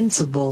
invincible.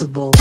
possible.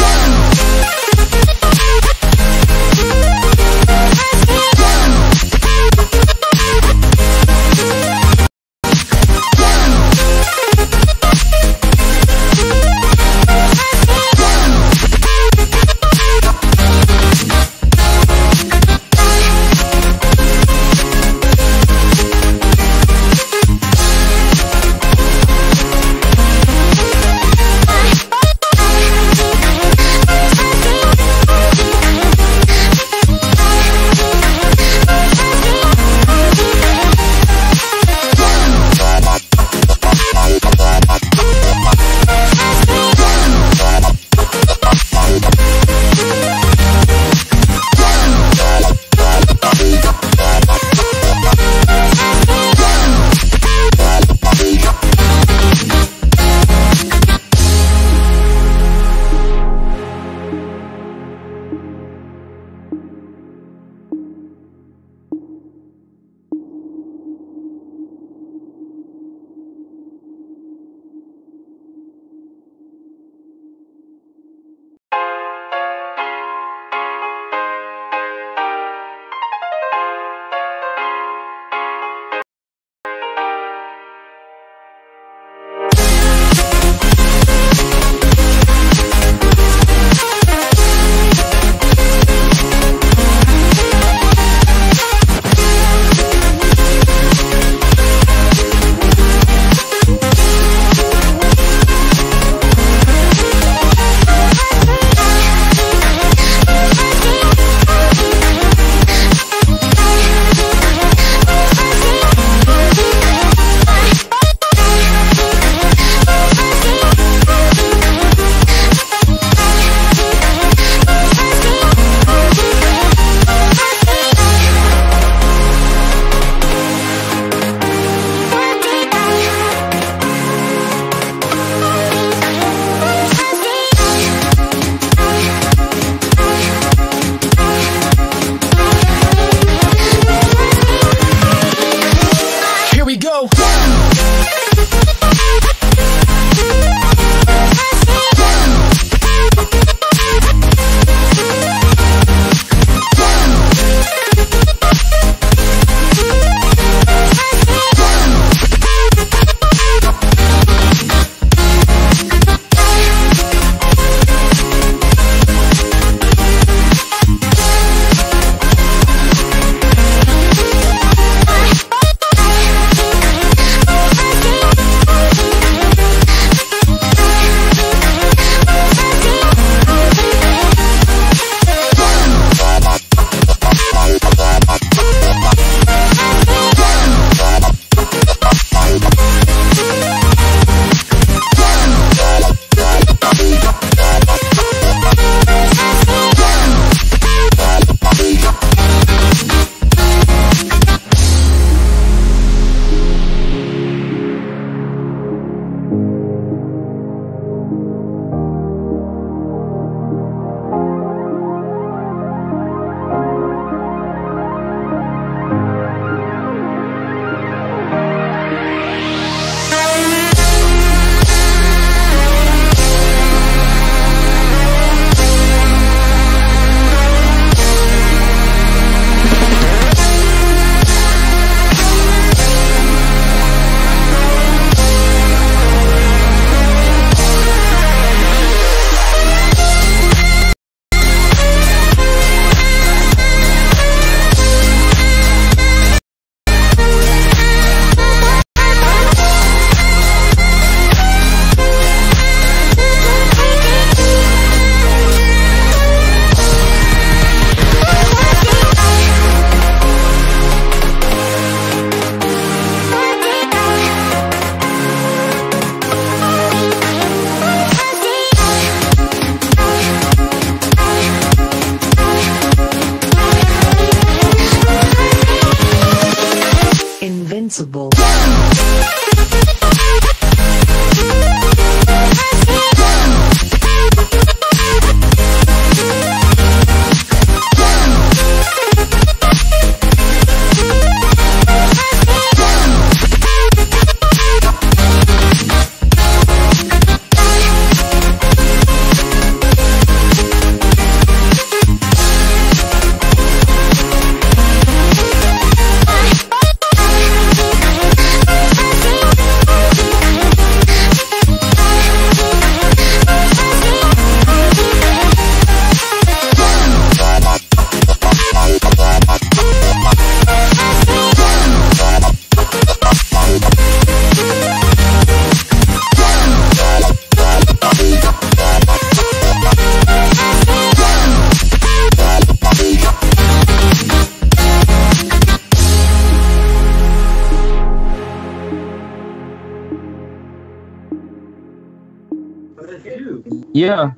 Yeah.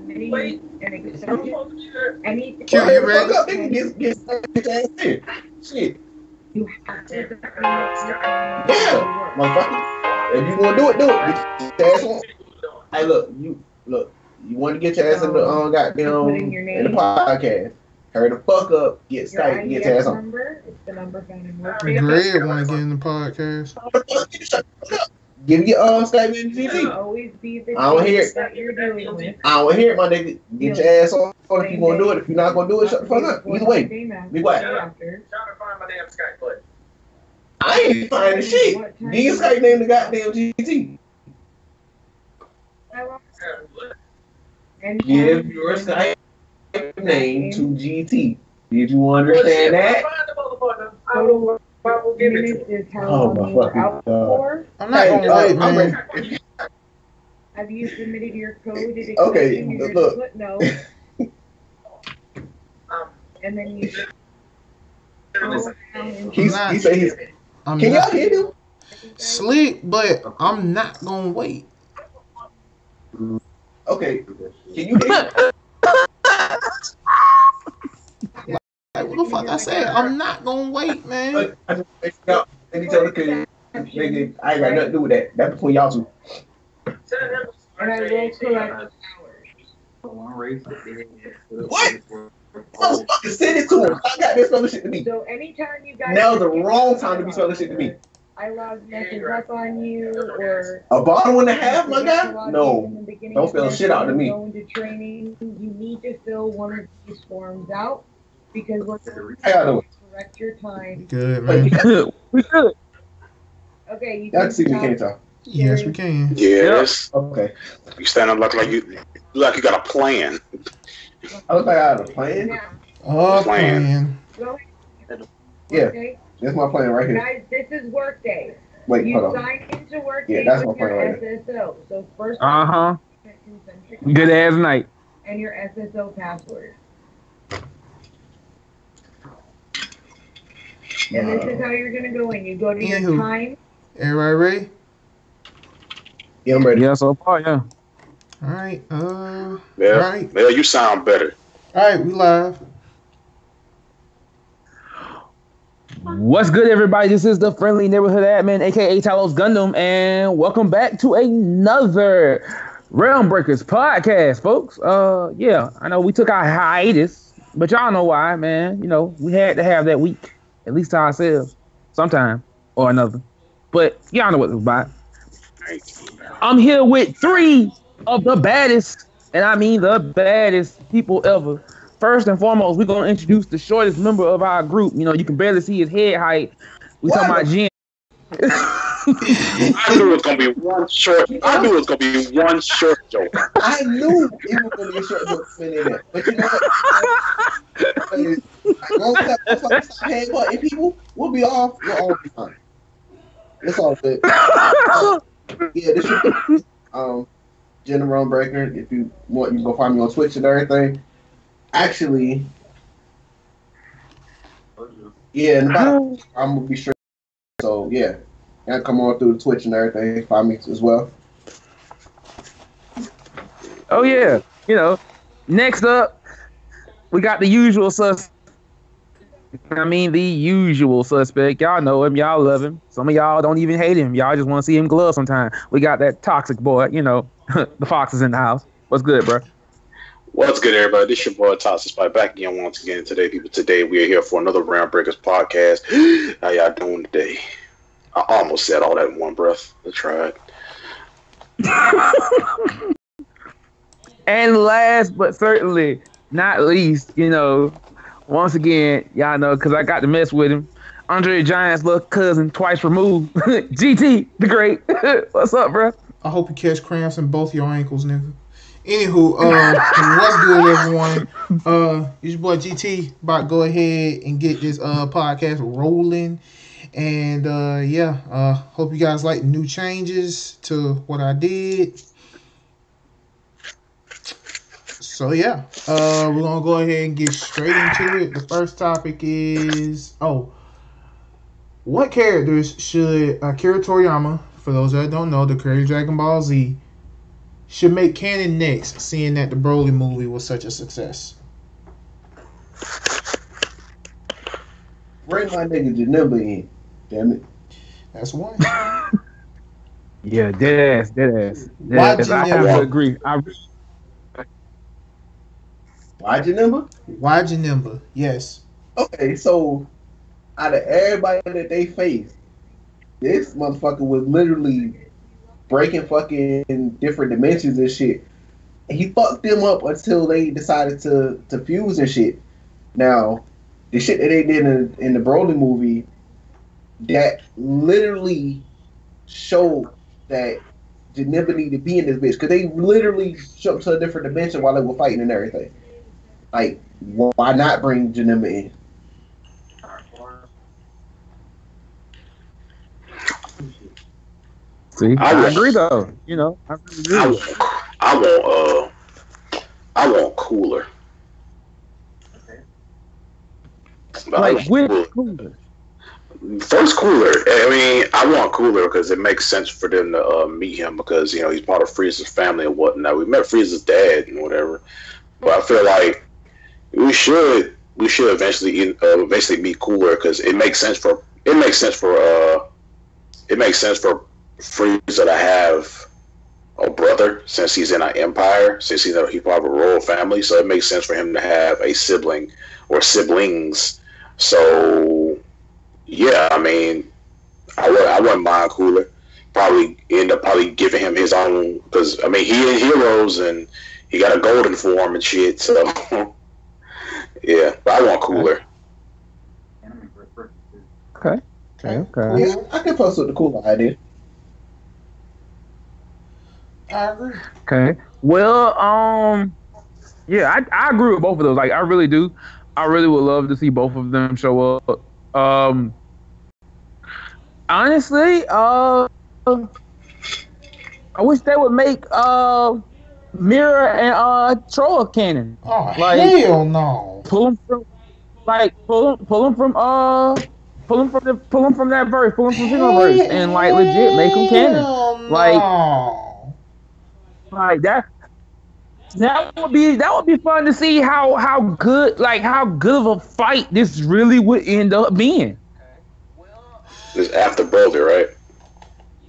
Wait. Q, you ready? They can get shit. You have to. Yeah, motherfucker. If you want to do it, do it. Get your ass on. Hey, look. You want to get your ass in the goddamn in the podcast. Hurry the fuck up. Get Skype. Get your ass on. It's the number found in work. Greg want to get in the podcast. Give your Skype in GT. Always be the I don't hear it. that you're dealing with. I don't hear it, my nigga. Get your ass on if you want to do it. If you're not going to do it, shut the fuck up. Either way. Be quiet. Trying to find my damn Skype play. I ain't finding shit. Give your Skype name the goddamn GT. Give your Skype name to GT. Did you understand that? Oh my fucking God. I'm not gonna wait, man. Have you submitted your code? Okay, look. No. And then you. He say he's. Can y'all hear him? Sleep, but I'm not gonna wait. Okay. Can you hear? Like, what the fuck I said? I'm not gonna wait, man. I just let me tell the kid, nigga, I ain't got nothing to do with that. That's between y'all two. And I will collect What? Motherfucker, send it to him. I got this other shit to me. So anytime you guys. Now's the wrong time to be spelling shit to me. I logged message up on you or. A bottle and a half, my guy? No. Don't spell shit out to me. Going to training, you need to fill one of these forms out because we're going I gotta to correct your time. Good, man. We good. Okay, you Y'all can see me, can't y'all? Yes, we can. Yes. Okay. You stand up like you got a plan. I look like I have a plan. Plan. Go ahead. Yeah. Okay. That's my plan right here. Guys, this is Workday. Wait, You hold on. sign into Workday Yeah, that's with my your plan right SSO. So first, concentric Good ass night. and your SSO password. And this is how you're gonna go in. You go to your Anywho. time. Everybody ready? Yeah, I'm ready. Yeah, so far, yeah. All right. Yeah. Right. Yeah, you sound better. All right, we live. What's good, everybody? This is the friendly neighborhood admin, aka Talos Gundam, and welcome back to another RealmBreakers podcast, folks. Yeah, I know we took our hiatus, but y'all know why, man. You know, we had to have that week, at least to ourselves, sometime or another. But y'all know what it's about. I'm here with three of the baddest, and I mean the baddest people ever. First and foremost, we're going to introduce the shortest member of our group. You know, you can barely see his head height. We talking about Jim. I knew it was gonna be one short. I knew it was gonna be one short joke. I knew it was going to be a short book in there. But you know what? Once I hang on, and people, we'll be off. We'll all be fine. It's all good. Yeah, this is Jenna RealmBreaker. If you want, you can go find me on Twitch and everything. Actually, yeah, in about, I'm gonna be sure. So yeah, you can come on through the Twitch and everything. Find me as well. Oh, yeah. You know, next up, we got the usual suspect. I mean, the usual suspect. Y'all know him. Y'all love him. Some of y'all don't even hate him. Y'all just want to see him glove sometime. We got that toxic boy, you know, the fox is in the house. What's good, bro? What's good, everybody? This your boy Toxic Spy back again once again today, people. Today we are here for another RealmBreakers podcast. How y'all doing today? I almost said all that in one breath. I tried. And last but certainly not least, you know, once again, y'all know, because I got to mess with him. Andre the Giant's little cousin, twice removed. GT, the Great. What's up, bro? I hope you catch cramps in both your ankles, nigga. Anywho, what's good, everyone? It's your boy GT. About to go ahead and get this podcast rolling. And yeah, hope you guys like the new changes to what I did. So yeah, we're gonna go ahead and get straight into it. The first topic is what characters should Akira Toriyama, for those that don't know, the creator of Dragon Ball Z, should make canon next, seeing that the Broly movie was such a success? Bring my nigga Janemba in. Damn it. That's one. Yeah, dead ass. Why I have to agree. Why Janemba? Why Janemba? Yes. Okay, so out of everybody that they faced, this motherfucker was literally breaking fucking different dimensions and shit. And he fucked them up until they decided to fuse and shit. Now, the shit that they did in the Broly movie, that literally showed that Janemba needed to be in this bitch. Because they literally jumped to a different dimension while they were fighting and everything. Like, why not bring Janemba in? See, I agree though. You know, I really agree. I want Cooler. Like which Cooler? First Cooler. I mean, I want Cooler because it makes sense for them to meet him because he's part of Frieza's family and whatnot. We met Frieza's dad and whatever, but I feel like we should eventually meet Cooler because it makes sense for Frieza to have a brother since he's in an empire, since he's part of a royal family. So it makes sense for him to have a sibling or siblings. So yeah, I mean, I wouldn't mind Cooler. Probably end up giving him his own because I mean he in Heroes and he got a golden form and shit. So yeah, but I want Cooler. Okay. Yeah, I can post with the Cooler idea. I agree. Okay. Well, yeah, I agree with both of those. Like, I really do. I really would love to see both of them show up. Honestly, I wish they would make Mira and Troll canon. Oh, like, hell no! Pull them from that verse, pull them from Xenoverse, and like legit make them canon. Like that would be fun to see how good of a fight this really would end up being. It's after Broly, right?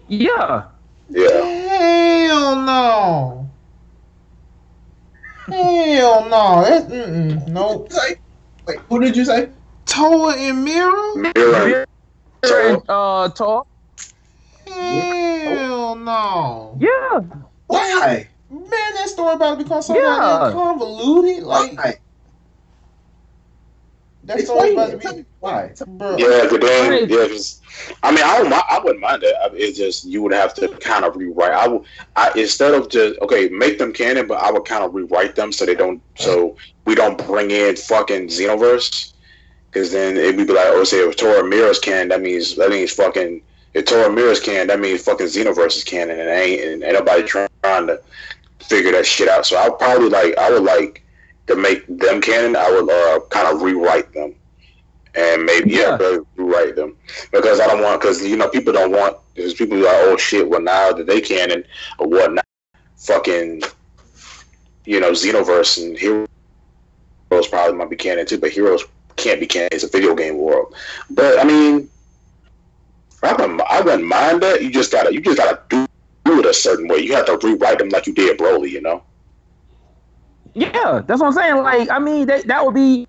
Yeah. Hell no! Hell no! That's nope. Wait, who did you say? Toa and Mira? Mira and Toa. Hell no! Yeah. Why? Man, that story about to become so goddamn convoluted. Like, that story about to be why? Bro. Yeah, but then I mean, I wouldn't mind that. It's just you would have to kind of rewrite. I instead of just make them canon, but I would kind of rewrite them so we don't bring in fucking Xenoverse, because then it would be like, say if Tora Mira's canon, that means fucking. If Tora Mira's canon, that means fucking Xenoverse is canon, and ain't nobody trying to figure that shit out. So I would like to make them canon. I would kind of rewrite them, and maybe rewrite them because I don't want people don't want because people are like, oh shit, well now that they canon or whatnot, fucking Xenoverse and Heroes probably might be canon too, but Heroes can't be canon. It's a video game world, but I mean. I wouldn't mind that. You just gotta do it a certain way. You have to rewrite them like you did Broly, Yeah, that's what I'm saying. Like, I mean, that would be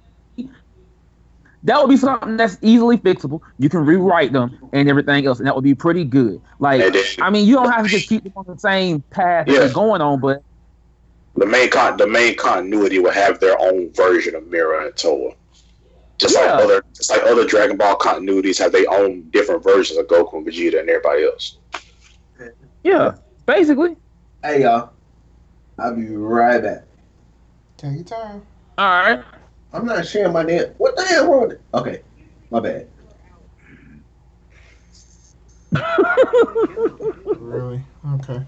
something that's easily fixable. You can rewrite them and everything else, and that would be pretty good. Like, I mean, you don't have to just keep them on the same path that they're going on, but the main continuity will have their own version of Mira and Toa. Just like other Dragon Ball continuities have their own different versions of Goku and Vegeta and everybody else. Yeah, basically. Hey y'all, I'll be right back. Take your time. All right. I'm not sharing my damn. What the hell wrong with it? Okay, my bad. Really? Okay.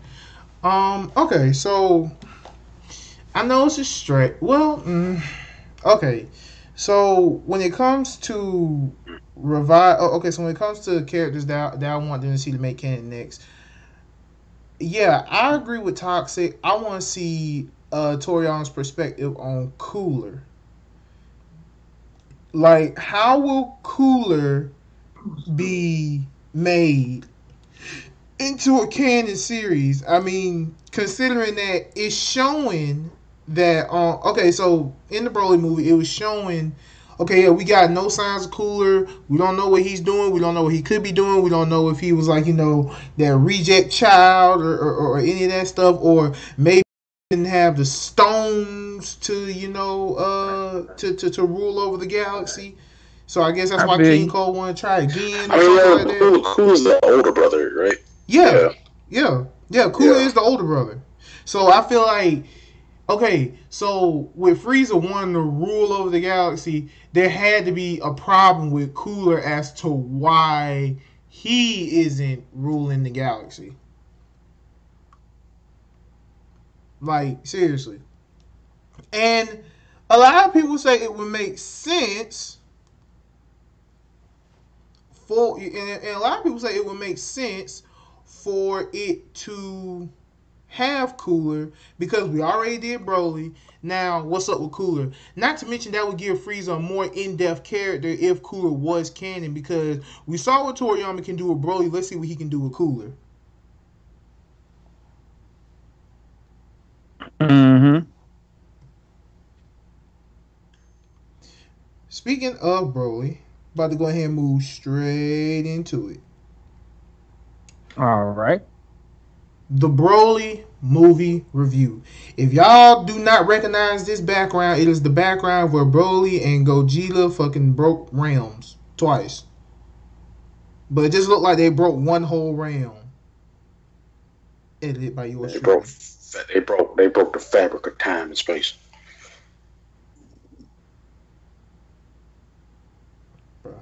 Okay. So I know it's a stretch. Well, okay. So when it comes to so when it comes to characters that I want them to see to make canon next, Yeah, I agree with Toxic. I want to see Torian's perspective on Cooler. Like, how will Cooler be made into a canon series? I mean, considering that it's showing that okay, so in the Broly movie, it was showing okay, yeah, we got no signs of Cooler. We don't know what he's doing. We don't know what he could be doing. We don't know if he was like, that reject child or any of that stuff, or maybe he didn't have the stones to, to rule over the galaxy. So I guess that's I why feel King you. Cole want to try again I or mean, something like that. who's the older brother, right? Yeah, Yeah, yeah. Cooler yeah. is the older brother. So I feel like, okay, so with Frieza wanting to rule over the galaxy, there had to be a problem with Cooler as to why he isn't ruling the galaxy. Like, seriously. And a lot of people say it would make sense and a lot of people say it would make sense for it to have Cooler because we already did Broly. Now, what's up with Cooler? Not to mention that would give Frieza a more in-depth character if Cooler was canon because we saw what Toriyama can do with Broly. Let's see what he can do with Cooler. Mm-hmm. Speaking of Broly, about to go ahead and move straight into it. All right. The Broly movie review. If y'all do not recognize this background, it is the background where Broly and Gogeta fucking broke realms twice. But it just looked like they broke one whole realm. Edited by yours They truly. broke. They broke the fabric of time and space. Bruh,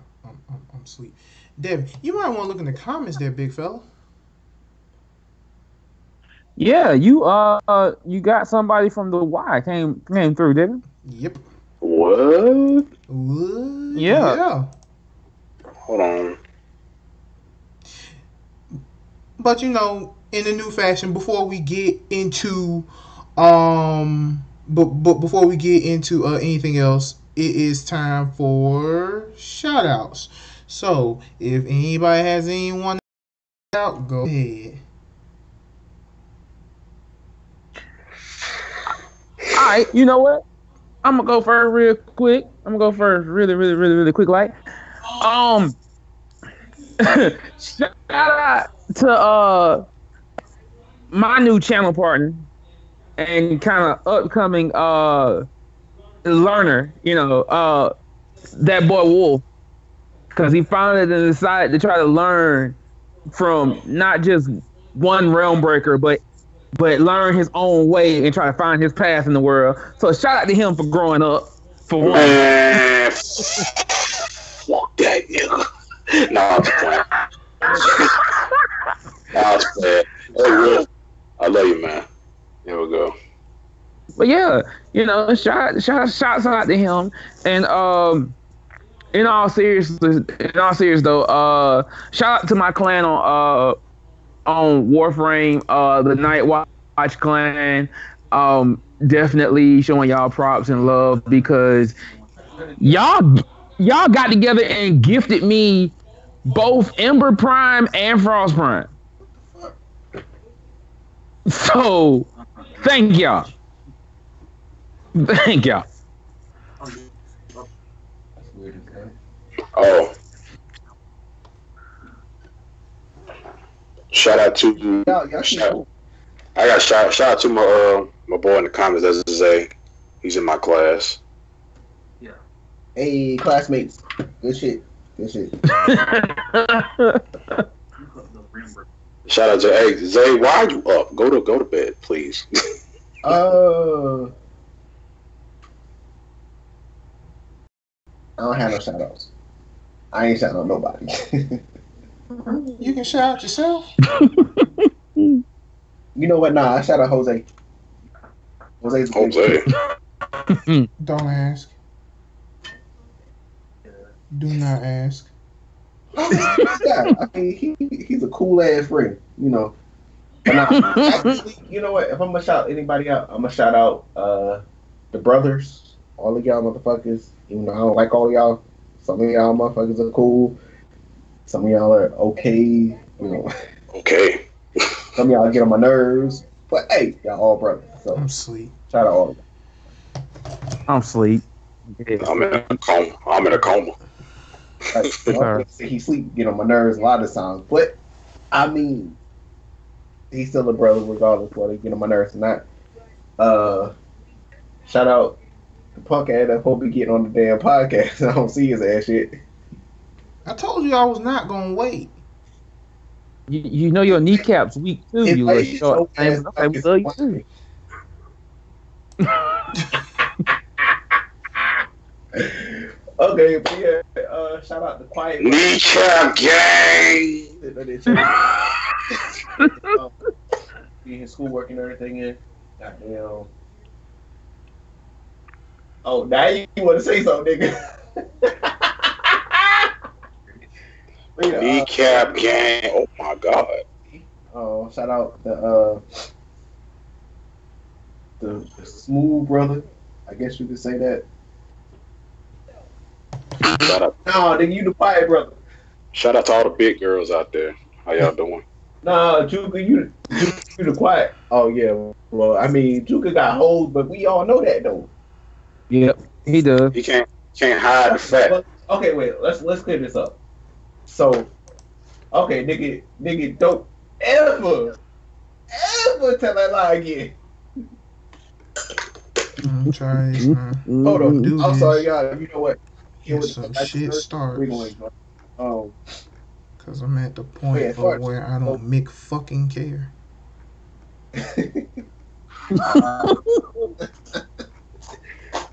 I'm asleep. Devin, you might want to look in the comments there, big fella. Yeah, you got somebody from the Y came through, didn't Yep. What? What? Yeah. Yeah. Hold on. But in a new fashion, before we get into before we get into anything else, it is time for shout outs. So if anybody has anyone out, go ahead. All right, you know what? I'm gonna go first real quick. I'm gonna go first really, really, really, really quick. Like, um, shout out to my new channel partner and kind of upcoming learner. That boy Wolf, because he finally decided to try to learn from not just one realm breaker, but learn his own way and try to find his path in the world. So shout out to him for growing up. For one, Man, fuck that nigga. Nah, I'm just playing. Nah, I'm just playing. Hey, Will, I love you, man. Here we go. but yeah, shouts out to him. And in all serious though, shout out to my clan on Warframe, the Night Watch clan. Definitely showing y'all props and love because y'all y'all got together and gifted me both Ember Prime and Frost Prime. So thank y'all. Thank y'all. Oh, shout out to shout, I got shout out to my boy in the comments. That's Zay. He's in my class. Hey, classmates. Good shit. Good shit. Shout out to hey Zay. Why are you up? Go to bed, please. I don't have no shout outs. I ain't shout out nobody. You can shout out yourself. You know what? Nah, I shout out Jose. Jose's a good Jose. Don't ask. Do not ask. yeah, I mean, he's a cool ass friend. But actually, you know what? If I'm gonna shout anybody out, I'm gonna shout out the brothers, all of y'all motherfuckers. Even though I don't like all of y'all, some of y'all motherfuckers are cool. Some of y'all are okay. You know, Okay. some of y'all get on my nerves. But hey, y'all all brothers. So I'm asleep. shout out all of I'm asleep. Yeah. I'm in a coma. I'm in a coma. y'all. Like, say he sleep, get on my nerves a lot of times. But I mean, he's still a brother regardless of whether he get on my nerves or not. Shout out the punk ass that hope be getting on the damn podcast. I don't see his ass shit. I told you I was not gonna wait. You know your kneecap's weak too. It You look plays short. so fast, Okay, we love you too. Okay, but yeah, shout out to Quiet. Kneecap gang. Be his schoolwork and everything in. Goddamn. Oh, now you want to say something, nigga. But yeah, Kneecap gang. Oh my god. shout out the smooth brother. I guess you could say that. Shout out, No, nigga, you the quiet brother. shout out to all the big girls out there. How y'all doing? Nah, Juka, you the quiet. Oh yeah. Well, I mean, Juka got hoes, but we all know that though. Yep, he does. He can't hide the fact. Well, okay, wait. Let's clear this up. So, okay, nigga, don't ever tell that lie again. I'm trying this, man. Hold on. Do I'm this. sorry, y'all. You know what? Get some shit started. Cause I'm at the point yeah, of where I don't make fucking care.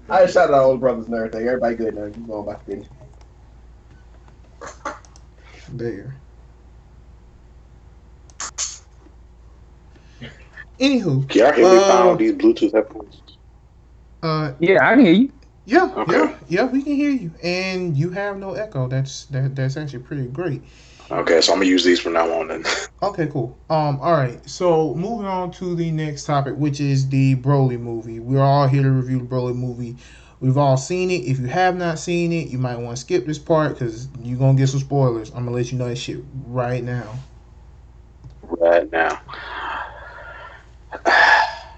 I just shouted out all the brothers and everything. Everybody good now. You going about to finish. There. Anywho, Can y'all hear me on these Bluetooth headphones? Yeah, I can hear you. Yeah, Okay. yeah, we can hear you, and you have no echo. That's actually pretty great. Okay, so I'm gonna use these from now on then. Okay, cool. All right. So moving on to the next topic, which is the Broly movie. We're all here to review the Broly movie. We've all seen it. If you have not seen it, you might want to skip this part because you're gonna get some spoilers. I'm gonna let you know that shit right now. Right now.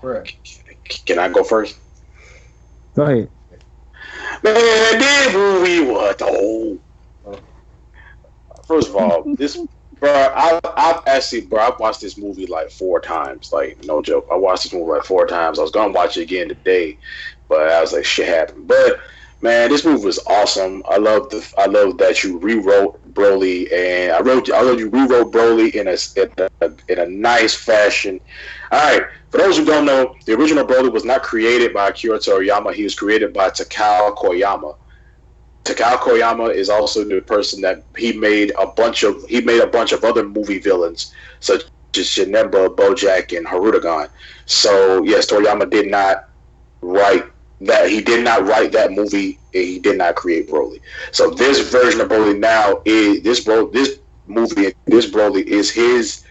Right. Can I go first? Go ahead. Man, this movie what though? First of all, this I've watched this movie like 4 times. Like, no joke. I watched this movie like 4 times. I was gonna watch it again today, but I was like, shit happened. But man, this movie was awesome. I love that you rewrote Broly, and I love you rewrote Broly in a nice fashion. All right, for those who don't know, the original Broly was not created by Akira Toriyama. He was created by Takao Koyama. Takao Koyama is also the person that he made a bunch of other movie villains such as Janemba, Bojack, and Harudagon. So yes, Toriyama did not write that. He did not write that movie. And he did not create Broly. So this version of Broly now is this movie. This Broly is his,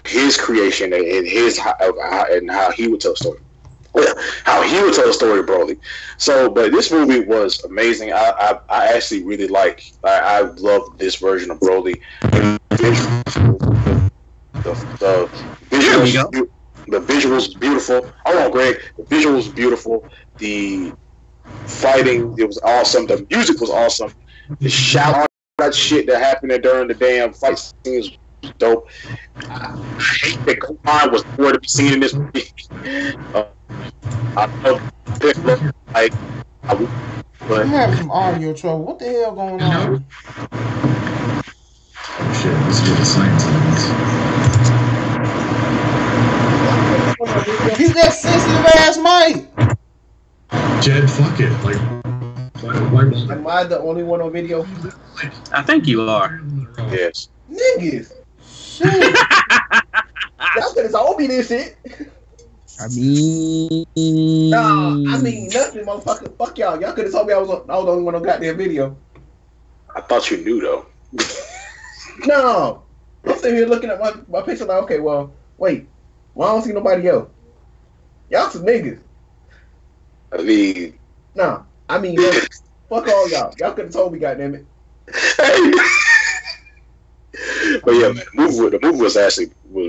his creation and how he would tell a story. How he would tell the story of Broly. So, but this movie was amazing. I actually really I love this version of Broly. The visuals beautiful. Hold on, Greg. The visuals beautiful. The fighting, it was awesome. The music was awesome. The shout, all that shit that happened during the damn fight scenes was dope. I hate that Gohan was nowhere to be seen in this movie. I love Piccolo, but I'm having some audio trouble. What the hell going on? Shit, let's get the science lines. Use that sensitive ass mic. Jed, fuck it. Like, why Am I the only one on video? I think you are. yes. Niggas. Shit. Y'all could have told me this shit. I mean, Nah, I mean nothing, motherfucker. Fuck y'all. Y'all could have told me I was the only one on goddamn video. I thought you knew though. No. I'm sitting here looking at my picture like, okay, well, Wait, why I don't see nobody else? Y'all some niggas. I mean, Nah, I mean, fuck all y'all. Y'all could have told me, goddammit. But yeah, man, the movie was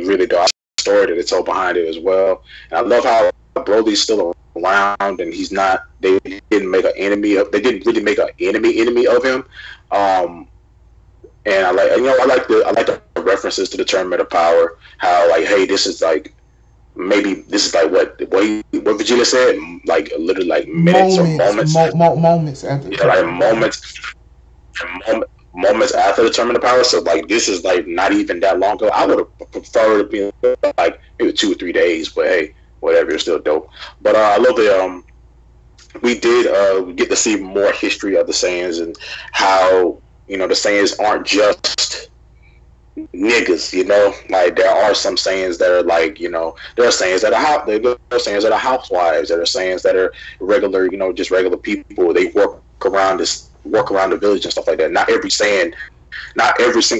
really dope. The story that it told behind it as well, and I love how Broly's still around, and he's not. They didn't make an enemy of. They didn't really make an enemy of him. And I like the references to the tournament of power. How like, hey, this is like maybe this is like what Vegeta said, like literally like minutes or moments, moments after. Yeah, like moments after the tournament of power. So like this is like not even that long ago. I would have preferred it being like maybe 2 or 3 days, but hey, whatever, it's still dope. But I love the we did get to see more history of the Saiyans and how the Saiyans aren't just niggas, like there are some Saiyans that are like, there are Saiyans that are Saiyans that are housewives, there are Saiyans that are regular, just regular people. They work around the village and stuff like that. Not every single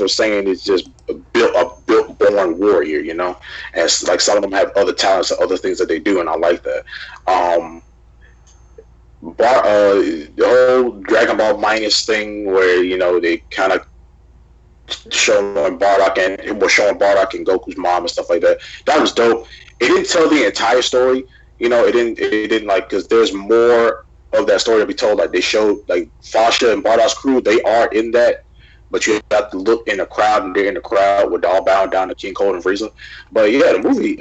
Saiyan is just a built born warrior, and it's like some of them have other talents and other things that they do, and I like that. The whole Dragon Ball Minus thing where they kind of showing Bardock and Goku's mom and stuff like that. That was dope. It didn't tell the entire story, it didn't like, because there's more of that story to be told. Like they showed like Fasha and Bardock's crew, they are in that, but you have to look in the crowd, and they're in the crowd with all bowing down to King Cold and Frieza. But yeah, the movie,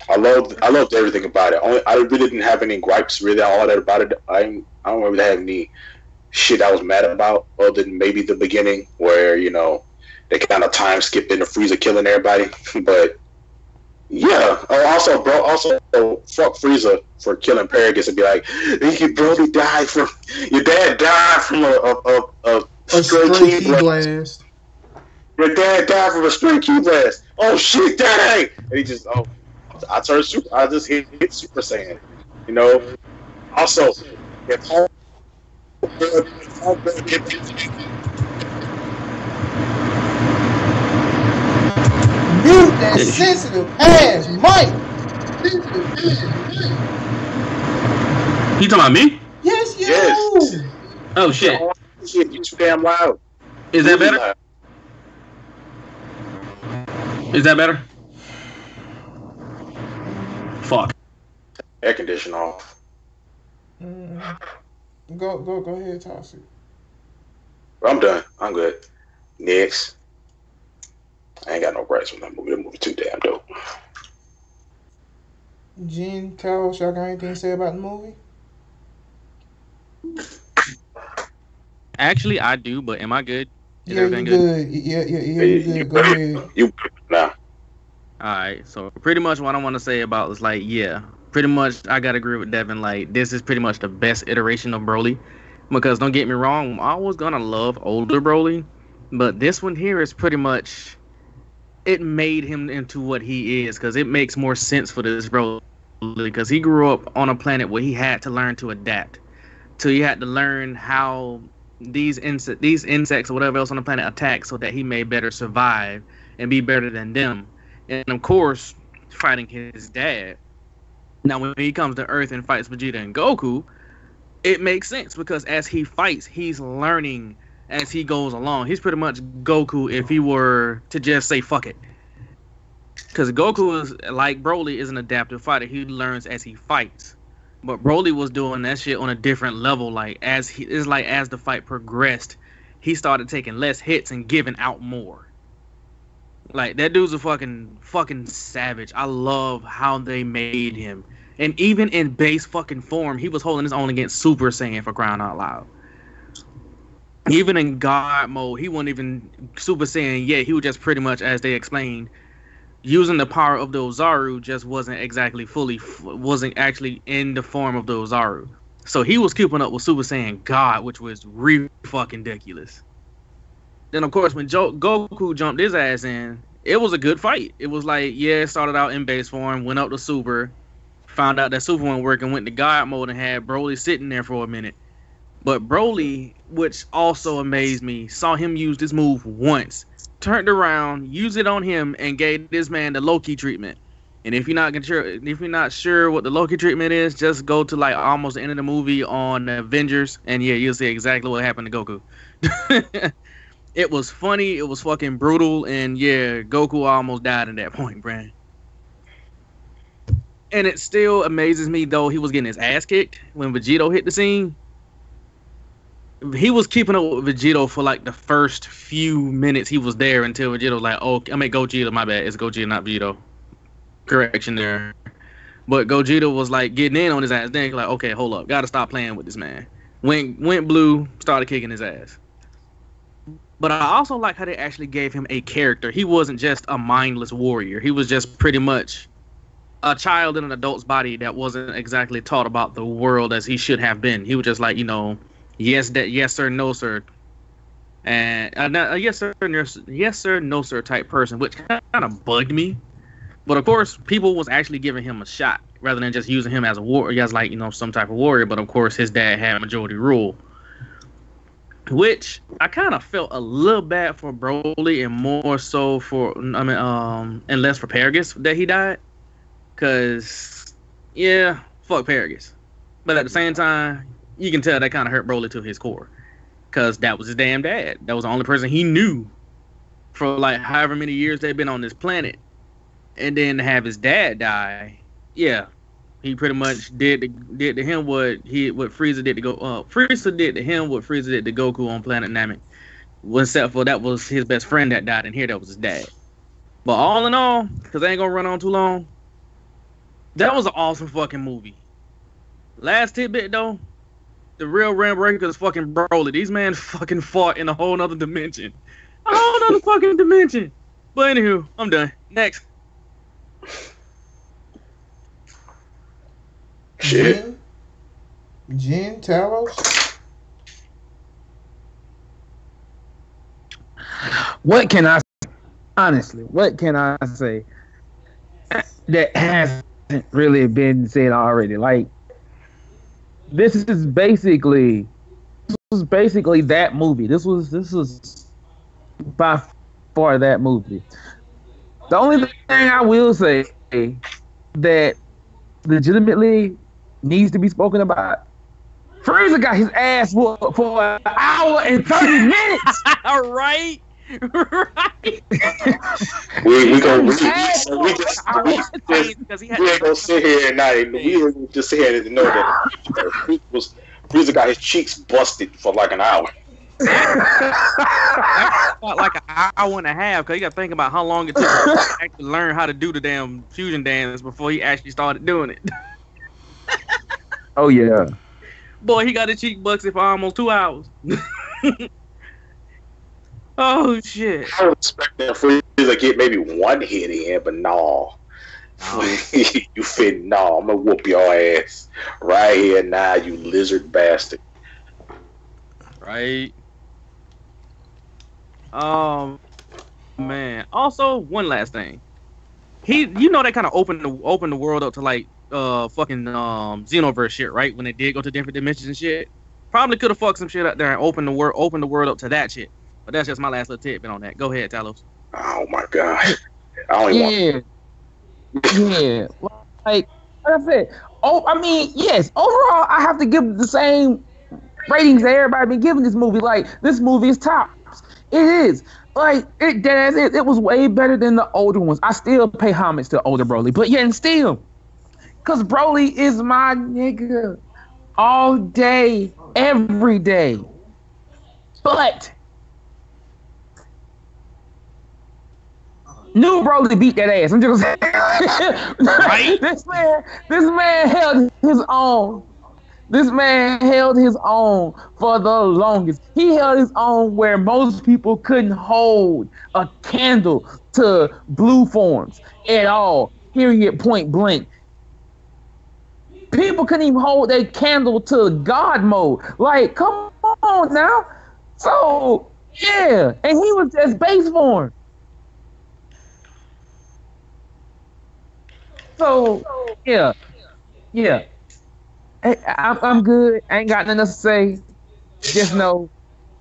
I loved everything about it. I really didn't have any gripes really all that about it. I don't really have any shit I was mad about, other than maybe the beginning where they kind of time skipped into Frieza killing everybody. But yeah, also fuck Frieza for killing Paragus and be like, your brother died from your dad died from a stray key blast. Your dad died from a stray key blast. Oh shit, that ain't. And he just I just hit Super Saiyan. Also, Mute that sensitive ass Mike. You talking about me? Yes, you. Yes. Oh shit. Shit, you too damn loud. Is that better? Is that better? Fuck. Air conditioner off. Go ahead, toss it. I'm done. I'm good. Next. I ain't got no gripes with that movie. That movie too damn dope. Jen, Kyle, y'all got anything to say about the movie? Actually, I do, but am I good? Is Yeah, you good? Yeah, you good. Go ahead. You good now. Alright, so pretty much what I want to say about is like, yeah, pretty much I gotta agree with Devin. Like, this is pretty much the best iteration of Broly. Because don't get me wrong, I was gonna love older Broly, but this one here is pretty much, it made him into what he is, because it makes more sense for this Broly, because he grew up on a planet where he had to learn to adapt. So he had to learn how these insects or whatever else on the planet attack, so that he may better survive and be better than them. And of course, fighting his dad. Now, when he comes to Earth and fights Vegeta and Goku, it makes sense, because as he fights, he's learning as he goes along. He's pretty much Goku if he were to just say fuck it. Because Goku is like Broly, is an adaptive fighter. He learns as he fights. But Broly was doing that shit on a different level. Like as the fight progressed, he started taking less hits and giving out more. Like, that dude's a fucking savage. I love how they made him. And even in base fucking form, he was holding his own against Super Saiyan, for crying out loud. Even in God mode, he wasn't even Super Saiyan yet. He was just pretty much, as they explained, using the power of the Ozaru, just wasn't actually in the form of the Ozaru. So he was keeping up with Super Saiyan God, which was really fucking ridiculous. Then, of course, when Goku jumped his ass in, it was a good fight. It was like, yeah, it started out in base form, went up to Super, found out that Super wasn't working, went to God mode, and had Broly sitting there for a minute. But Broly, which also amazed me, saw him use this move once, turned around, used it on him, and gave this man the Loki treatment. And if you're not sure what the Loki treatment is, just go to like almost the end of the movie on Avengers, and yeah, you'll see exactly what happened to Goku. It was funny, it was fucking brutal, and yeah, Goku almost died at that point, Brand. And it still amazes me, though he was getting his ass kicked when Vegito hit the scene. He was keeping up with Vegito for like the first few minutes he was there until Vegito was like, oh, I mean Gogeta, my bad, it's Gogeta, not Vegito. Correction there. But Gogeta was like getting in on his ass. Then like, okay, hold up, gotta stop playing with this man. Went blue, started kicking his ass. But I also like how they actually gave him a character. He wasn't just a mindless warrior. He was just pretty much a child in an adult's body that wasn't exactly taught about the world as he should have been. He was just like, yes, yes sir, no sir, and yes sir, yes sir, no sir type person, which kind of bugged me. But of course, people was actually giving him a shot rather than just using him as a warrior, as like some type of warrior. But of course, his dad had majority rule, which I kind of felt a little bad for Broly, and more so for and less for Paragus that he died, cause yeah, fuck Paragus. But at the same time, you can tell that kind of hurt Broly to his core, cause that was his damn dad. That was the only person he knew for like however many years they've been on this planet. And then to have his dad die, yeah, he pretty much did to him what Frieza did to Frieza did to him what Frieza did to Goku on planet Namek. Except for that was his best friend that died, and here that was his dad. But all in all, because I ain't gonna run on too long, that was an awesome fucking movie. Last tidbit though, the real RealmBreakers is fucking Broly. These men fucking fought in a whole nother dimension. A whole nother fucking dimension. But anywho, I'm done. Next. Shit. Jin Talos. What can I honestly? What can I say that hasn't really been said already? Like, this was basically that movie. This was by far that movie. The only thing I will say that legitimately needs to be spoken about, Frieza got his ass whooped for an hour and 30 minutes. Right? Right. We ain't gonna sit here and just sit here and know that Frieza got his cheeks busted for like an hour. Like an hour and a half, because you got to think about how long it took to actually learn how to do the damn fusion dance before he actually started doing it. Oh yeah, boy, he got his cheek busted for almost 2 hours. Oh shit! I would expect that Frieza to get maybe one hit in, but no. You fit no. I'm gonna whoop your ass right here now, you lizard bastard. Right. Man. Also, one last thing. They kind of opened the world up to like fucking Xenoverse shit, right? When they did go to different dimensions and shit. Probably could have fucked some shit up there and opened the world up to that shit. But that's just my last little tidbit on that. Go ahead, Talos. Oh my god. I don't even yeah. Like I said, yes. Overall, I have to give the same ratings that everybody been giving this movie. Like, this movie is tops. It is. Like, it was way better than the older ones. I still pay homage to older Broly, but yeah, and still, cause Broly is my nigga all day, every day. But new Broly beat that ass. I'm just saying. Right? This man held his own. This man held his own for the longest. He held his own where most people couldn't hold a candle to blue forms at all. Period, point blank. People couldn't even hold their candle to God mode. Like, come on now. So, yeah. And he was just base form. So, yeah. I'm good. I ain't got nothing else to say. Just know,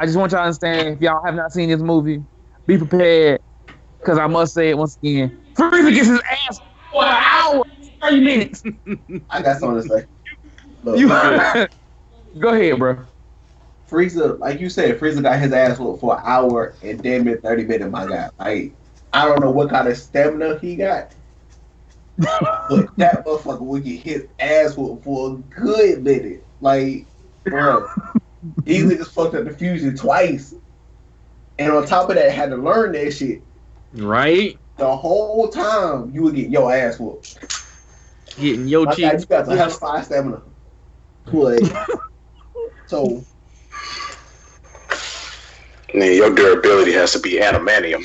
I just want y'all to understand, if y'all have not seen this movie, be prepared. Because I must say it once again. Frieza gets his ass for an hour, 30 minutes. I got something to say. Look, You, go ahead, bro. Frieza, like you said, Frieza got his ass whooped for an hour and damn near 30 minutes, my guy. Like, I don't know what kind of stamina he got, but that motherfucker would get his ass whooped for a good minute. Like, bro, these niggas fucked up the fusion twice. And on top of that, had to learn that shit. Right? The whole time, you would get your ass whooped. Getting your My guy, cheeks. you got to have 5 stamina. But, so... Man, your durability has to be adamantium.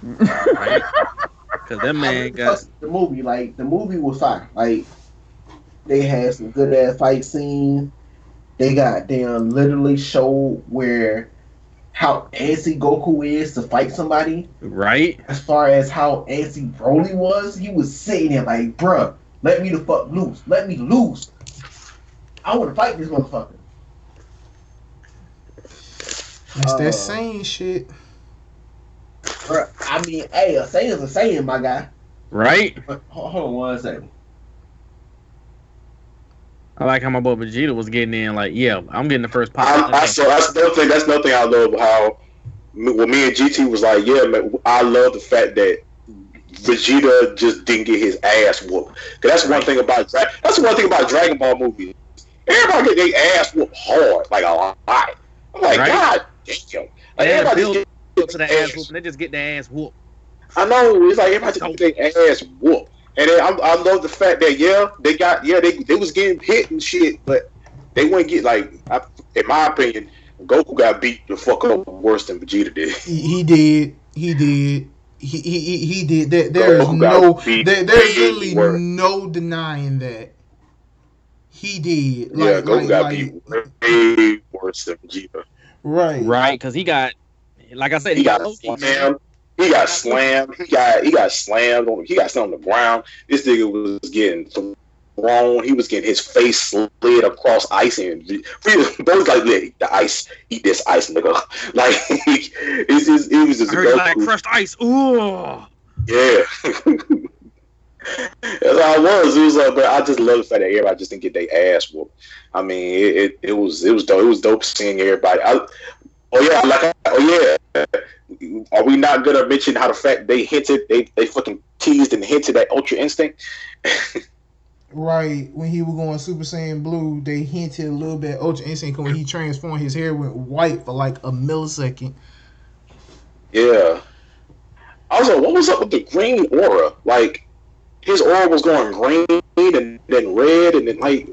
Right? Because that man got. The movie, like, the movie was fine. Like, they had some good ass fight scenes. They got damn literally showed where how antsy Goku is to fight somebody. Right? As far as how antsy Broly was, he was sitting there like, bruh, let me the fuck loose. Let me loose. I want to fight this motherfucker. That's that same shit. Bruh, I mean, hey, a saying's a saying, my guy. Right? But, hold on one second. I like how my boy Vegeta was getting in. Like, yeah, I'm getting the first pop. So that's another thing. That's another thing I love. How when me and GT was like, yeah, man, I love the fact that Vegeta just didn't get his ass whooped. Cause that's one thing about Dragon Ball movies. Everybody get their ass whooped hard, like a lot. I'm like, Right. God damn. Like, They everybody build just up to the ass whooping. They just get their ass whooped. I know, it's like everybody just get their ass whooped. And then I love the fact that they was getting hit and shit, but they wouldn't get in my opinion, Goku got beat the fuck up worse than Vegeta did. He did. He did. There's literally no denying that. He did. Goku got beat way worse than Vegeta. Right. Because he got, like I said, He got slammed. He got slammed. He got slammed on the ground. This nigga was getting thrown. He was getting his face slid across ice, and both like, yeah, the ice, eat this ice, nigga. Like it was just I heard like crushed ice. Ooh. Yeah. That's how it was. It was like, but I just love the fact that everybody just didn't get their ass whooped. I mean, it was dope. It was dope seeing everybody. Are we not gonna mention how the fact they hinted, they fucking teased and hinted at Ultra Instinct? Right. When he was going Super Saiyan Blue, they hinted a little bit Ultra Instinct when he transformed. His hair went white for like a millisecond. Yeah. Also, what was up with the green aura? Like, his aura was going green and then red, and then like,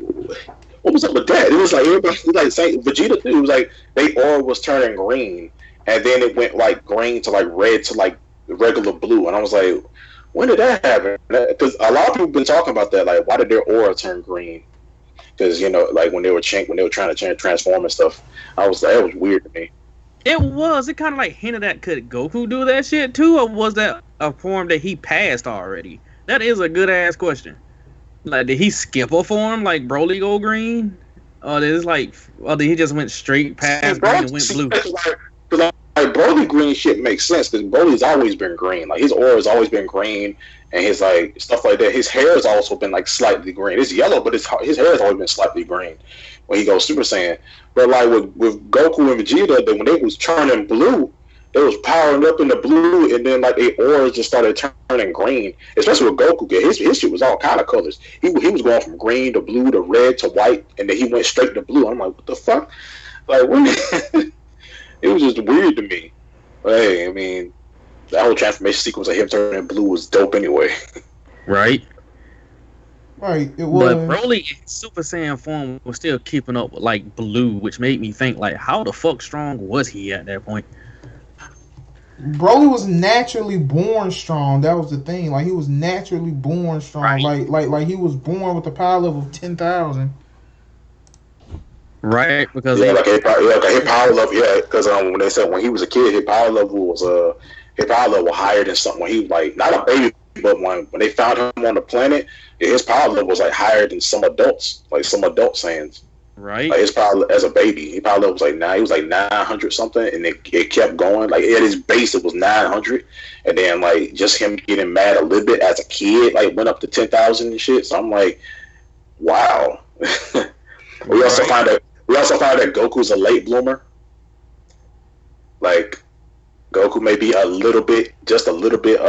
what was up with that? It was like everybody, like saying Vegeta too. It was like they aura was turning green, and then it went like green to like red to like regular blue, and I was like, when did that happen? Because a lot of people have been talking about that. Like, why did their aura turn green? Because like when they were trying to transform and stuff, I was like, that was weird to me. It kind of like hinted at, could Goku do that shit too, or was that a form that he passed already? That is a good ass question. Like, did he skip a form like Broly go green, or did he just went straight past green and went blue? Like Broly green shit makes sense because Broly's always been green. Like, his aura has always been green, and his like stuff like that. His hair has also been like slightly green. It's yellow, but his hair has always been slightly green when he goes Super Saiyan. But like with Goku and Vegeta, when they was turning blue, they was powering up in the blue, and then like their auras just started turning green. Especially with Goku, his shit was all kind of colors. He was going from green to blue to red to white, and then he went straight to blue. I'm like, what the fuck? Like, when? It was just weird to me. But hey, I mean, that whole transformation sequence of him turning blue was dope anyway. Right. Right, it was. But Broly in Super Saiyan form was still keeping up with like blue, which made me think like, how the fuck strong was he at that point? Broly was naturally born strong. That was the thing. Like, he was naturally born strong. Right. Like he was born with the power level of 10,000. Right, because his power level, because when they said when he was a kid, his power level was higher than something when he was like not a baby, but when they found him on the planet, his power level was like higher than some adults, like some adult Saiyans. Right. Like, it's probably as a baby, he probably was like 900 something, and it kept going. Like at his base, it was 900, and then like just him getting mad a little bit as a kid, like went up to 10,000 and shit. So I'm like, wow. we also find that Goku's a late bloomer. Like Goku may be just a little bit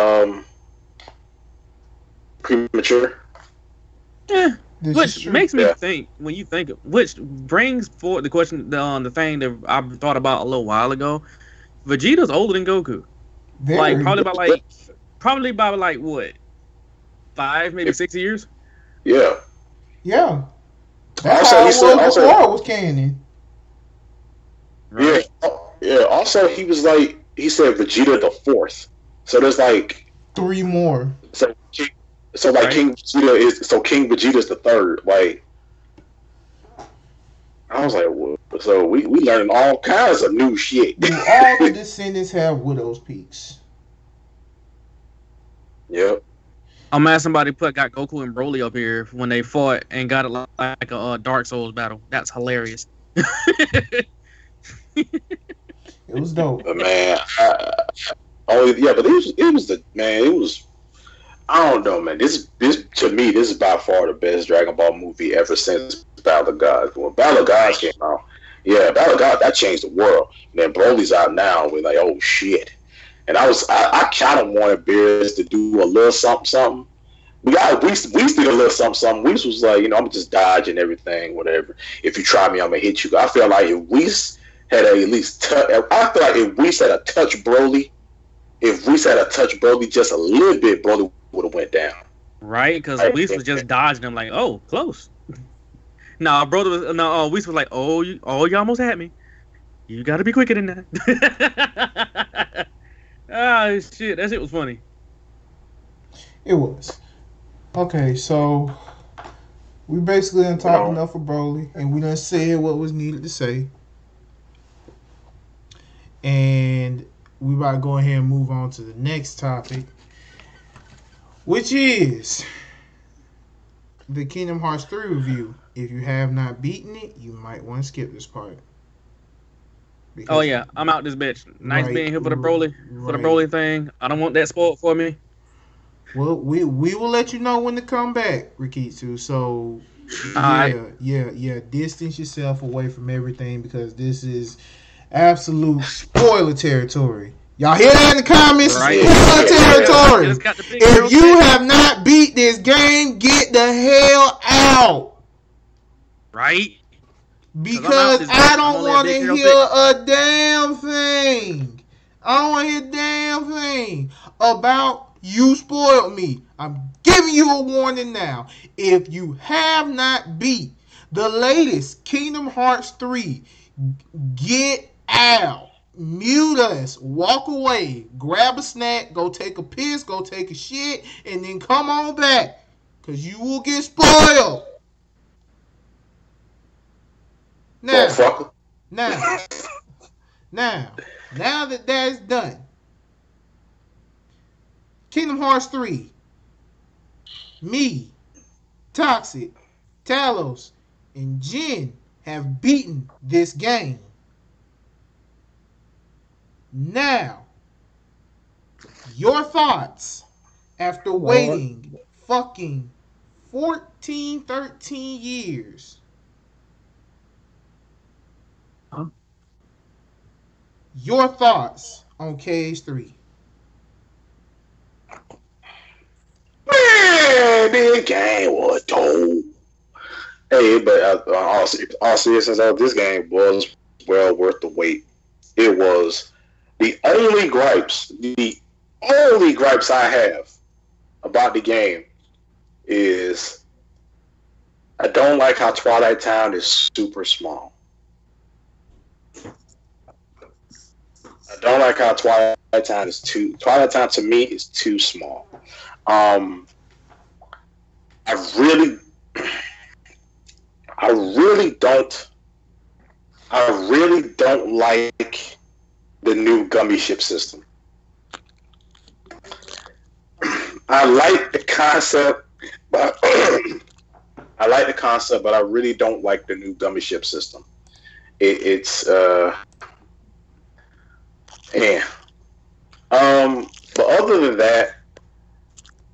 premature. Yeah. Which makes me think, when you think, which brings forward the question, the thing that I thought about a little while ago. Vegeta's older than Goku. Very. Probably by like what, 5, maybe 6 years. Yeah. Yeah. That's how it was before it was canon. Right. Yeah. Also, he said Vegeta the 4th. So there's like 3 more. So like right. King Vegeta's the 3rd. Like, I was like, well, so we learning all kinds of new shit. Do all the descendants have Widow's Peaks? Yep. I'm mad somebody got Goku and Broly up here when they fought and got it like a Dark Souls battle. That's hilarious. It was dope. But man, it was. I don't know, man. This to me, this is by far the best Dragon Ball movie ever since Battle of Gods. When Battle of Gods came out, Battle of Gods, that changed the world. And then Broly's out now. We're like, oh shit. And I kind of wanted Bears to do a little something. We did a little something. Whis was like, I'm just dodging everything, whatever. If you try me, I'm gonna hit you. I feel like if Whis had at least if Whis had a touch Broly, just a little bit, Broly would have went down. Right, because Whis was just dodging him like, oh, close. Whis was like, you almost had me. You got to be quicker than that. Ah, shit, that shit was funny. It was. Okay, so we basically done talked enough for Broly, and we done said what was needed to say. And we about to go ahead and move on to the next topic, which is the Kingdom Hearts 3 review. If you have not beaten it, you might want to skip this part. Oh yeah, I'm out this bitch. Nice being here for the Broly thing. I don't want that spoiled for me. Well, we will let you know when to come back, Rikitsu. So distance yourself away from everything because this is absolute spoiler territory. Y'all hear that in the comments? Right. Spoiler territory. If you have not beat this game, get the hell out. Right? Because I don't want to hear a damn thing. I don't want to hear a damn thing about you spoiled me. I'm giving you a warning now. If you have not beat the latest Kingdom Hearts 3, get out. Mute us. Walk away. Grab a snack. Go take a piss. Go take a shit. And then come on back. Because you will get spoiled. Now that that's done, Kingdom Hearts 3, me, Toxic, Talos, and Jin have beaten this game. Now, your thoughts after waiting fucking 13 years. Your thoughts on KH3? Man, this game was dope. Hey, but all seriousness, this game was well worth the wait. It was the only gripes I have about the game is I don't like how Twilight Town is super small. I don't like how Twilight Town to me is too small. I really don't like the new gummy ship system. I like the concept, but I like the concept, but I really don't like the new gummy ship system. It's yeah. But other than that,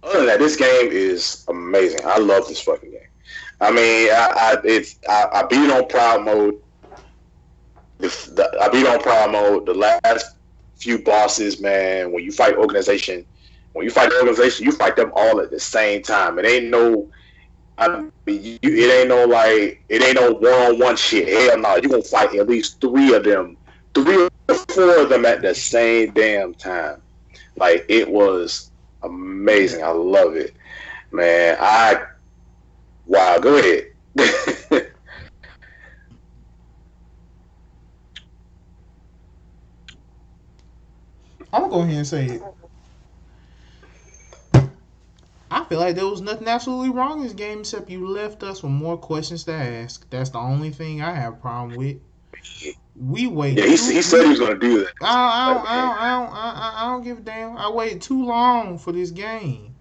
this game is amazing. I love this fucking game. I mean, I beat it on proud mode. I beat it on proud mode. The last few bosses, man, when you fight organization, you fight them all at the same time. It ain't no, it ain't no one-on-one shit. Hell no, you gonna fight at least three or four of them at the same damn time. Like, it was amazing. I love it, man. Wow. Go ahead. I'm gonna go ahead and say it. I feel like there was nothing absolutely wrong in this game except you left us with more questions to ask. That's the only thing I have a problem with. We waited. Yeah, he said he was gonna do that. I don't give a damn. I waited too long for this game.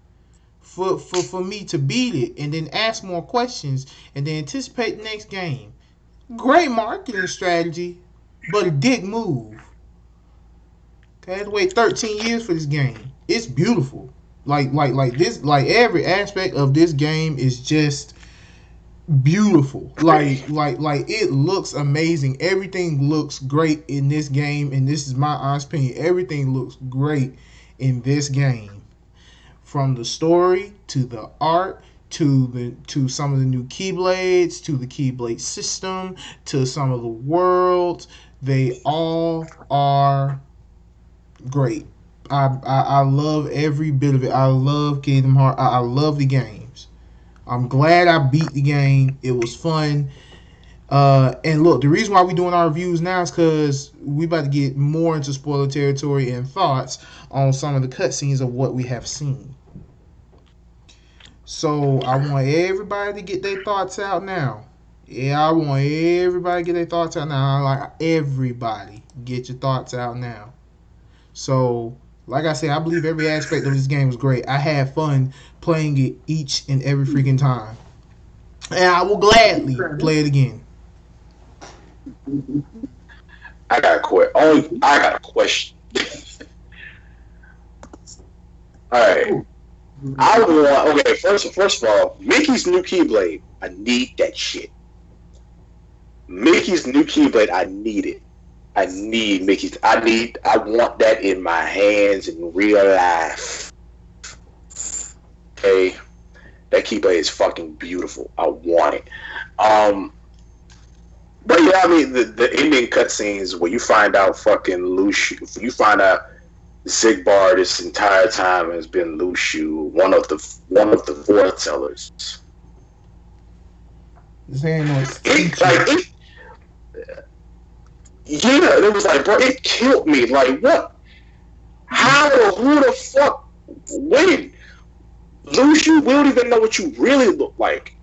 For me to beat it and then ask more questions and then anticipate the next game. Great marketing strategy, but a dick move. Okay, I had to wait 13 years for this game. It's beautiful. Like every aspect of this game is just beautiful. Like it looks amazing. Everything looks great in this game, and this is my honest opinion. Everything looks great in this game. From the story to the art to some of the new keyblades, to the keyblade system, to some of the worlds, they all are great. I love every bit of it. I love Kingdom Hearts. I love the games. I'm glad I beat the game. It was fun. And look, the reason why we're doing our reviews now is because we about to get more into spoiler territory and thoughts on some of the cutscenes of what we have seen. So I want everybody to get their thoughts out now. Yeah, I want everybody to get their thoughts out now. Like, everybody, get your thoughts out now. So, like I said, I believe every aspect of this game was great. I had fun playing it each and every freaking time. And I will gladly play it again. I got a question. All right. First of all, Mickey's new Keyblade. I need that shit. Mickey's new Keyblade. I need it. I need Mickey's. I want that in my hands in real life. Okay, that Keyblade is fucking beautiful. I want it. But yeah, I mean the ending cutscenes where you find out fucking Lucio, you find out Zigbar this entire time has been Lucio, one of the foretellers. Yeah, it was like, bro, it killed me. Like, what? How? Who the fuck? When? Lucio, we don't even know what you really look like.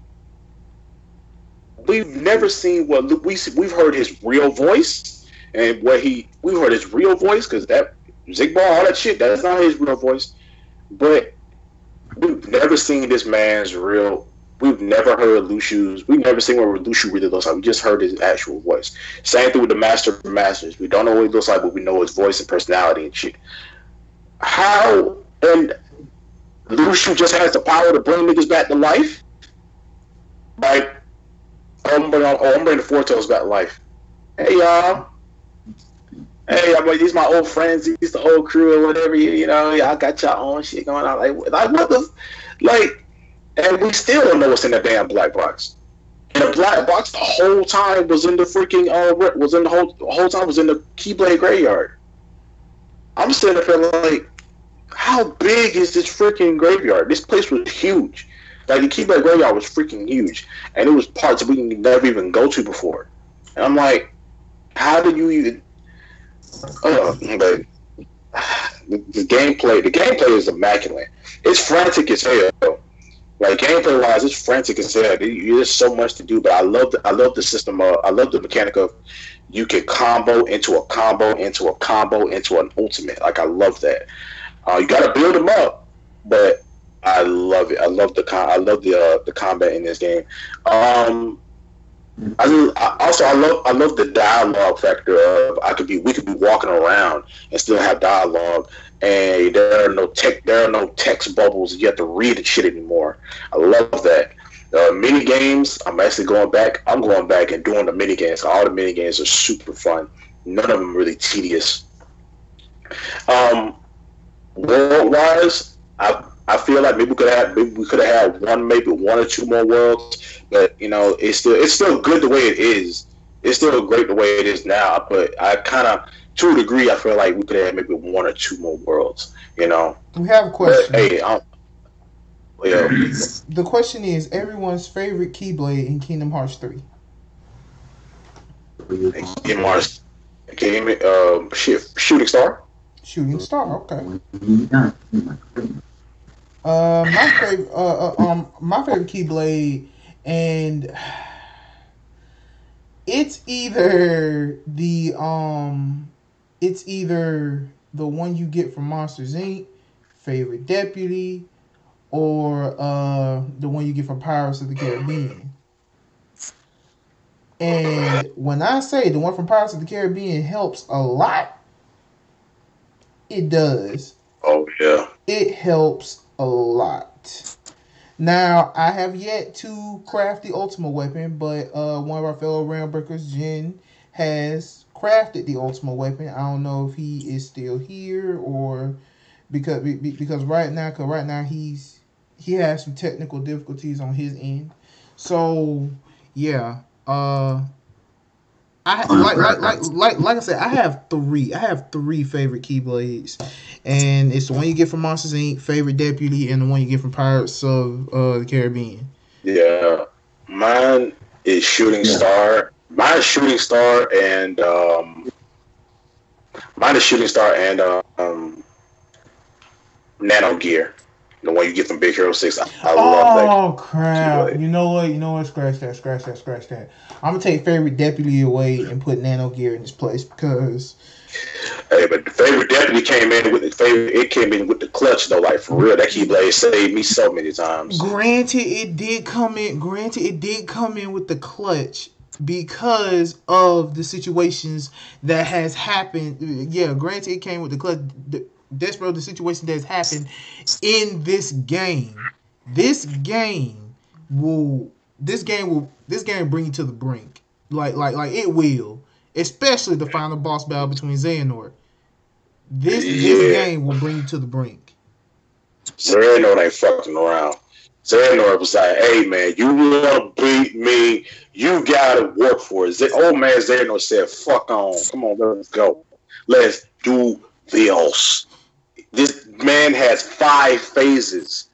We've never seen what we've heard his real voice, and we've heard his real voice because that Zigbar, all that shit, that's not his real voice. But we've never seen this man's real. We've never heard Lucio's. We've never seen what Lucio really looks like. We just heard his actual voice. Same thing with the Master of Masters. We don't know what he looks like, but we know his voice and personality and shit. How? And Lucio just has the power to bring niggas back to life? Like, I'm bringing the foretellers back to life. Hey, y'all. Hey, these my old friends. These the old crew or whatever. You know, y'all got your own shit going on. Like what the, like. And we still don't know what's in the damn black box. And the black box the whole time was in the freaking the whole time was in the Keyblade graveyard. I'm sitting up here like, how big is this freaking graveyard? This place was huge. Like, the Keyblade graveyard was freaking huge, and it was parts we never even go to before. And I'm like, how do you even? But the gameplay is immaculate. It's frantic as hell. Like, gameplay wise, it's frantic as hell. There's so much to do, but I love the system. I love the mechanic of you can combo into a combo into a combo into an ultimate. Like, I love that. You got to build them up, but I love it. I love the combat in this game. I love the dialogue factor of we could be walking around and still have dialogue, and there are no text bubbles. You have to read the shit anymore. I love that. The mini games, I'm going back and doing the mini games. All the mini games are super fun. None of them really tedious. World wise, I feel like maybe we could have maybe one or two more worlds, but it's still good the way it is. It's still great the way it is now, but I kind of, to a degree, I feel like we could have maybe one or two more worlds. We have a question. But, hey, the question is everyone's favorite Keyblade in Kingdom Hearts 3. Shooting Star. Shooting Star, okay. My favorite Keyblade, and it's either the one you get from Monsters Inc., Favorite Deputy, or the one you get from Pirates of the Caribbean. And when I say the one from Pirates of the Caribbean helps a lot, it does. Oh yeah. It helps a lot. Now, I have yet to craft the ultimate weapon, but one of our fellow RealmBreakers, Jen, has crafted the ultimate weapon. I don't know if he is still here or because right now he has some technical difficulties on his end. So yeah, like I said, I have three favorite Keyblades, and it's the one you get from Monsters Inc., Favorite Deputy, and the one you get from Pirates of the Caribbean. Yeah, mine is Shooting Star. Mine is Shooting Star and Nano Gear. The one you get from Big Hero 6. I love that. Oh crap! Keyblade. You know what? Scratch that. I'm gonna take Favorite Deputy away and put Nano Gear in its place because. Hey, but the Favorite Deputy came in with the clutch though. Like for real, that Keyblade saved me so many times. Granted, it did come in with the clutch because of the situations that has happened. Yeah, granted, it came with the clutch. Desperate the situation that's happened in this game. This game will bring you to the brink. Like it will. Especially the final boss battle between Xehanort. This game will bring you to the brink. Xehanort ain't fucking around. Xehanort was like, hey man, you wanna beat me, you gotta work for it. Old man Xehanort said, fuck on. Come on, let's go. Let's do this. This man has 5 phases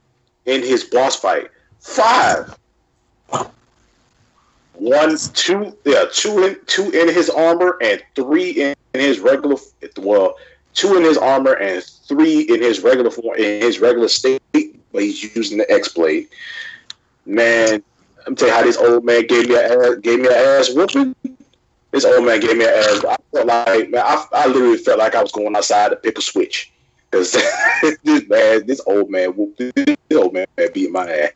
in his boss fight. 5. 2 in his armor and 3 in his regular. Well, 2 in his armor and 3 in his regular form, in his regular state. But he's using the X blade. Man, I'm telling you how this old man gave me an ass whooping. This old man gave me an ass. I felt like, man, I literally felt like I was going outside to pick a switch. Cause this old man beat my ass.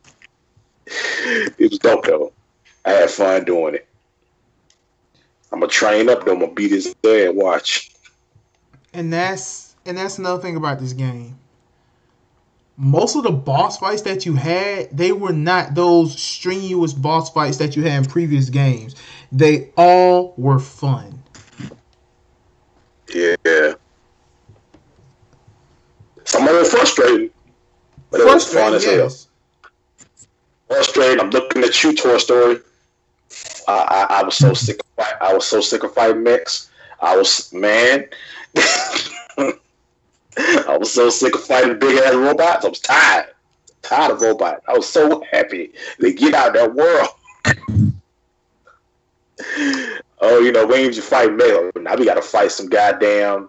It was dope though. I had fun doing it. I'm gonna train up though. I'm gonna beat his ass and watch. And that's another thing about this game. Most of the boss fights that you had, they were not those strenuous boss fights that you had in previous games. They all were fun. Yeah. Some of it frustrating, but it was fun as hell. Frustrating. I'm looking at you, Toy Story. I was so sick of fight. I was so sick of fighting mechs. I was so sick of fighting big ass robots. I was tired of robots. I was so happy to get out of that world. Oh, when you fight mechs, now we gotta fight some goddamn.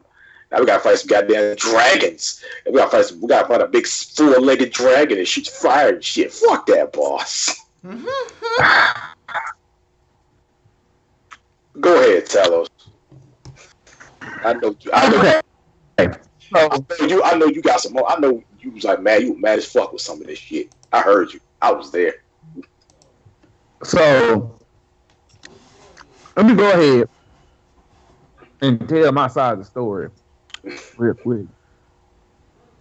Now we gotta fight some goddamn dragons. We gotta fight a big 4-legged dragon and shoot fire and shit. Fuck that, boss. Go ahead, Talos. I know you got some more. I know you was like mad. You were mad as fuck with some of this shit. I heard you. I was there. So let me go ahead and tell my side of the story real quick.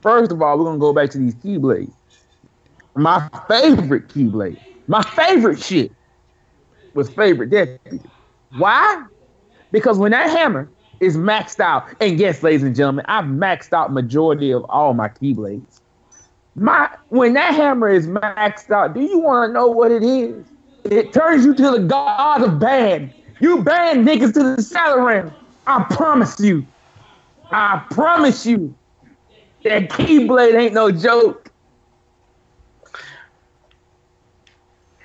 First of all, we're gonna go back to these keyblades. My favorite keyblade, my favorite shit was favorite deputy. Why? Because when that hammer is maxed out, and yes, ladies and gentlemen, I've maxed out majority of all my keyblades. When that hammer is maxed out, do you want to know what it is? It turns you to the god of ban. You ban niggas to the salad round. I promise you. I promise you. That keyblade ain't no joke.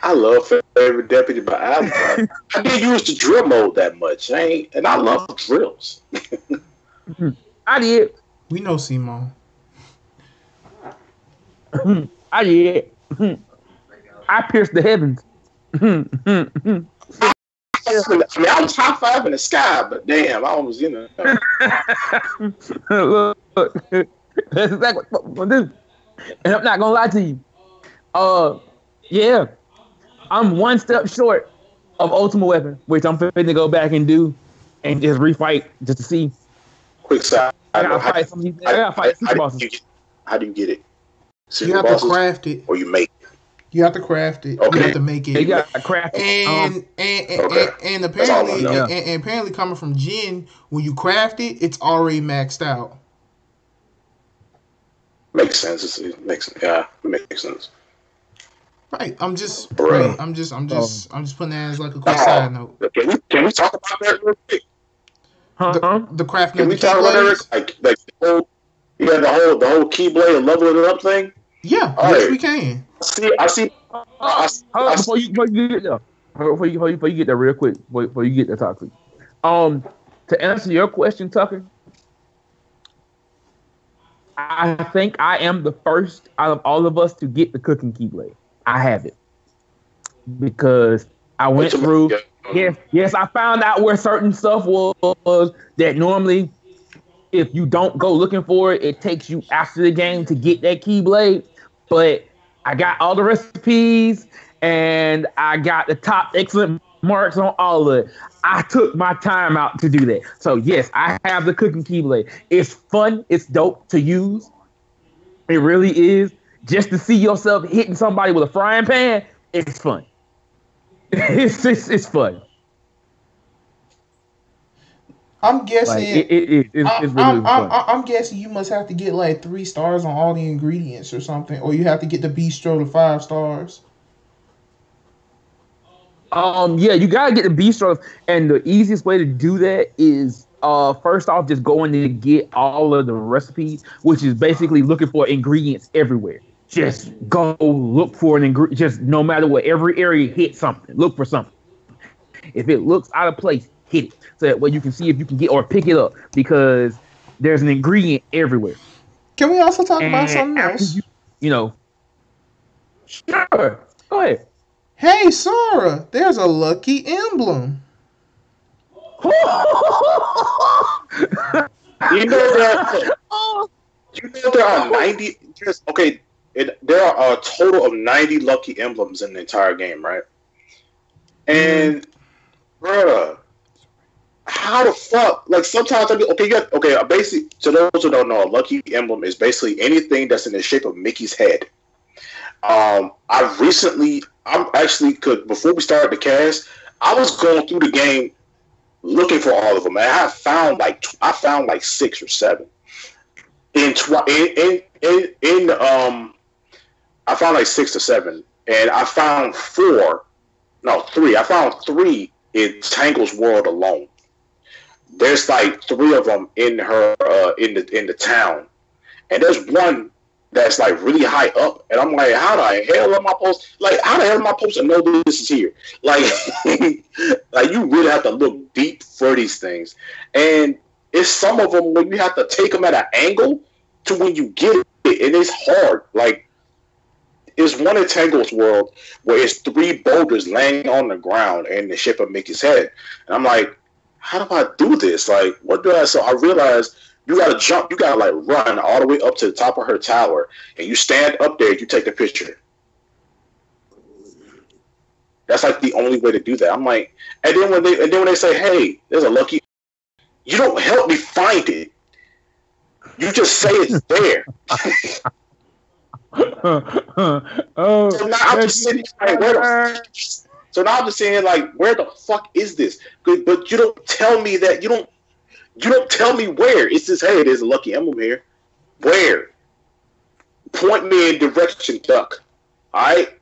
I love favorite deputy, but I didn't use the drill mode that much. And I love drills. I did. We know Simone. I did. I pierced the heavens. I was high five in the sky, but damn, I was, Look, that's exactly what I'm gonna do. And I'm not gonna lie to you. Yeah, I'm one step short of Ultimate Weapon, which I'm fitting to go back and do and just refight just to see. Quick side. I gotta fight some of these. I gotta fight super bosses. How do you get it? You have to craft it. Or you make it? You have to craft it. Okay. You have to make it. You gotta craft it. And apparently coming from Jin, when you craft it, it's already maxed out. Makes sense. It makes sense. Right. I'm just Bro. I'm just putting that as like a quick side note. Can we talk about that real quick? The crafting Can of we the talk about keyblades? that? Like the whole keyblade and leveling it up thing? Yeah, All yes right. we can. I see. Before you get there, before you get there, real quick, before you get there, Toxic. To answer your question, Tucker, I think I am the first out of all of us to get the cooking keyblade. I have it because I went through. Yes, I found out where certain stuff was that normally, if you don't go looking for it, it takes you after the game to get that keyblade. But I got all the recipes and I got the top excellent marks on all of it. I took my time out to do that. So yes, I have the cooking keyblade. It's fun. It's dope to use. It really is. Just to see yourself hitting somebody with a frying pan, it's fun. It's fun. I'm guessing Like, it's really fun. I'm guessing you must have to get like 3 stars on all the ingredients or something, or you have to get the bistro to 5 stars. Yeah, you gotta get the bistro, and the easiest way to do that is first off just going to get all of the recipes, which is basically looking for ingredients everywhere. Just go look for an ingredient. Just no matter what, every area, hit something. Look for something. If it looks out of place, hit it. So that way you can see if you can get or pick it up, because there's an ingredient everywhere. Can we also talk about something else? Sure. Go ahead. Hey, Sora, there's a lucky emblem. You know there are 90. Okay, there are a total of 90 lucky emblems in the entire game, right? And, bruh, how the fuck? Like, sometimes basically, to those who don't know, a lucky emblem is basically anything that's in the shape of Mickey's head. Before we started the cast, I was going through the game looking for all of them, and I found like 6 or 7. I found like 6 or 7, and I found 3. I found 3 in Tangle's world alone. There's like 3 of them in her in the town, and there's one that's like really high up, and I'm like, how the hell am I supposed to know this is here? Like, like you really have to look deep for these things, and it's some of them when you have to take them at an angle to when you get it, and it's hard. Like, it's one in Tangle's world where it's 3 boulders laying on the ground in the shape of Mickey's head, and I'm like, how do I do this? Like, what do I? So I realized You gotta jump. You gotta like run all the way up to the top of her tower, and you stand up there. You take the picture. That's like the only way to do that. I'm like, and then when they say, "Hey, there's a lucky," you don't help me find it. You just say it's there. So now I'm just sitting like, so now I'm just saying like, where the fuck is this? But you don't tell me that. You don't tell me where. It's just, hey, there's a lucky emblem here. Where? Point me in direction, duck. All right.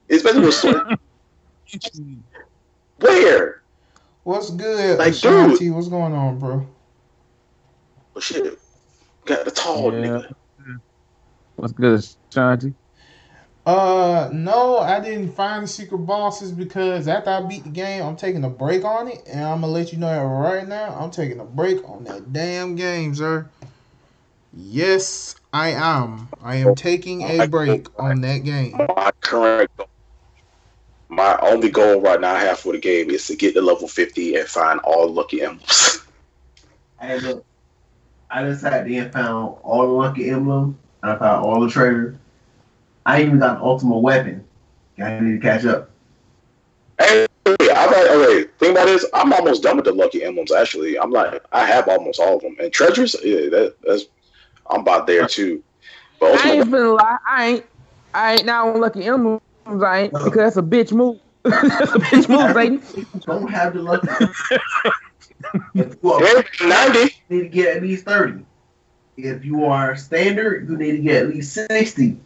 Especially with sword. Where? What's good, like, Ashanti? What's going on, bro? Oh shit! Got the tall nigga. What's good, Ashanti? No, I didn't find the secret bosses because after I beat the game, I'm taking a break on it, and I'm gonna let you know that right now. I'm taking a break on that damn game, sir. Yes, I am. I am taking a break on that game. My only goal right now I have for the game is to get to level 50 and find all lucky emblems. Hey, look, I just sat there and found all the lucky emblems, and I found all the treasure. I even got the ultimate weapon. I need to catch up. Hey, okay, thing about this, I'm almost done with the lucky emblems. Actually, I have almost all of them, and treasures. Yeah, that's I'm about there too. But I ain't finna lie. I ain't now on lucky emblems. I ain't because that's a bitch move. That's a bitch move, baby. Don't have the lucky. If you are 90, you need to get at least 30. If you are standard, you need to get at least 60.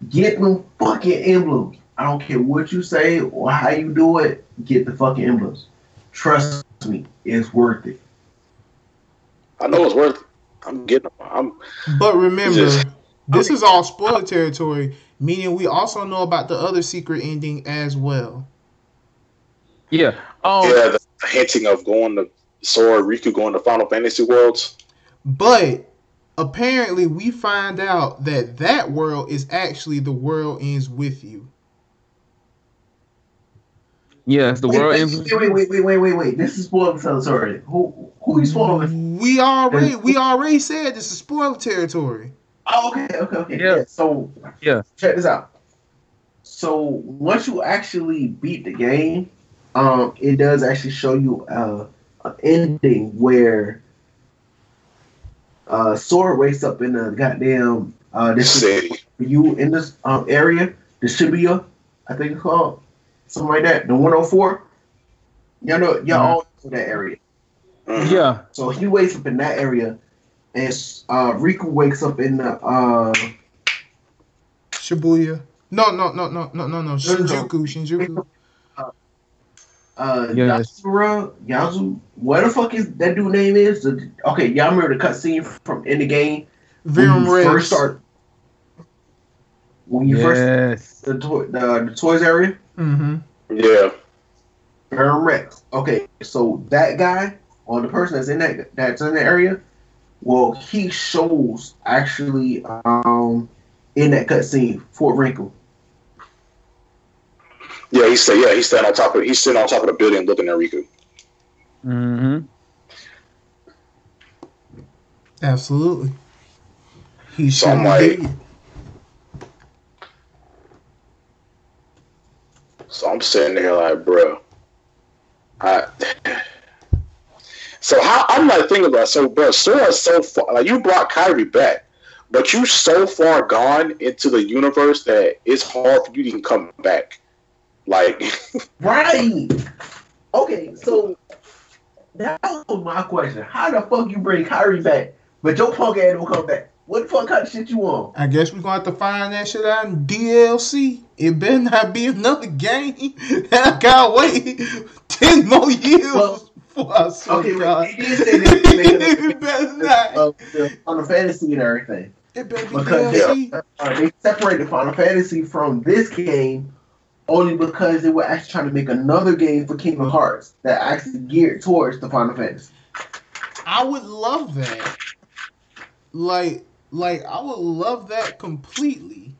Get them fucking emblems. I don't care what you say or how you do it. Get the fucking emblems. Trust me, it's worth it. I know it's worth it. I'm getting them. But remember, this is all spoiler territory, meaning we also know about the other secret ending as well. Yeah. Yeah, the hinting of going to Sora, Riku going to Final Fantasy worlds. But apparently, we find out that that world is actually the world ends with you. Yes, the world ends with you. Wait. This is spoiler territory. Who you spoiling? We already said this is spoiler territory. Oh, okay. Yeah. So check this out. So once you actually beat the game, it does actually show you an ending where Sora wakes up in the goddamn this city. You in this area, the Shibuya, I think it's called, something like that. The 104. Y'all know all know that area. Yeah. So he wakes up in that area, and Riku wakes up in the Shibuya. No. Shinjuku. Yazu, what the fuck is that dude name is? Okay, y'all remember the cutscene from in the game? RealmBreakers. When you first the toys area? Mm-hmm. Yeah. RealmBreakers. Okay, so that guy, or the person that's in the area, well, he shows actually in that cutscene Fort Wrinkle. Yeah, he's sitting on top of the building looking at Riku. Mm-hmm. Absolutely. So I'm like, so I'm sitting there like, bro. So how I'm like thinking about bro, Sora's so far, like you brought Kyrie back, but you so far gone into the universe that it's hard for you to even come back. Like right. Okay, so that was my question. How the fuck you bring Kyrie back, but your punk ass don't come back? What the fuck kind of shit you want? I guess we're gonna have to find that shit out in DLC. It better not be another game. I gotta wait 10 more years for us. Okay, God. He did say it better not. Final Fantasy and everything. It better be because DLC. They separated Final Fantasy from this game only because they were actually trying to make another game for Kingdom Hearts that actually geared towards the Final Fantasy. I would love that. Like I would love that completely.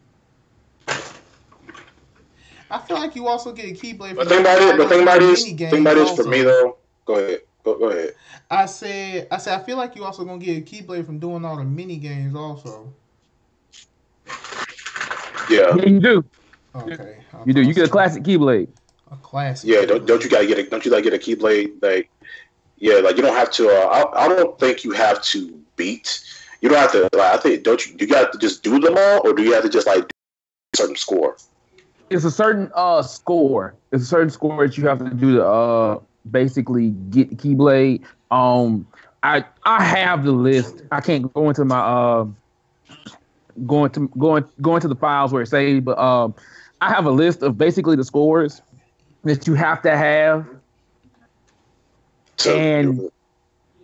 I feel like you also get a Keyblade. The thing about it is for me though. Go ahead. Go ahead. I said, I feel like you also gonna get a Keyblade from doing all the mini games, also. Yeah. Yeah, you do. Okay, You do. You get a classic Keyblade. A classic. Yeah. Don't you gotta get a Keyblade? Like, yeah, like you don't have to. I don't think you have to beat. You don't have to. Like, I think don't you? Do you have to just do them all, or do you have to just like do a certain score? It's a certain score. It's a certain score that you have to do to basically get the Keyblade. I have the list. I can't go into my going to the files where it says, but I have a list of basically the scores that you have to have. And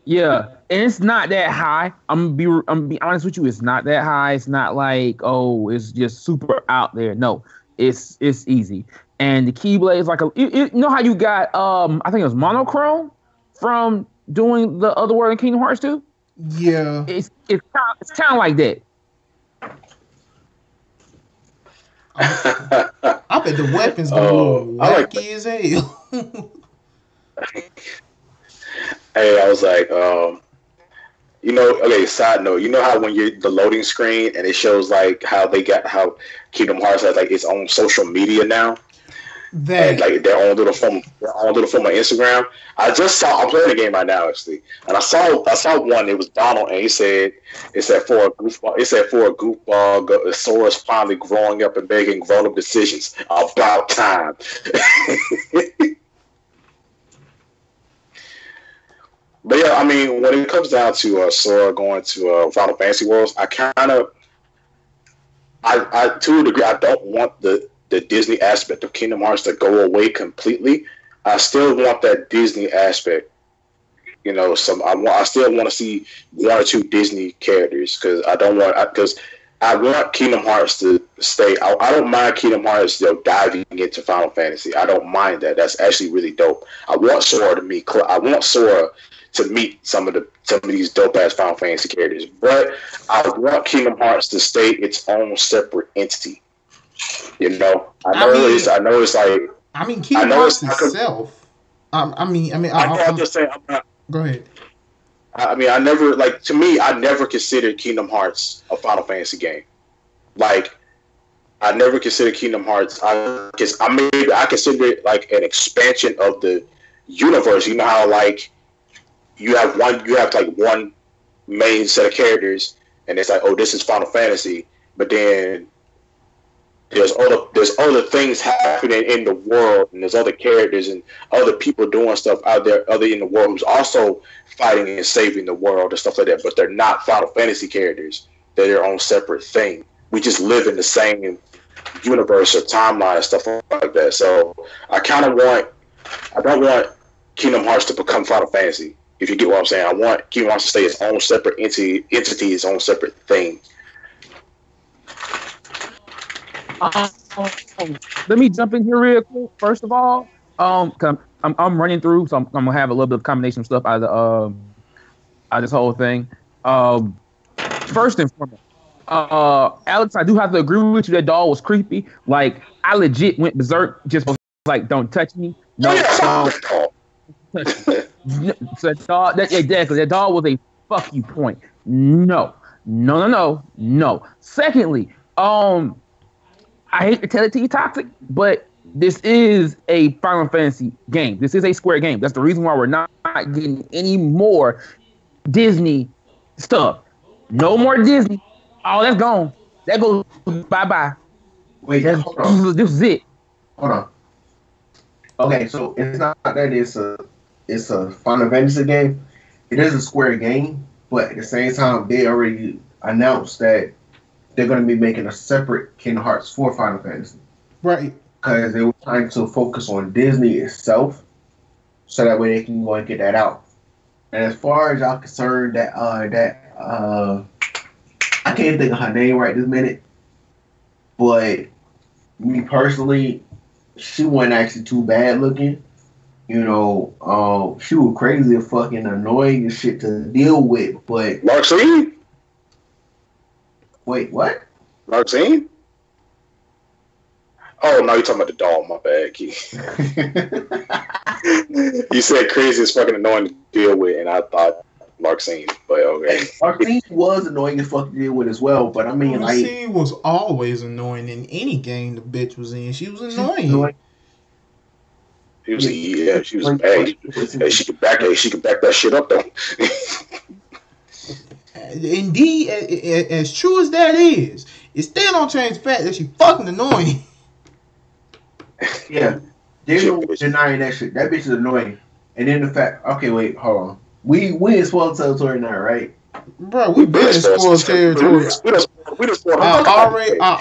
yeah, and it's not that high. I'm gonna be honest with you. It's not that high. It's not like, oh, it's just super out there. No, it's easy. And the Keyblade is like you know how you got I think it was monochrome from doing the other world in Kingdom Hearts 2? Yeah. It's kind of like that. I bet the weapons go wacky as hell. Hey, I was like, okay, side note, you know how when you're the loading screen and it shows like how Kingdom Hearts has like its own social media now, and like their own little form of Instagram. I'm playing the game right now actually, and I saw one. It was Donald, and it said for a goofball, Sora's finally growing up and making grown up decisions. About time. But yeah, I mean, when it comes down to Sora going to Final Fantasy Worlds, I to a degree, I don't want the Disney aspect of Kingdom Hearts to go away completely. I still want that Disney aspect. You know, I still want to see one or two Disney characters because I want Kingdom Hearts to stay. I don't mind Kingdom Hearts diving into Final Fantasy. I don't mind that. That's actually really dope. I want Sora to meet some of these dope ass Final Fantasy characters, but I want Kingdom Hearts to stay its own separate entity. You know, I know it's like. I mean, Kingdom Hearts itself. I'm just saying. Go ahead. I mean, I never considered Kingdom Hearts a Final Fantasy game. Like, I never considered Kingdom Hearts. I consider it like an expansion of the universe. You know how like you have one main set of characters, and it's like, oh, this is Final Fantasy, but then there's other things happening in the world, and there's other characters and other people doing stuff out there, other in the world who's also fighting and saving the world and stuff like that. But they're not Final Fantasy characters; they're their own separate thing. We just live in the same universe or timeline and stuff like that. So I don't want Kingdom Hearts to become Final Fantasy. If you get what I'm saying, I want Kingdom Hearts to stay its own separate entity, its own separate thing. Let me jump in here real quick. First of all, I'm running through, so I'm gonna have a little bit of combination of stuff out of this whole thing. First and foremost, Alex, I do have to agree with you. That doll was creepy. Like, I legit went berserk. Just was like, don't touch me. No, don't touch me. So that dog was a fuck you point. No. Secondly, I hate to tell it to you, Toxic, but this is a Final Fantasy game. This is a Square game. That's the reason why we're not getting any more Disney stuff. No more Disney. Oh, that's gone. That goes bye-bye. Wait, hold on. This is it. Hold on. Okay, so it's not that it's a Final Fantasy game. It is a Square game, but at the same time, they already announced that they're going to be making a separate Kingdom Hearts for Final Fantasy. Right. Because they were trying to focus on Disney itself, so that way they can go and get that out. And as far as y'all concerned, I can't think of her name right this minute, but me personally, she wasn't actually too bad looking. You know, she was crazy and fucking annoying and shit to deal with, but... Larxene? Wait, what? Larxene? Oh, no, you're talking about the doll. My bad, Keith. You said crazy is fucking annoying to deal with, and I thought Larxene, but okay. Larxene was annoying as fuck to deal with as well, but I mean, like, Larxene was always annoying in any game the bitch was in. She was annoying. She was bad. Hey, she could back that shit up though. Indeed, as true as that is, it still don't change the fact that she fucking annoying. Yeah, there's no denying that shit. That bitch is annoying. And then the fact, okay, wait, hold on. We in spoiled territory now, right? Bro, we been in spoiled territory. I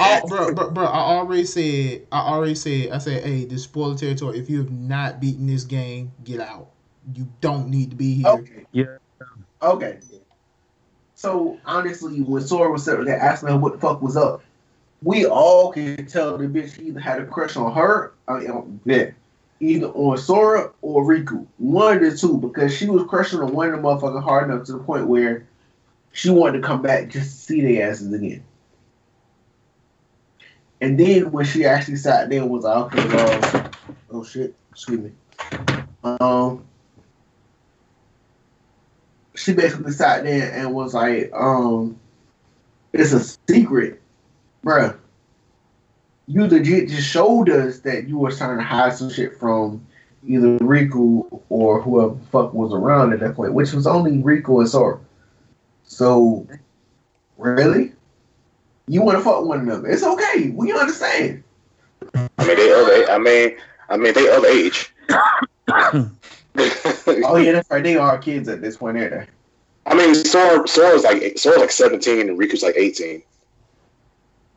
already said, I said, hey, this spoiled territory. If you have not beaten this game, get out. You don't need to be here. Okay. Yeah. Okay. So honestly, when Sora was sitting there asking her what the fuck was up, we all can tell the bitch either had a crush on her, either on Sora or Riku. One of the two, because she was crushing on one of the motherfuckers hard enough to the point where she wanted to come back just to see their asses again. And then when she actually sat there and was like, okay, oh shit, excuse me. She basically sat there and was like, it's a secret. Bruh. You legit just showed us that you were trying to hide some shit from either Riku or whoever the fuck was around at that point, which was only Riku and Sora. So, really? You want to fuck one another? It's okay. We understand. I mean, they of age. Oh yeah, that's right. They are kids at this point, aren't they? I mean, Sora's like 17 and Riku's like 18.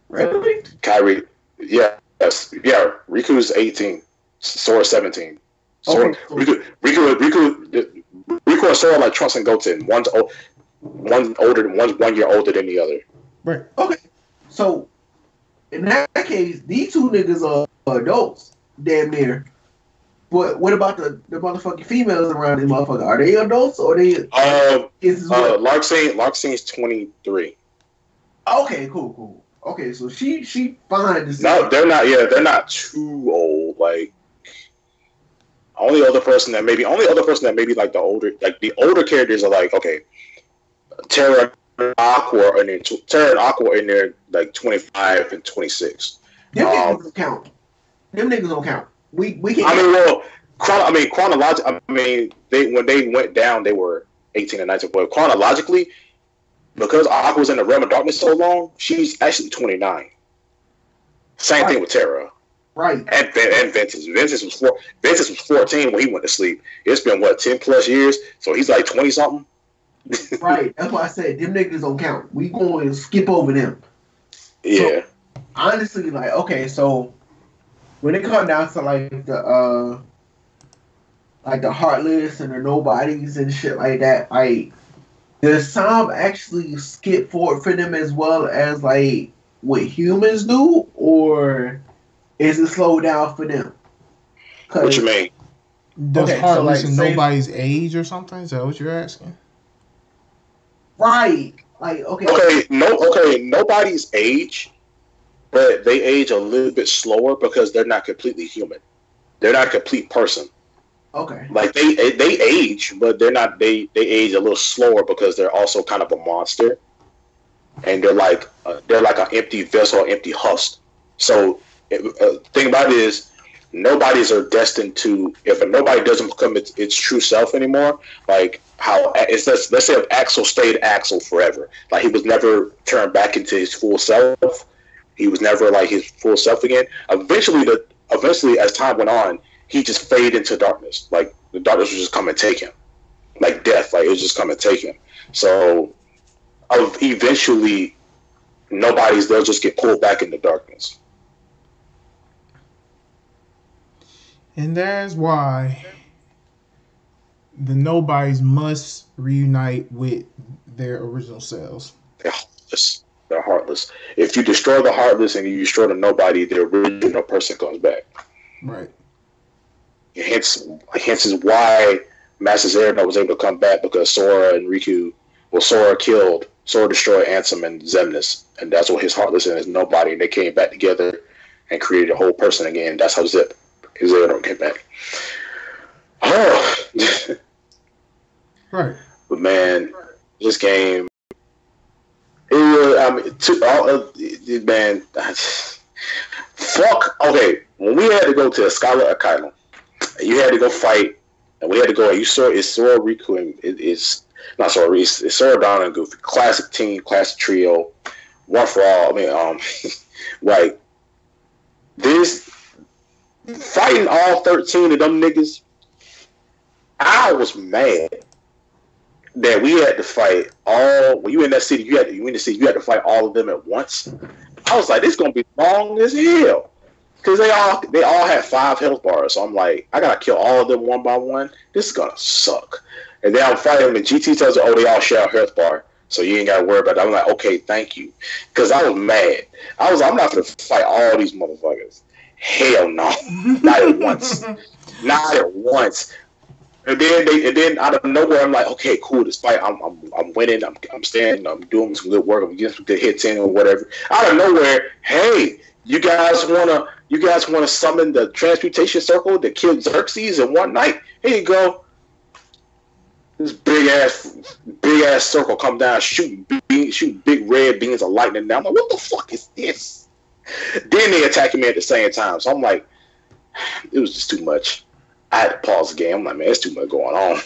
Really? Kyrie, yeah, Riku's 18. Sora's 17. Okay. Riku and Sora are like Trunks and Goten. One's older, one's 1 year older than the other. Right. Okay. So in that case, these two niggas are adults, damn near. But what about the motherfucking females around this motherfucker? Are they adults or they? Larxene's 23. Okay, cool. Okay, so she fine to see. No, they're not. Yeah, they're not too old. Like only other person that maybe like the older characters are like, okay, Terra and Aqua in there like 25 and 26. Them niggas don't count. Them niggas don't count. We can't. Chronologically, when they went down, they were 18 and 19. But chronologically, because Aqua was in the realm of darkness so long, she's actually 29. Same thing with Terra. Right. And Ventus. Ventus was 14 when he went to sleep. It's been 10 plus years, so he's like 20 something. Right. That's why I said them niggas don't count. We going to skip over them. Yeah. So, honestly, like, okay, so when it comes down to like the Heartless and the Nobodies and shit like that, like, does Tom actually skip forward for them as well as like what humans do, or is it slow down for them? What you mean? Does Heartless and Nobody's age or something? Is that what you're asking? Right. Like, okay. Nobody's age, but they age a little bit slower because they're not completely human. They're not a complete person. Okay. Like they age, but they're not. They age a little slower because they're also kind of a monster, and they're like an empty vessel, empty husk. So, thing about it is, nobodies are destined to. If a nobody doesn't become its true self anymore, like how it's let's say if Axel stayed Axel forever, like he was never turned back into his full self. He was never like his full self again. Eventually, as time went on, he just faded into darkness. Like the darkness would just come and take him, like death. Like it would just come and take him. So, eventually, they'll just get pulled back into darkness. And that's why the Nobodies must reunite with their original selves. They're heartless. If you destroy the Heartless and you destroy the Nobody, the original person comes back. Right. Hence is why Master Zerno was able to come back, because Sora destroyed Ansem and Xemnas, and that's what his Heartless and his Nobody, and they came back together and created a whole person again. That's how Zerno came back. Oh. Right. But man, this game, it was, I mean, man, fuck. Okay, when we had to go to a Scholar Asylum, you had to go fight, and we had to go. And you saw it's Sora, Riku, and it's not Sora. It's Sora, Donna, and Goofy. Classic team, classic trio, one for all. I mean, like this fighting all 13 of them niggas. I was mad that we had to fight all. When you in that city, you had to fight all of them at once. I was like, this is gonna be long as hell. Because they all had 5 health bars. So I'm like, I gotta kill all of them one by one. This is gonna suck. And then I'm fighting them, and GT tells me, oh, they all share a health bar. So you ain't gotta worry about that. I'm like, okay, thank you. Because I was mad. I'm not gonna fight all these motherfuckers. Hell no. Not at once. Not at once. And then out of nowhere, I'm like, okay, cool. This fight, I'm winning. I'm standing. I'm doing some good work. I'm getting some good hits in or whatever. Out of nowhere, hey, you guys wanna summon the transmutation circle that killed Xerxes in one night? Here you go. This big ass circle come down, shooting big red beams of lightning down. I'm like, what the fuck is this? Then they attacking me at the same time. So I'm like, it was just too much. I had to pause the game. I'm like, man, there's too much going on.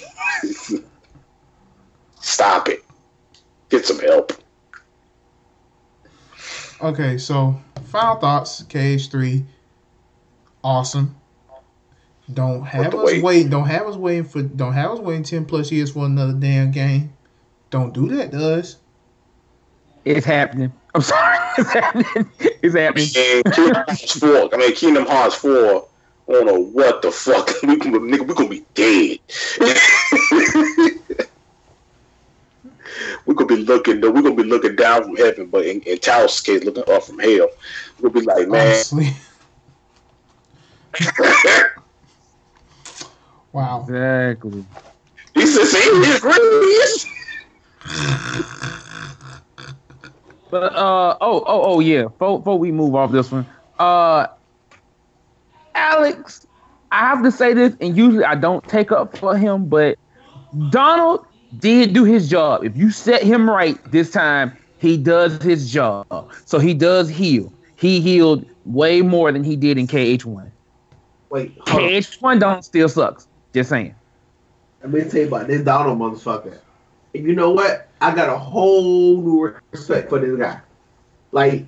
Stop it. Get some help. Okay, so final thoughts. KH3, awesome. Don't have us waiting 10 plus years for another damn game. Don't do that to us. It's happening. I'm sorry. It's happening. It's happening. And Kingdom Hearts 4. I don't know what the fuck. We're gonna be dead. We're gonna be looking down from heaven, but in Taos' case, looking up from hell. We'll be like, man. Honestly. Wow. Exactly. He said, "See, he agrees." But yeah. Before we move off this one, Alex, I have to say this, and usually I don't take up for him, but Donald did do his job. If you set him right this time, he does his job. So he does heal. He healed way more than he did in KH1. Wait, KH1 Donald still sucks. Just saying. Let me tell you about this Donald motherfucker. And you know what? I got a whole new respect for this guy. Like,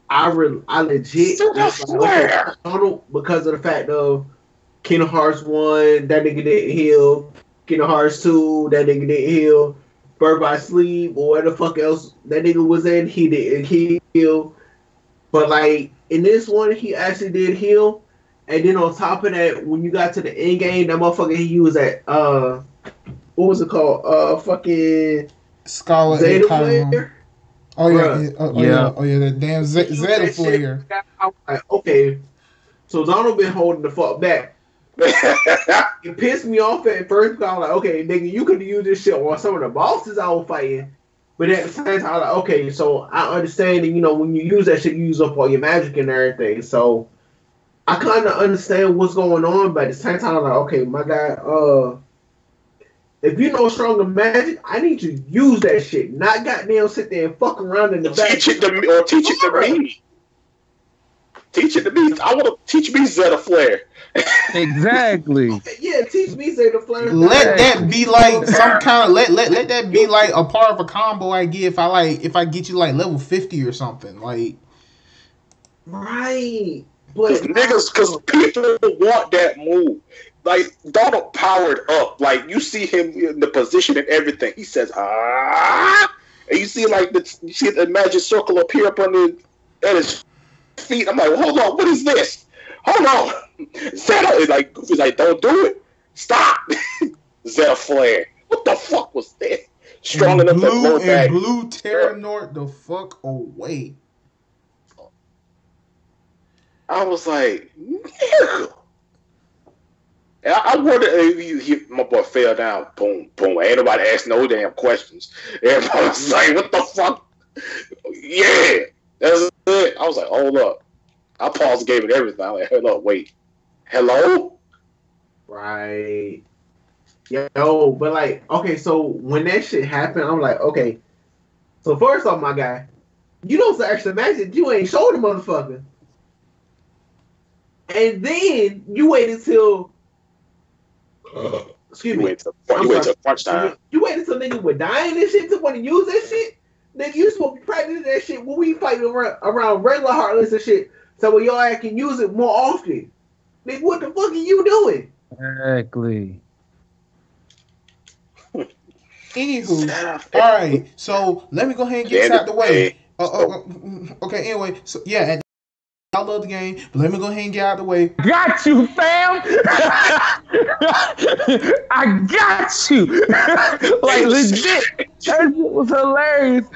I legit like Donald because of the fact of Kingdom Hearts 1, that nigga didn't heal. Kingdom Hearts 2, that nigga didn't heal. Bird by Sleep or where the fuck else that nigga was in, he didn't heal. But like in this one, he actually did heal. And then on top of that, when you got to the end game, that motherfucker he was at what was it called? Fucking Scarlet Zeta Flare. Oh yeah, that damn Zeta Flare. I was like, okay, so Donald been holding the fuck back. It pissed me off at first because I was like, okay, nigga, you could use this shit on some of the bosses I was fighting. But at the same time, I was like, okay, so I understand that, you know, when you use that shit, you use up all your magic and everything. So I kind of understand what's going on, but at the same time, I was like, okay, my guy, if you know stronger magic, I need you to use that shit, not goddamn sit there and fuck around in the back. Teach it to me. Teach it to me. I want to teach me Zeta Flare. Exactly. Okay, yeah, teach me Zeta Flare. Let that be like some kind of let that be like a part of a combo I get if I get you like level 50 or something like. Right, but Because people want that move. Like Donald powered up. Like you see him in the position and everything. He says, and you see the magic circle appear up under at his feet. I'm like, hold on, what is this? Hold on. Zeta is like Goofy's like, don't do it. Stop. Zeta Flare. What the fuck was this? Strong enough to blow back. Blue Terranort the fuck away. I was like, nigga. And I wonder if my boy fell down. Boom, boom. Ain't nobody asked no damn questions. Everybody was like, what the fuck? Yeah. That's it. I was like, hold up. I paused the game and everything. I'm like, hold up, wait. Hello? Right. Yo, but like, okay, so when that shit happened, I'm like, okay. So first off, my guy, you don't actually imagine you ain't showed the motherfucker. And then you wait until excuse You me. wait till crunch time. You wait until niggas were dying and shit to want to use that shit. Nigga, you supposed to be practicing that shit when we fight around regular heartless and shit. So when your ass can use it more often. Nigga, what the fuck are you doing? Exactly. Anywho, all right. So let me go ahead and get this out the way. Okay. Anyway, so yeah, I love the game, but let me go ahead and get out the way. Got you, fam. I got you. Like legit. That shit was hilarious.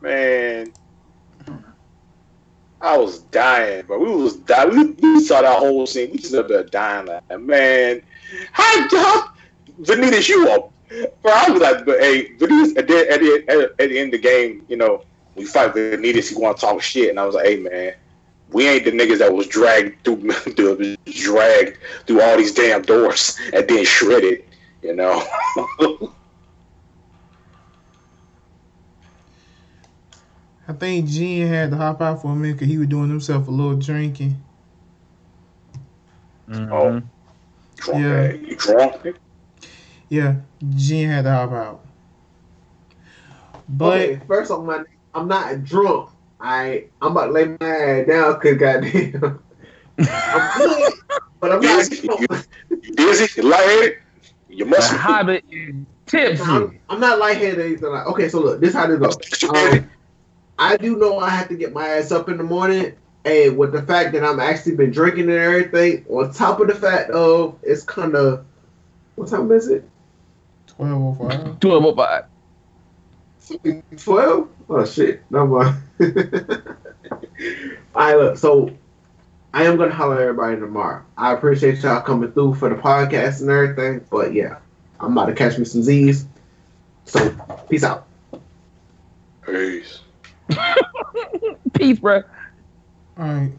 Man, I was dying, but we was dying. We saw that whole scene. We just up there dying, like, man, how Vanitas you up? Bro, I was like, but hey, Vanitas at the end of the game, you know, we fight Vanitas. He want to talk shit, and I was like, hey, man, we ain't the niggas that was dragged through all these damn doors and then shredded, you know. I think Jen had to hop out for a minute because he was doing himself a little drinking. Oh, drunk, yeah. You drunk? Yeah, Jen had to hop out. But okay, first off, I'm not drunk. I'm about to lay my ass down because goddamn, I'm good, but I'm not drunk. You dizzy? You lightheaded? You must be. Hobbit is tipsy. I'm not lightheaded. Like, okay, so look, this is how this goes. I do know I have to get my ass up in the morning, and with the fact that I'm actually been drinking and everything, on top of the fact of it's kind of, what time is it? 12:05. 12:05. 12? Oh shit, no more. Alright, look, so I am gonna holler at everybody tomorrow. I appreciate y'all coming through for the podcast and everything, but yeah, I'm about to catch me some Z's. So, peace out. Peace. Peace, bro. Alright.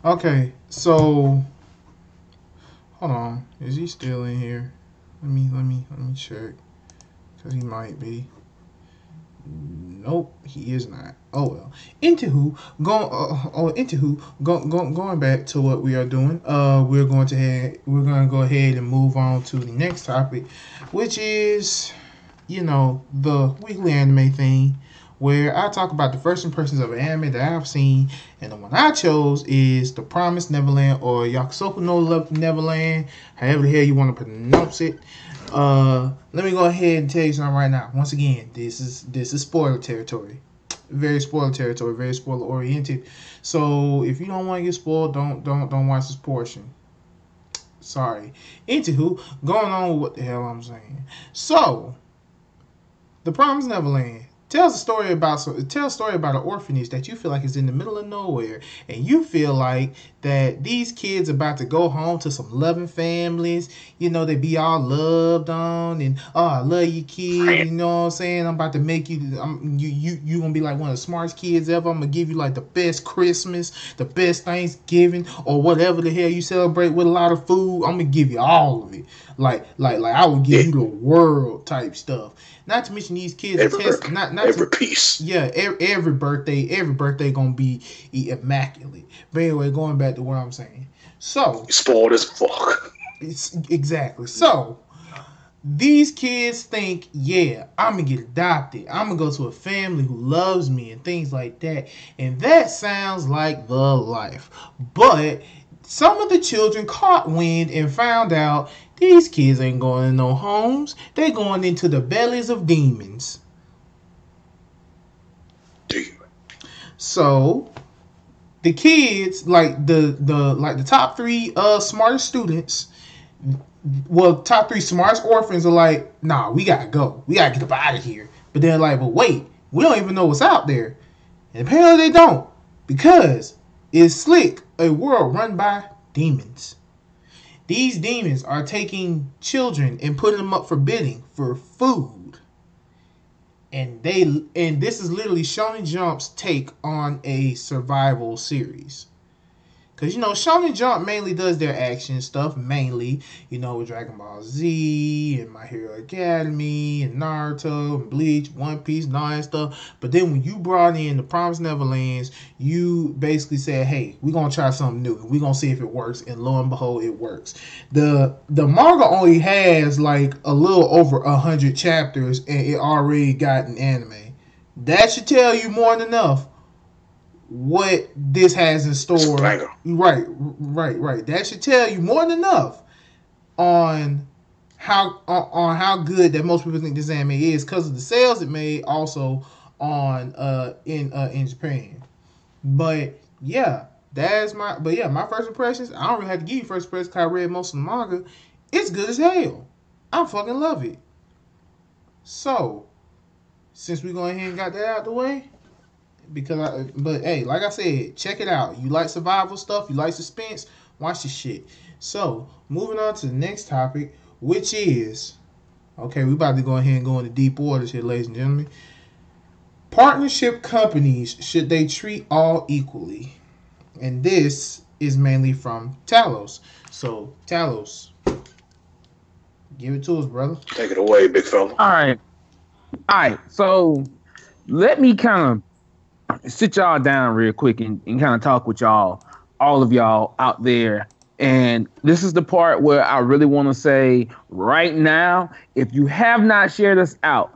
Okay, so hold on. Is he still in here? Let me check. Cause he might be. Nope, he is not. Oh well. Going back to what we are doing. We're going to go ahead and move on to the next topic, which is, the weekly anime thing, where I talk about the first impressions of an anime that I've seen, and the one I chose is The Promised Neverland, or Yakusoku no Neverland, however the hell you want to pronounce it. Let me go ahead and tell you something right now. Once again, this is spoiler territory. Very spoiler territory, very spoiler oriented. So if you don't want to get spoiled, don't watch this portion. Sorry. Anywho, going on with what the hell I'm saying. So, The Promised Neverland tells a story about an orphanage that you feel like is in the middle of nowhere, and you feel like that these kids about to go home to some loving families. They be all loved on, and I love you, kid. You know what I'm saying? I'm about to make you. You gonna be like one of the smartest kids ever. I'm gonna give you like the best Christmas, the best Thanksgiving, or whatever the hell you celebrate with a lot of food. I'm gonna give you all of it. Like I would give you the world type stuff. Not to mention these kids every piece. Yeah, every birthday gonna be immaculate. But anyway, going back to what I'm saying. So spoiled as fuck. Exactly. So these kids think, yeah, I'm gonna get adopted. I'm gonna go to a family who loves me and things like that. And that sounds like the life. But some of the children caught wind and found out these kids ain't going in no homes. They going into the bellies of demons. So the kids, like the top three smartest students, top three smartest orphans are like, nah, we gotta go. We gotta get up out of here. But they're like, but wait, we don't even know what's out there. And apparently they don't. Because it's Slick, a world run by demons. These demons are taking children and putting them up for bidding for food. And this is literally Shonen Jump's take on a survival series. Because, Shonen Jump mainly does their action stuff, mainly, with Dragon Ball Z and My Hero Academy and Naruto and Bleach, One Piece and all that stuff. But then when you brought in the Promised Neverlands, you basically said, hey, we're going to try something new. We're going to see if it works. And lo and behold, it works. The manga only has like a little over 100 chapters and it already got an anime. That should tell you more than enough what this has in store. Right. That should tell you more than enough on how good that most people think this anime is because of the sales it made also on in Japan. But yeah, my first impressions. I don't really have to give you first impressions because I read most of the manga. It's good as hell. I fucking love it. So, since we go ahead and got that out of the way. But hey, like I said, check it out. You like survival stuff, you like suspense, watch this shit. So, moving on to the next topic, which is, okay, we about to go ahead and go into deep waters here, ladies and gentlemen. Partnership companies, should they treat all equally? And this is mainly from Talos. So, Talos, give it to us, brother. Take it away, big fella. All right. So, let me kind of sit y'all down real quick and kind of talk with y'all, all of y'all out there. And this is the part where I really want to say right now, if you have not shared us out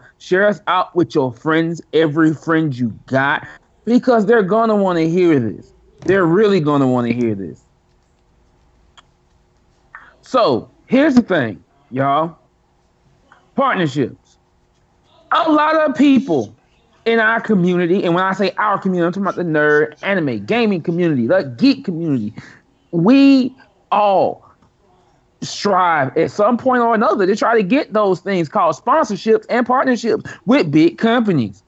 with your friends, every friend you got, because they're going to want to hear this. They're really going to want to hear this. So here's the thing, y'all. Partnerships. A lot of people in our community, and when I say our community, I'm talking about the nerd, anime, gaming community, the geek community. We all strive at some point or another to try to get those things called sponsorships and partnerships with big companies.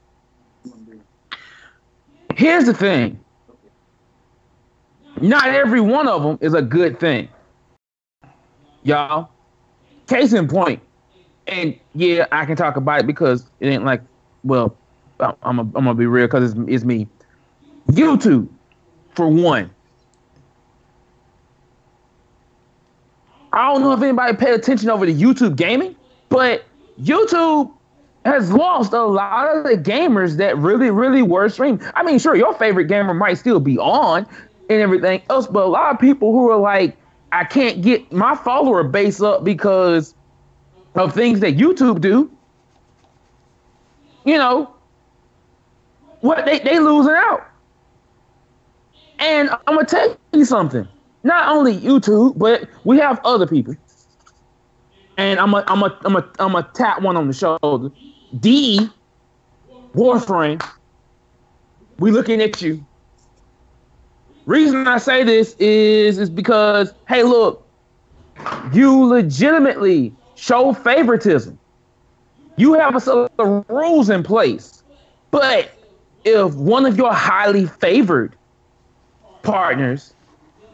Here's the thing. Not every one of them is a good thing. Y'all, case in point, and yeah, I can talk about it because it ain't like, well, I'm gonna be real because it's me. YouTube, for one. I don't know if anybody paid attention over to YouTube gaming, but YouTube has lost a lot of the gamers that really, really were streaming. I mean, sure, your favorite gamer might still be on and everything else, but a lot of people who are like, I can't get my follower base up because of things that YouTube do. What they losing out. And I'm gonna tell you something. Not only YouTube, but we have other people. And I'm a tap one on the shoulder. D, Warframe, we looking at you. Reason I say this is because, hey, look, you legitimately show favoritism. You have a set of rules in place, but if one of your highly favored partners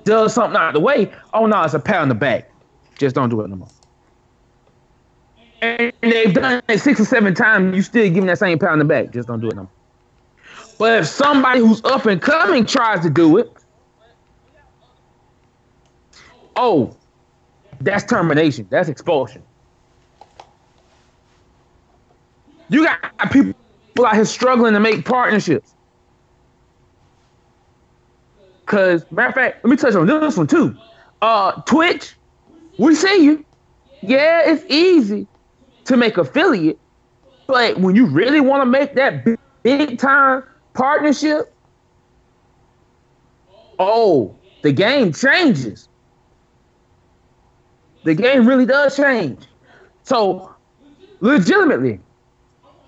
does something out of the way, oh no, it's a pat on the back. Just don't do it no more. And they've done it 6 or 7 times, you still giving that same pat on the back. Just don't do it no more. But if somebody who's up and coming tries to do it, oh, that's termination. That's expulsion. You got people out here struggling to make partnerships. Because, matter of fact, let me touch on this one too. Twitch, we see you. Yeah, it's easy to make affiliate, but when you really want to make that big time partnership, oh, the game changes. The game really does change. So, legitimately,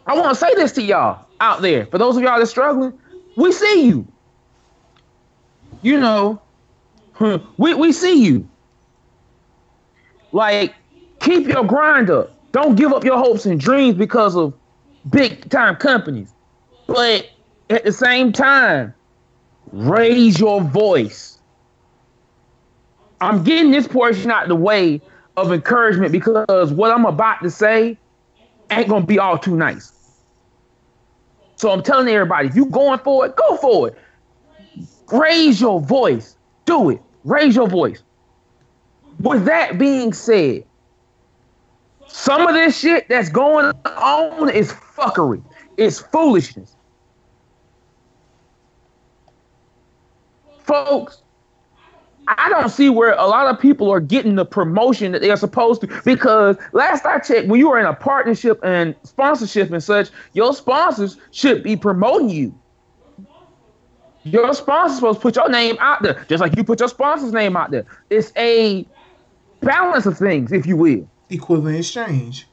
I want to say this to y'all out there. For those of y'all that's struggling, we see you. We see you. Like, keep your grind up. Don't give up your hopes and dreams because of big time companies. But at the same time, raise your voice. I'm getting this portion out of the way of encouragement because what I'm about to say ain't gonna be all too nice. So I'm telling everybody, if you going for it, go for it. Raise your voice. Do it. Raise your voice. With that being said, some of this shit that's going on is fuckery. It's foolishness. Folks, I don't see where a lot of people are getting the promotion that they are supposed to, because last I checked, when you are in a partnership and sponsorship and such, your sponsors should be promoting you. Your sponsor's supposed to put your name out there, just like you put your sponsor's name out there. It's a balance of things, if you will. Equivalent exchange.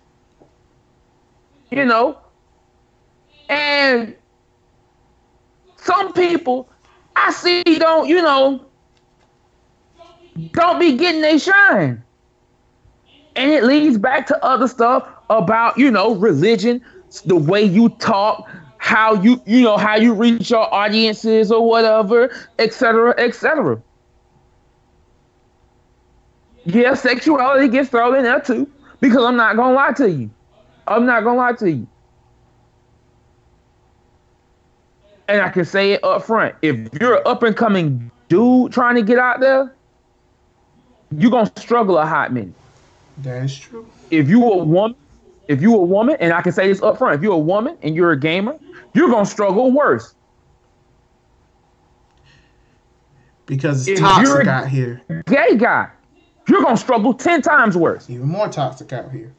You know? And some people I see don't be getting their shine. And it leads back to other stuff about, religion, the way you talk, how you reach your audiences or whatever, etc., etc. Yeah, sexuality gets thrown in there too, because I'm not gonna lie to you. And I can say it up front. If you're an up and coming dude trying to get out there, you're gonna struggle a hot minute. That's true. If you a woman, and I can say this up front, if you're a woman and you're a gamer, you're gonna struggle worse. Because it's toxic out here. Gay guy, you're gonna struggle 10 times worse. Even more toxic out here.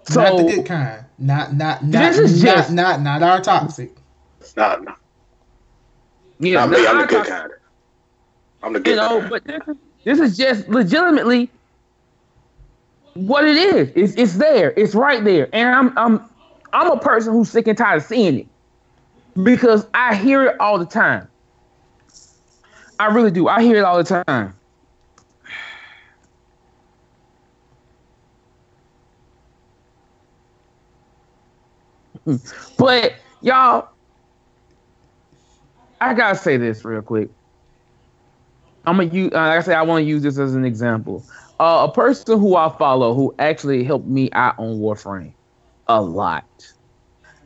So, not the good kind. Not our toxic. No. Yeah, me. I'm the good kind. I'm the good kind. But this is just legitimately what it is. It's there. It's right there. And I'm a person who's sick and tired of seeing it, because I hear it all the time. I really do. I hear it all the time. But y'all, I gotta say this real quick. I'm gonna use. Like I say, I want to use this as an example. A person who I follow who actually helped me out on Warframe a lot,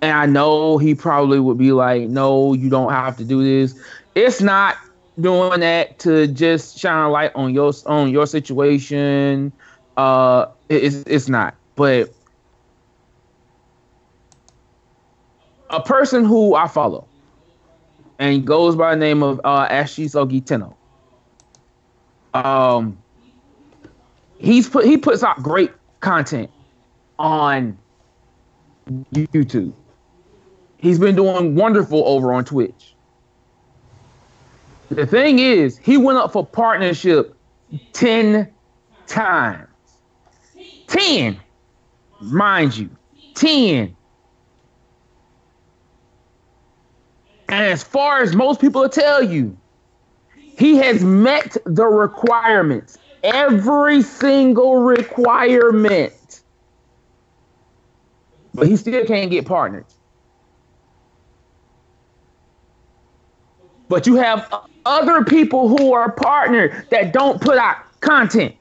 and I know he probably would be like, "No, you don't have to do this." It's not doing that to just shine a light on your situation. It's not. But a person who I follow, and he goes by the name of Ashisogi Tenno. He puts out great content on YouTube. He's been doing wonderful over on Twitch. The thing is, he went up for partnership 10 times. 10, mind you, 10. And as far as most people will tell you, he has met the requirements. Every single requirement. But he still can't get partnered. But you have other people who are partnered that don't put out content.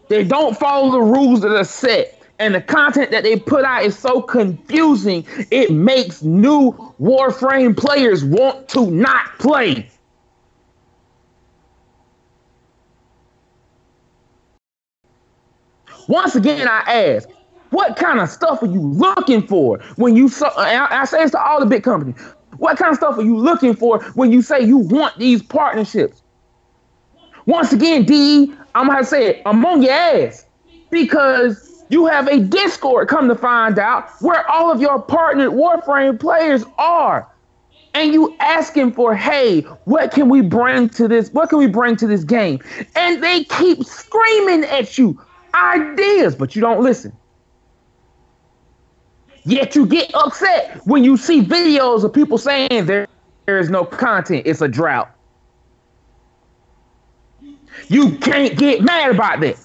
They don't follow the rules that are set. And the content that they put out is so confusing, it makes new Warframe players want to not play. Once again, I ask, what kind of stuff are you looking for when you I say this to all the big companies. What kind of stuff are you looking for when you say you want these partnerships? Once again, D, I'm going to say it, I'm on your ass, because you have a Discord, come to find out, where all of your partnered Warframe players are. And you asking for, hey, what can we bring to this? What can we bring to this game? And they keep screaming at you ideas, but you don't listen. Yet you get upset when you see videos of people saying there is no content, it's a drought. You can't get mad about that.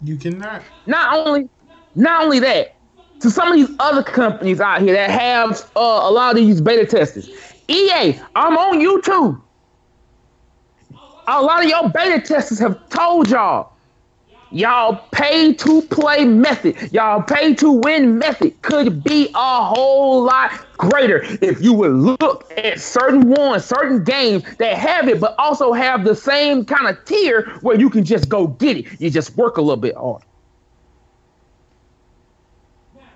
You cannot. Not only that, to some of these other companies out here that have a lot of these beta testers. EA, I'm on YouTube. A lot of your beta testers have told y'all, y'all pay to play method, y'all pay to win method could be a whole lot greater if you would look at certain games that have it, but also have the same kind of tier where you can just go get it. You just work a little bit harder.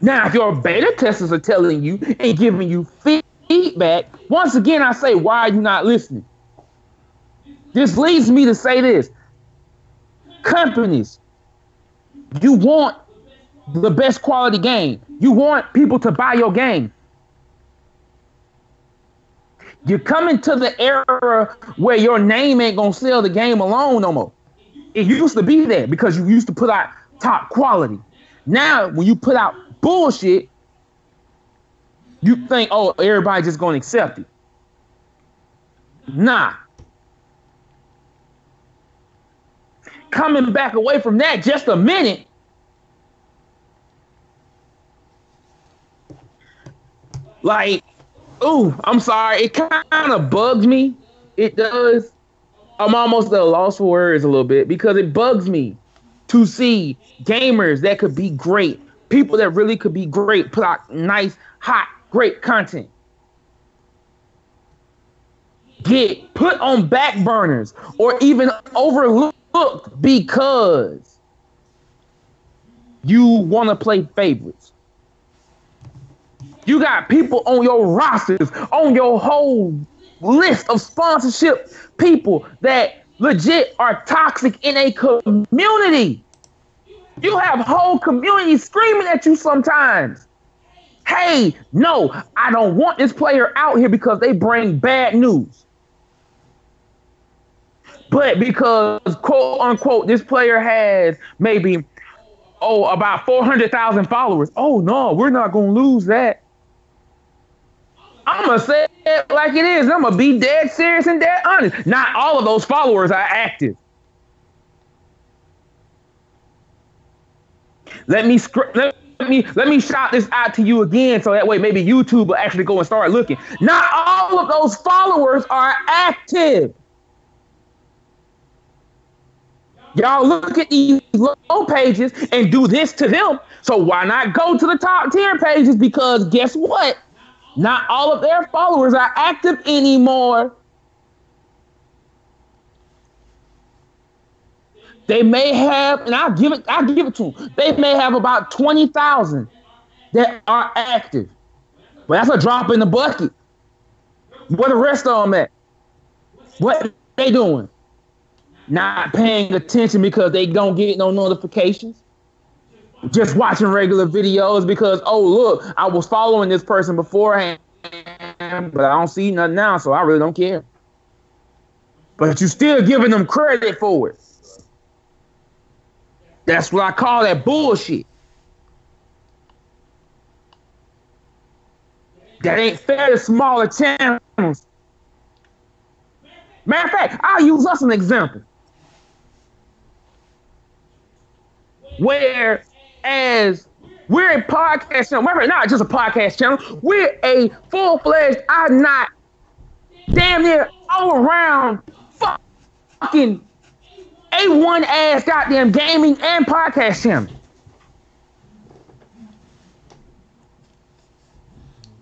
Now, if your beta testers are telling you and giving you feedback, once again, I say, why are you not listening? This leads me to say this. Companies, you want the best quality game. You want people to buy your game. You're coming to the era where your name ain't gonna sell the game alone no more. It used to be there because you used to put out top quality. Now, when you put out bullshit, you think, oh, everybody's just gonna accept it. Nah. Coming back away from that just a minute. Like, ooh, I'm sorry. It kind of bugs me. It does. I'm almost at a loss for words a little bit because it bugs me to see gamers that could be great, people that really could be great, put out nice, hot, great content, get put on back burners or even overlooked because you want to play favorites. You got people on your rosters, on your whole list of sponsorship people that legit are toxic in a community. You have whole communities screaming at you sometimes. Hey, no, I don't want this player out here because they bring bad news. But because, quote unquote, this player has maybe, about 400,000 followers. Oh, no, we're not going to lose that. I'm going to say it like it is. I'm going to be dead serious and dead honest. Not all of those followers are active. Let me shout this out to you again so that way maybe YouTube will actually go and start looking. Not all of those followers are active. Y'all look at these low pages and do this to them. So why not go to the top tier pages? Because guess what? Not all of their followers are active anymore. They may have, and I'll give it to them. They may have about 20,000 that are active. But that's a drop in the bucket. Where the rest of them at? What they doing? Not paying attention because they don't get no notifications. Just watching regular videos because, oh, look, I was following this person beforehand, but I don't see nothing now, so I really don't care. But you still giving them credit for it. That's what I call that bullshit. That ain't fair to smaller channels. Matter of fact, I'll use us as an example. Whereas we're a podcast channel, we're not just a podcast channel, we're a full-fledged, damn near all around fucking A1 ass goddamn gaming and podcast channel.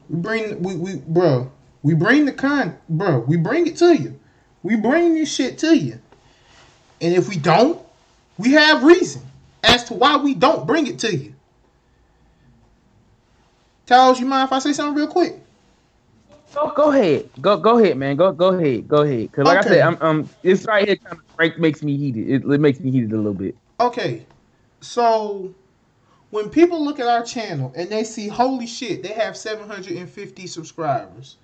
We bring it to you. We bring this shit to you. And if we don't, we have reason as to why we don't bring it to you. Charles, you mind if I say something real quick? Go ahead. Go ahead, man. Go ahead. Cause like I said, this right here kind of makes me heated. It makes me heated a little bit. Okay. So when people look at our channel and they see, holy shit, they have 750 subscribers.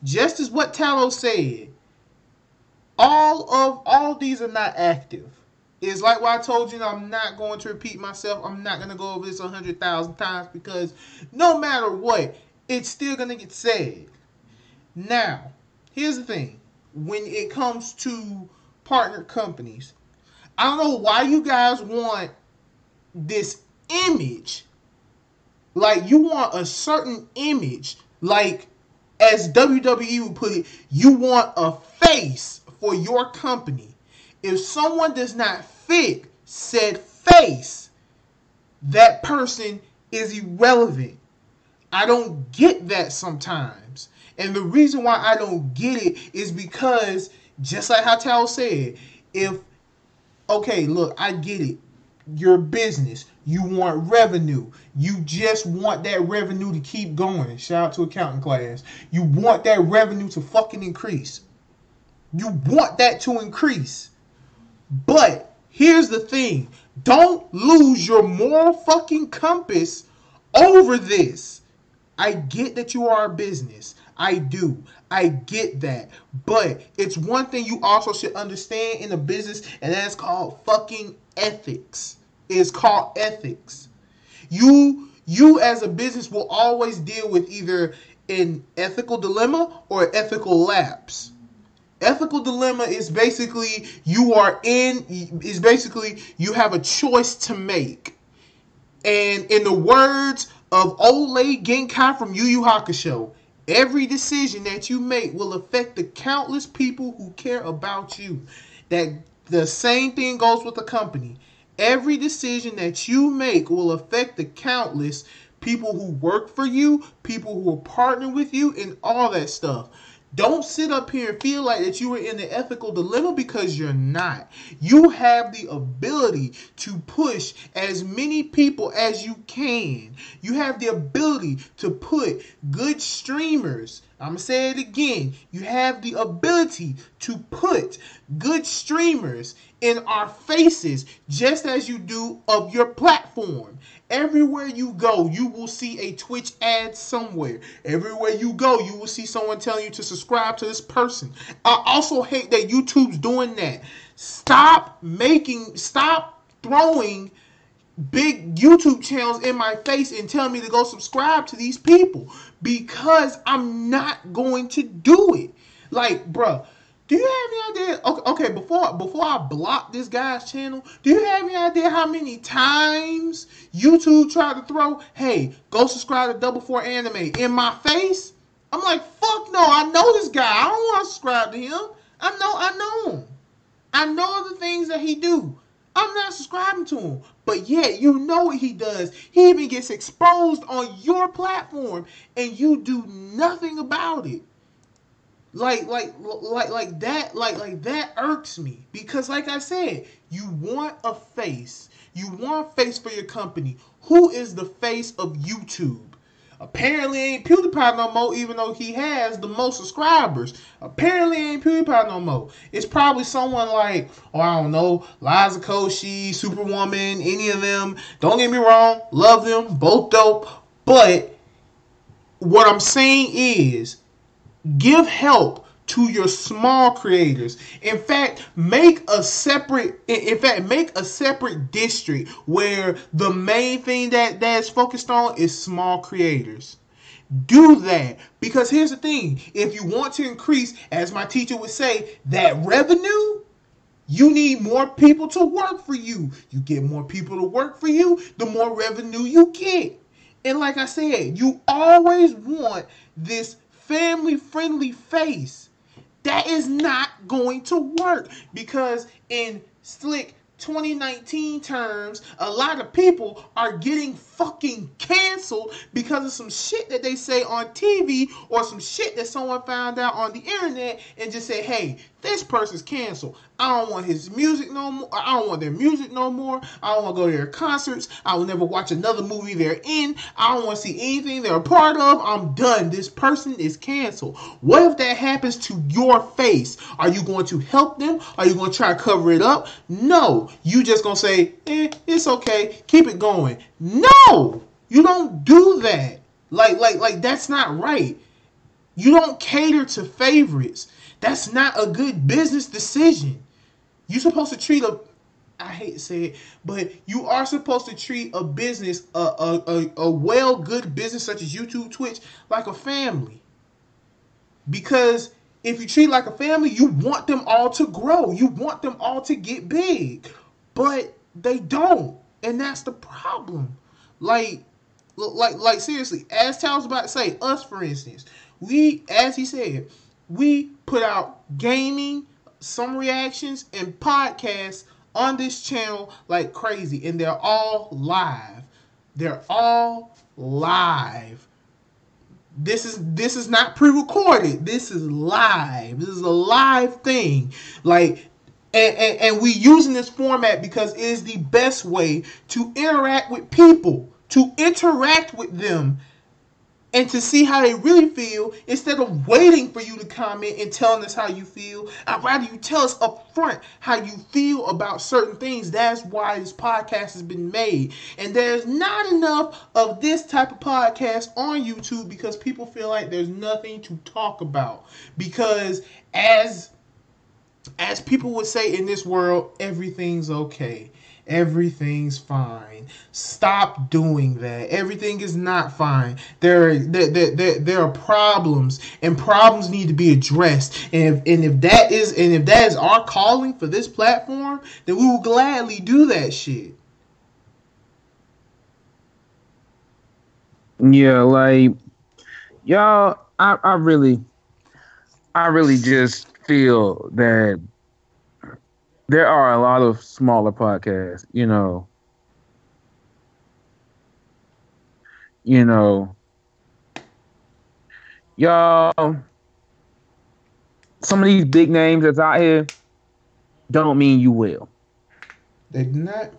Just as what Talos said, all these are not active. It's like what I told you, I'm not going to repeat myself. I'm not going to go over this 100,000 times because no matter what, it's still going to get said. Now, here's the thing. When it comes to partner companies, I don't know why you guys want this image. Like, you want a certain image. Like, as WWE would put it, you want a face for your company. If someone does not fit said face, that person is irrelevant. I don't get that sometimes. And the reason why I don't get it is because, just like how Tal said, okay, look, I get it. Your business, you want revenue. You just want that revenue to keep going. Shout out to accounting class. You want that revenue to fucking increase. You want that to increase. But here's the thing. Don't lose your moral fucking compass over this. I get that you are a business. I do. I get that. But it's one thing you also should understand in a business, and that's called fucking ethics. It's called ethics. You as a business will always deal with either an ethical dilemma or ethical lapse. Ethical dilemma is basically you have a choice to make. And in the words of old lady Genkai from Yu Yu Hakusho, every decision that you make will affect the countless people who care about you. That the same thing goes with the company. Every decision that you make will affect the countless people who work for you, people who are partnering with you, and all that stuff. Don't sit up here and feel like that you are in the ethical dilemma, because you're not. You have the ability to push as many people as you can. You have the ability to put good streamers. I'm going to say it again. You have the ability to put good streamers in our faces, just as you do of your platform. Everywhere you go, you will see a Twitch ad somewhere. Everywhere you go, you will see someone telling you to subscribe to this person. I also hate that YouTube's doing that. Stop throwing big YouTube channels in my face and telling me to go subscribe to these people, because I'm not going to do it. Like, bruh, do you have any idea? Okay, before I block this guy's channel, do you have any idea how many times YouTube tried to throw, hey, go subscribe to Double Four Anime in my face? I'm like, fuck no, I know this guy. I don't want to subscribe to him. I know him. I know the things that he do. I'm not subscribing to him. But yet, you know what he does. He even gets exposed on your platform, and you do nothing about it. Like that irks me, because like I said, you want a face. You want a face for your company. Who is the face of YouTube? Apparently ain't PewDiePie no more, even though he has the most subscribers. Apparently ain't PewDiePie no more. It's probably someone like, I don't know, Liza Koshy, Superwoman, any of them. Don't get me wrong, love them, both dope. But what I'm saying is, give help to your small creators. In fact, make a separate district where the main thing that's focused on is small creators. Do that, because here's the thing. If you want to increase, as my teacher would say, that revenue, you need more people to work for you. You get more people to work for you, the more revenue you get. And like I said, you always want this family-friendly face. That is not going to work, because in slick 2019 terms, a lot of people are getting fucking canceled because of some shit that they say on TV, or some shit that someone found out on the internet and just say, hey, this person's canceled. I don't want his music no more. I don't want their music no more. I don't want to go to their concerts. I will never watch another movie they're in. I don't want to see anything they're a part of. I'm done. This person is canceled. What if that happens to your face? Are you going to help them? Are you going to try to cover it up? No. You just going to say, it's okay. Keep it going. No. You don't do that. Like that's not right. You don't cater to favorites. That's not a good business decision. You're supposed to treat I hate to say it, but you are supposed to treat a business, a good business such as YouTube, Twitch, like a family. Because if you treat it like a family, you want them all to grow. You want them all to get big. But they don't. And that's the problem. Like seriously, as Tal was about to say, us for instance, as he said, we put out gaming, some reactions, and podcasts on this channel like crazy, and they're all live. They're all live. This is not pre-recorded. This is live. This is a live thing. Like, and we using this format because it is the best way to interact with people, to interact with them, and to see how they really feel instead of waiting for you to comment and telling us how you feel. I'd rather you tell us up front how you feel about certain things. That's why this podcast has been made. And there's not enough of this type of podcast on YouTube because people feel like there's nothing to talk about. Because as people would say in this world, everything's okay. Everything's fine. Stop doing that. Everything is not fine. There are problems, and problems need to be addressed. And if that is our calling for this platform, then we will gladly do that shit. Yeah, like y'all, I really just feel that there are a lot of smaller podcasts, y'all, some of these big names that's out here don't mean you will. They do not.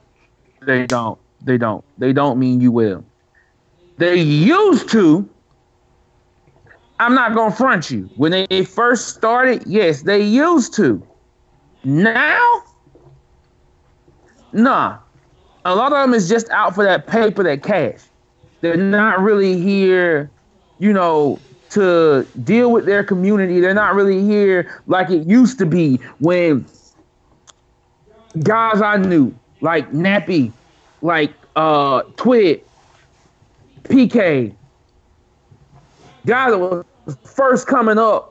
They don't. They don't mean you will. They used to. I'm not gonna front you. When they first started, yes, they used to. Now, nah. A lot of them is just out for that paper, that cash. They're not really here, to deal with their community. They're not really here like it used to be when guys I knew, like Nappy, like Twit, PK, guys that was first coming up,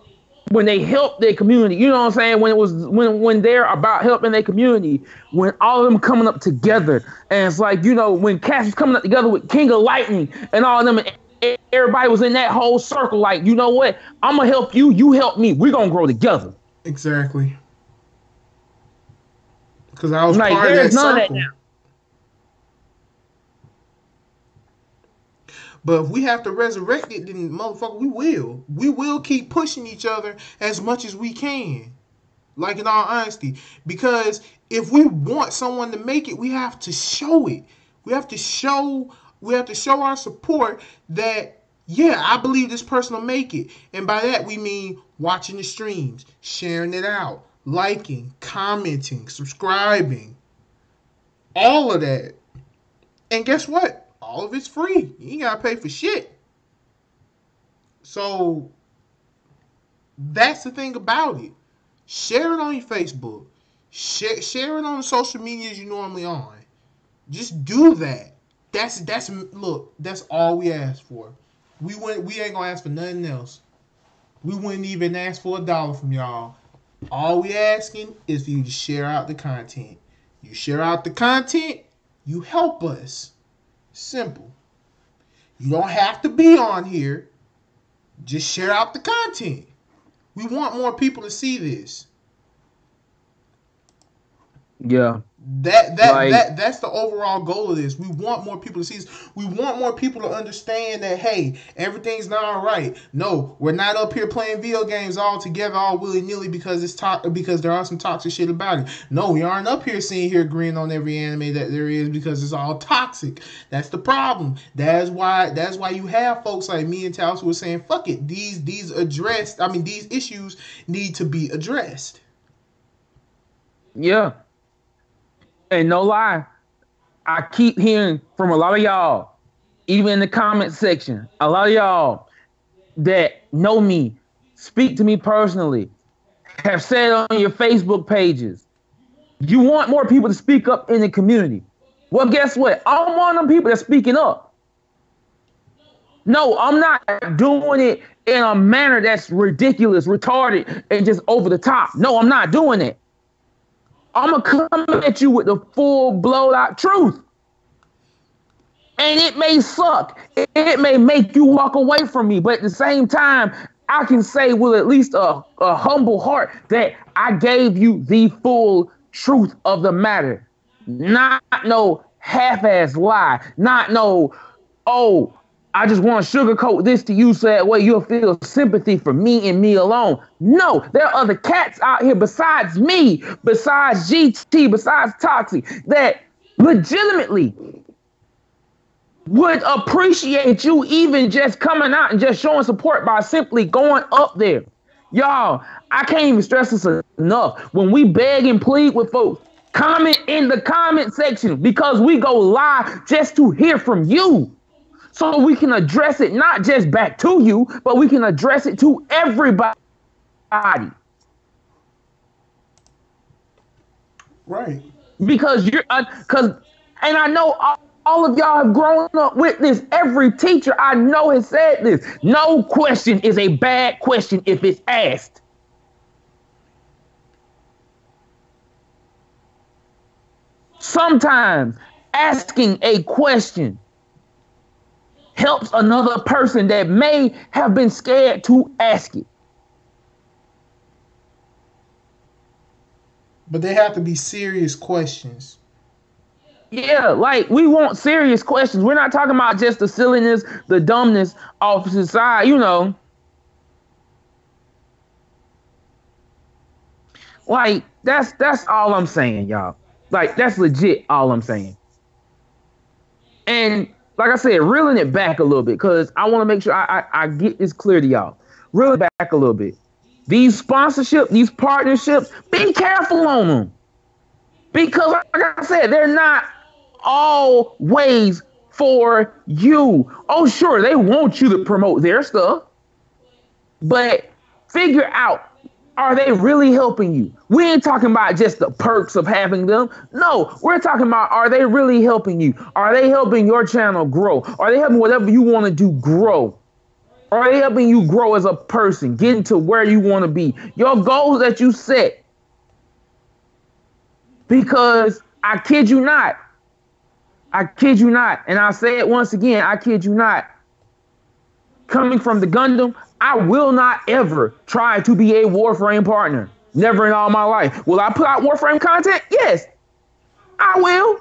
when they helped their community, you know what I'm saying? When they're about helping their community, when all of them coming up together, and it's like, when Cass was coming up together with King of Lightning and all of them, and everybody was in that whole circle, like, you know what? I'm gonna help you, you help me, we're gonna grow together. Exactly. Because I was like, part of that circle. Of that now. But if we have to resurrect it, then motherfucker, we will. We will keep pushing each other as much as we can. Like, in all honesty. Because if we want someone to make it, we have to show it. We have to show our support that, yeah, I believe this person will make it. And by that we mean watching the streams, sharing it out, liking, commenting, subscribing. All of that. And guess what? All of it's free. You ain't gotta pay for shit. So that's the thing about it. Share it on your Facebook. Share it on the social medias you normally on. Just do that. That's all we ask for. We ain't gonna ask for nothing else. We wouldn't even ask for $1 from y'all. All we asking is for you to share out the content. You share out the content, you help us. Simple. You don't have to be on here. Just share out the content. We want more people to see this. Yeah. That's the overall goal of this. We want more people to see this. We want more people to understand that, hey, everything's not all right. No, we're not up here playing video games all together, all willy-nilly because because there are some toxic shit about it. No, we aren't up here sitting here agreeing on every anime that there is because it's all toxic. That's the problem. That's why you have folks like me and Taos who are saying, fuck it. These issues need to be addressed. Yeah. And no lie, I keep hearing from a lot of y'all, even in the comment section, a lot of y'all that know me, speak to me personally, have said on your Facebook pages, you want more people to speak up in the community. Well, guess what? I'm one of them people that's speaking up. No, I'm not doing it in a manner that's ridiculous, retarded, and just over the top. No, I'm not doing it. I'm going to come at you with the full blowed out truth. And it may suck. It may make you walk away from me. But at the same time, I can say with at least a humble heart that I gave you the full truth of the matter. Not no half-ass lie. Not no, oh, I just want to sugarcoat this to you so that way you'll feel sympathy for me and me alone. No, there are other cats out here besides me, besides GT, besides Toxic, that legitimately would appreciate you even just coming out and just showing support by simply going up there. Y'all, I can't even stress this enough. When we beg and plead with folks, comment in the comment section because we go live just to hear from you. So we can address it not just back to you, but we can address it to everybody. Right. Because and I know all of y'all have grown up with this. Every teacher I know has said this. No question is a bad question if it's asked. Sometimes asking a question helps another person that may have been scared to ask it. But they have to be serious questions. Yeah, like we want serious questions. We're not talking about just the silliness, the dumbness off the side, you know. Like that's all I'm saying, y'all. Like that's legit all I'm saying. And like I said, reeling it back a little bit because I want to make sure I get this clear to y'all. Reel it back a little bit. These sponsorships, these partnerships, be careful on them. Because like I said, they're not always for you. Oh, sure, they want you to promote their stuff. But figure out, are they really helping you? We ain't talking about just the perks of having them. No, we're talking about, are they really helping you? Are they helping your channel grow? Are they helping whatever you want to do grow? Are they helping you grow as a person, getting to where you want to be? Your goals that you set. Because I kid you not, and I'll say it once again, I kid you not, coming from the Gundam, I will not ever try to be a Warframe partner. Never in all my life. Will I put out Warframe content? Yes, I will.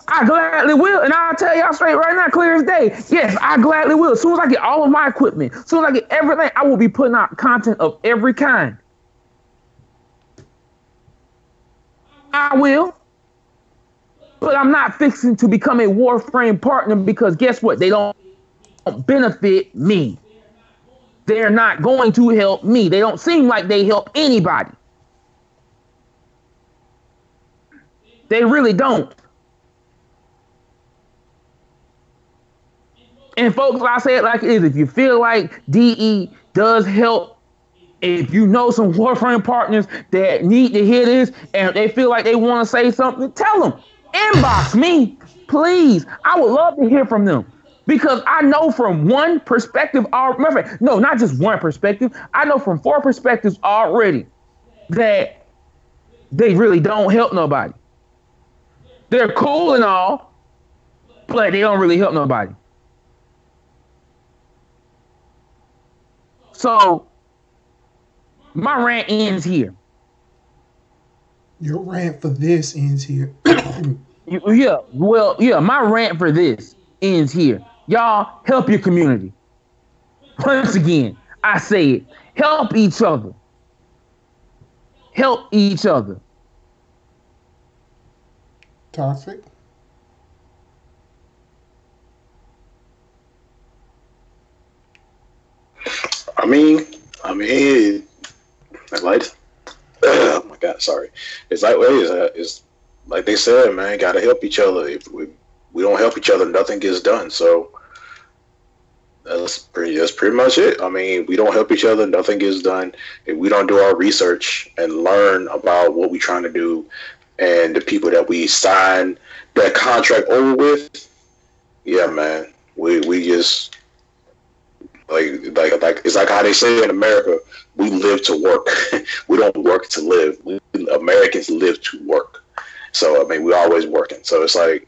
I gladly will. And I'll tell y'all straight right now, clear as day. Yes, I gladly will. As soon as I get all of my equipment, as soon as I get everything, I will be putting out content of every kind. I will. But I'm not fixing to become a Warframe partner because guess what? They don't benefit me. They're not going to help me. They don't seem like they help anybody. They really don't. And folks, I say it like it is. If you feel like DE does help, if you know some Warframe partners that need to hear this and they feel like they want to say something, tell them. Inbox me, please. I would love to hear from them. Because I know from one perspective, no, not just one perspective. I know from 4 perspectives already that they really don't help nobody. They're cool and all, but they don't really help nobody. So my rant ends here. Your rant for this ends here. My rant for this ends here. Y'all help your community. Once again, I say it. Help each other. Help each other. Toxic. I mean, like, oh my God, sorry. It's like they said, man, gotta help each other. If we don't help each other, nothing gets done. So that's pretty much it. I mean, we don't help each other, nothing gets done. If we don't do our research and learn about what we're trying to do and the people that we sign that contract over with, yeah, man, we just like it's like how they say in America, we live to work. We don't work to live. Americans live to work. So I mean, we're always working. So it's like,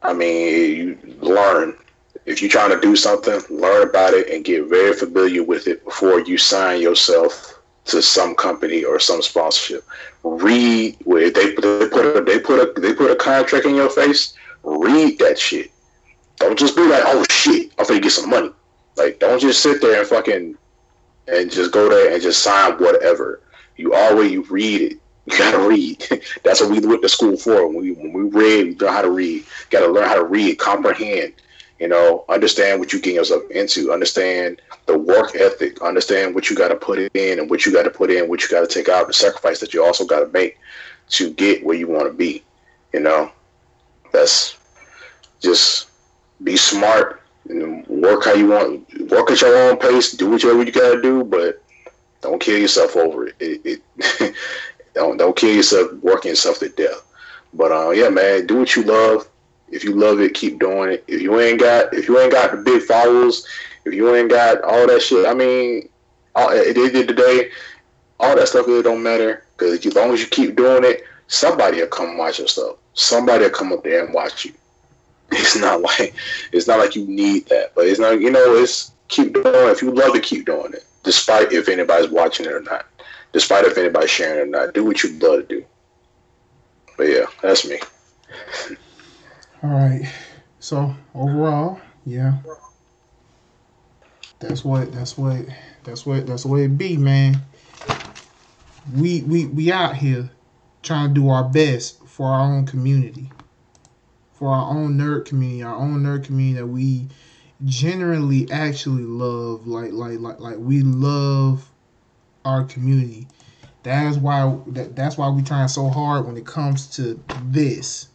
I mean, you learn. If you're trying to do something, learn about it and get very familiar with it before you sign yourself to some company or some sponsorship. Read where they put a contract in your face. Read that shit. Don't just be like, oh shit, I'm gonna get some money. Like, don't just sit there and fucking and just go there and just sign whatever. You always read it. You gotta read. That's what we went to school for. When we read, we learn how to read. You gotta learn how to read, comprehend. You know, understand what you get yourself into. Understand the work ethic. Understand what you got to put in and what you got to put in, what you got to take out, the sacrifice that you also got to make to get where you want to be. You know, that's just be smart and work how you want. Work at your own pace. Do whatever you got to do, but don't kill yourself over it. Don't kill yourself working yourself to death. But yeah, man, do what you love. If you love it, keep doing it. If you ain't got the big followers, if you ain't got all that shit, I mean, at the end of the day, all that stuff really don't matter, because as long as you keep doing it, somebody will come watch your stuff. Somebody will come up there and watch you. It's not like you need that, but it's not. You know, it's keep doing it. If you love it, keep doing it, despite if anybody's watching it or not, despite if anybody's sharing it or not. Do what you love to do. But yeah, that's me. All right. So overall, yeah, that's what it be, man. We out here trying to do our best for our own community, for our own nerd community that we generally actually love. Like we love our community. That's why we trying so hard when it comes to this.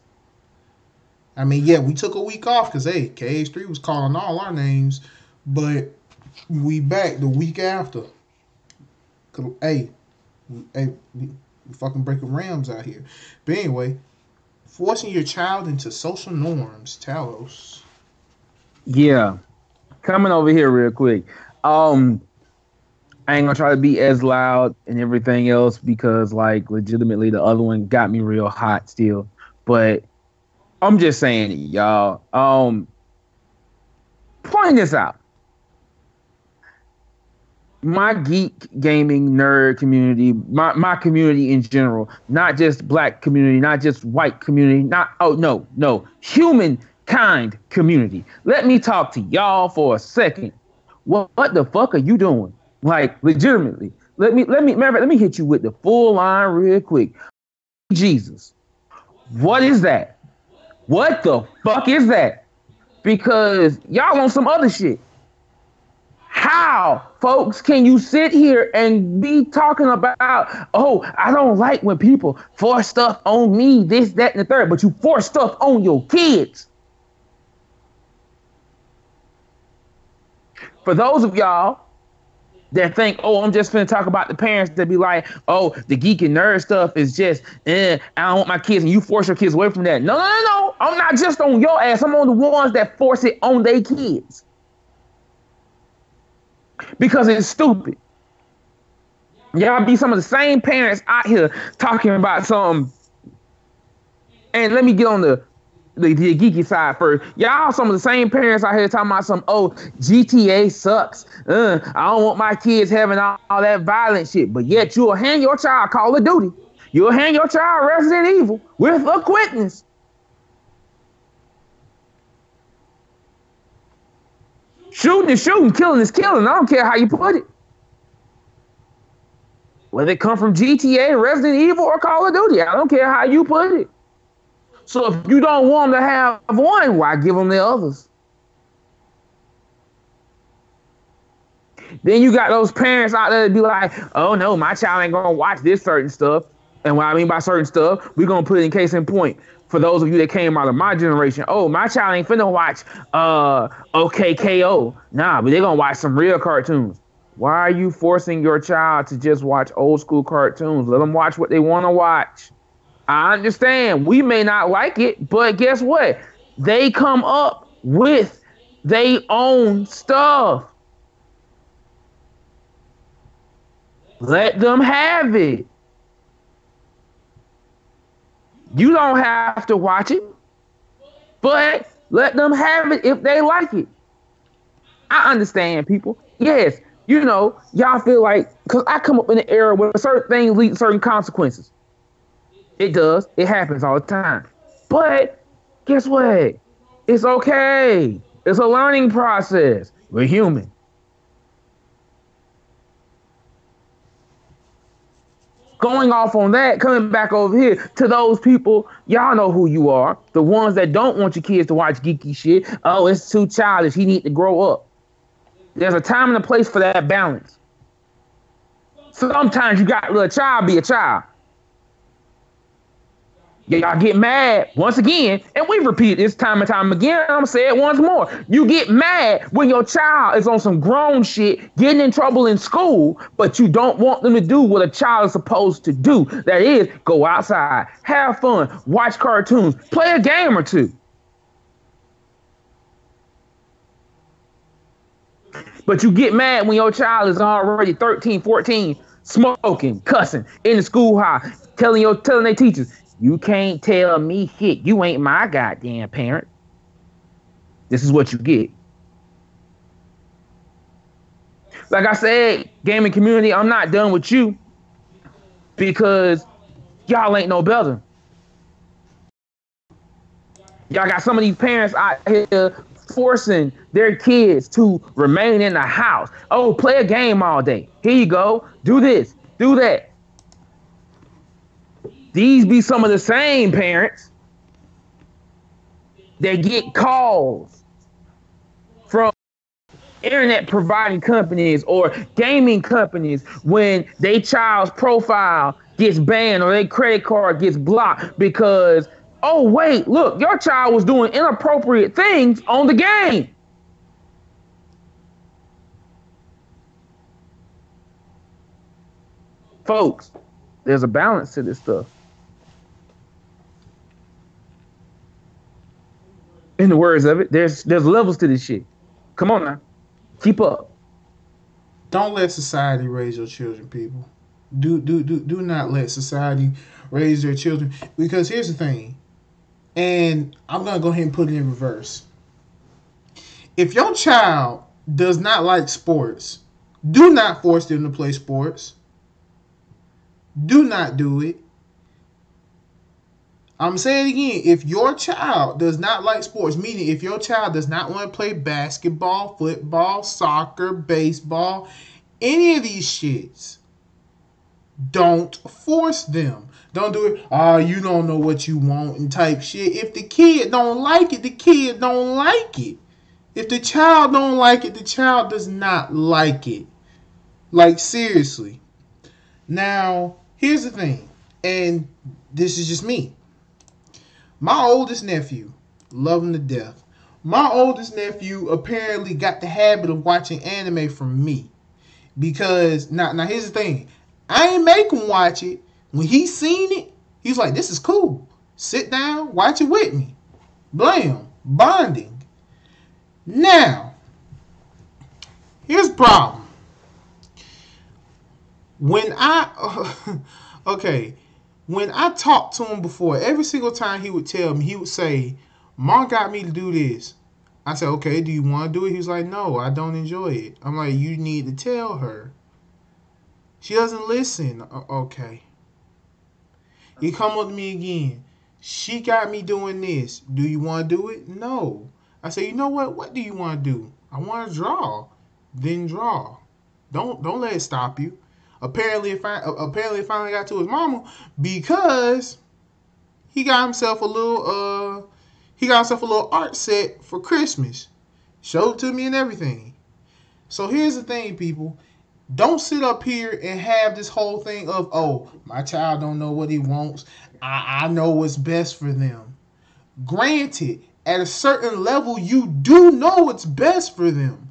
I mean, yeah, we took a week off because, hey, KH3 was calling all our names, but we back the week after. Hey, we fucking breaking REALMS out here. But anyway, forcing your child into social norms, Talos. Yeah, coming over here real quick. I ain't gonna try to be as loud and everything else because, like, legitimately, the other one got me real hot still, but I'm just saying it, y'all. Pointing this out. My geek gaming nerd community, my community in general, not just black community, not just white community, humankind community. Let me talk to y'all for a second. What the fuck are you doing? Like, legitimately. Let me hit you with the full line real quick. Jesus. What is that? What the fuck is that? Because y'all on some other shit. How, folks, can you sit here and be talking about, oh, I don't like when people force stuff on me, this, that, and the third, but you force stuff on your kids? For those of y'all that think, oh, I'm just finna talk about the parents that be like, oh, the geek and nerd stuff is just, I don't want my kids, and you force your kids away from that. No. I'm not just on your ass. I'm on the ones that force it on their kids. Because it's stupid. Y'all be some of the same parents out here talking about something. And let me get on the geeky side first. Y'all some of the same parents out here talking about some, oh, GTA sucks. I don't want my kids having all that violent shit. But yet you'll hand your child Call of Duty. You'll hand your child Resident Evil with a quickness. Shooting is shooting, killing is killing. I don't care how you put it. Whether it come from GTA, Resident Evil, or Call of Duty, I don't care how you put it. So if you don't want them to have one, why give them the others? Then you got those parents out there that be like, oh no, my child ain't gonna watch this certain stuff. And what I mean by certain stuff, we're gonna put it in case in point. For those of you that came out of my generation, oh, my child ain't finna watch OKKO. Nah, but they're gonna watch some real cartoons. Why are you forcing your child to just watch old school cartoons? Let them watch what they want to watch. I understand we may not like it, but guess what? They come up with their own stuff. Let them have it. You don't have to watch it, but let them have it if they like it. I understand, people. Yes, You know, y'all feel like, because I come up in an era where certain things lead to certain consequences. It does. It happens all the time. But guess what? It's okay. It's a learning process. We're human. Going off on that, coming back over here to those people, y'all know who you are. The ones that don't want your kids to watch geeky shit. Oh, it's too childish. He need to grow up. There's a time and a place for that balance. Sometimes you got to let a child be a child. Y'all get mad once again, and we repeat this time and time again. I'm gonna say it once more. You get mad when your child is on some grown shit, getting in trouble in school, but you don't want them to do what a child is supposed to do. That is, go outside, have fun, watch cartoons, play a game or two. But you get mad when your child is already 13, 14, smoking, cussing in the schoolhouse, telling their teachers, you can't tell me shit. You ain't my goddamn parent. This is what you get. Like I said, gaming community, I'm not done with you because y'all ain't no better. Y'all got some of these parents out here forcing their kids to remain in the house. Oh, play a game all day. Here you go. Do this. Do that. These be some of the same parents that get calls from internet providing companies or gaming companies when their child's profile gets banned or their credit card gets blocked because, oh, wait, look, your child was doing inappropriate things on the game. Folks, there's a balance to this stuff. In the words of it, there's levels to this shit. Come on now. Keep up. Don't let society raise your children, people. Do not let society raise their children. Because here's the thing, and I'm gonna go ahead and put it in reverse. If your child does not like sports, do not force them to play sports. Do not do it. I'm saying it again, if your child does not like sports, meaning if your child does not want to play basketball, football, soccer, baseball, any of these shits, don't force them. Don't do it, you don't know what you want and type shit. If the kid don't like it, the kid don't like it. If the child don't like it, the child does not like it. Like, seriously. Now, here's the thing, and this is just me. My oldest nephew, love him to death. My oldest nephew apparently got the habit of watching anime from me. Because, now here's the thing. I ain't make him watch it. When he seen it, he's like, this is cool. Sit down, watch it with me. Blam, bonding. Now, here's the problem. When when I talked to him before, every single time he would tell me, he would say, Mom got me to do this. I said, okay, do you want to do it? He was like, no, I don't enjoy it. I'm like, you need to tell her. She doesn't listen. Okay. He come up to me again. She got me doing this. Do you want to do it? No. I said, you know what? What do you want to do? I want to draw. Then draw. Don't let it stop you. Apparently, it finally got to his mama because he got himself a little art set for Christmas. Showed it to me and everything. So here's the thing, people. Don't sit up here and have this whole thing of, oh, my child don't know what he wants. I know what's best for them. Granted, at a certain level, you do know what's best for them.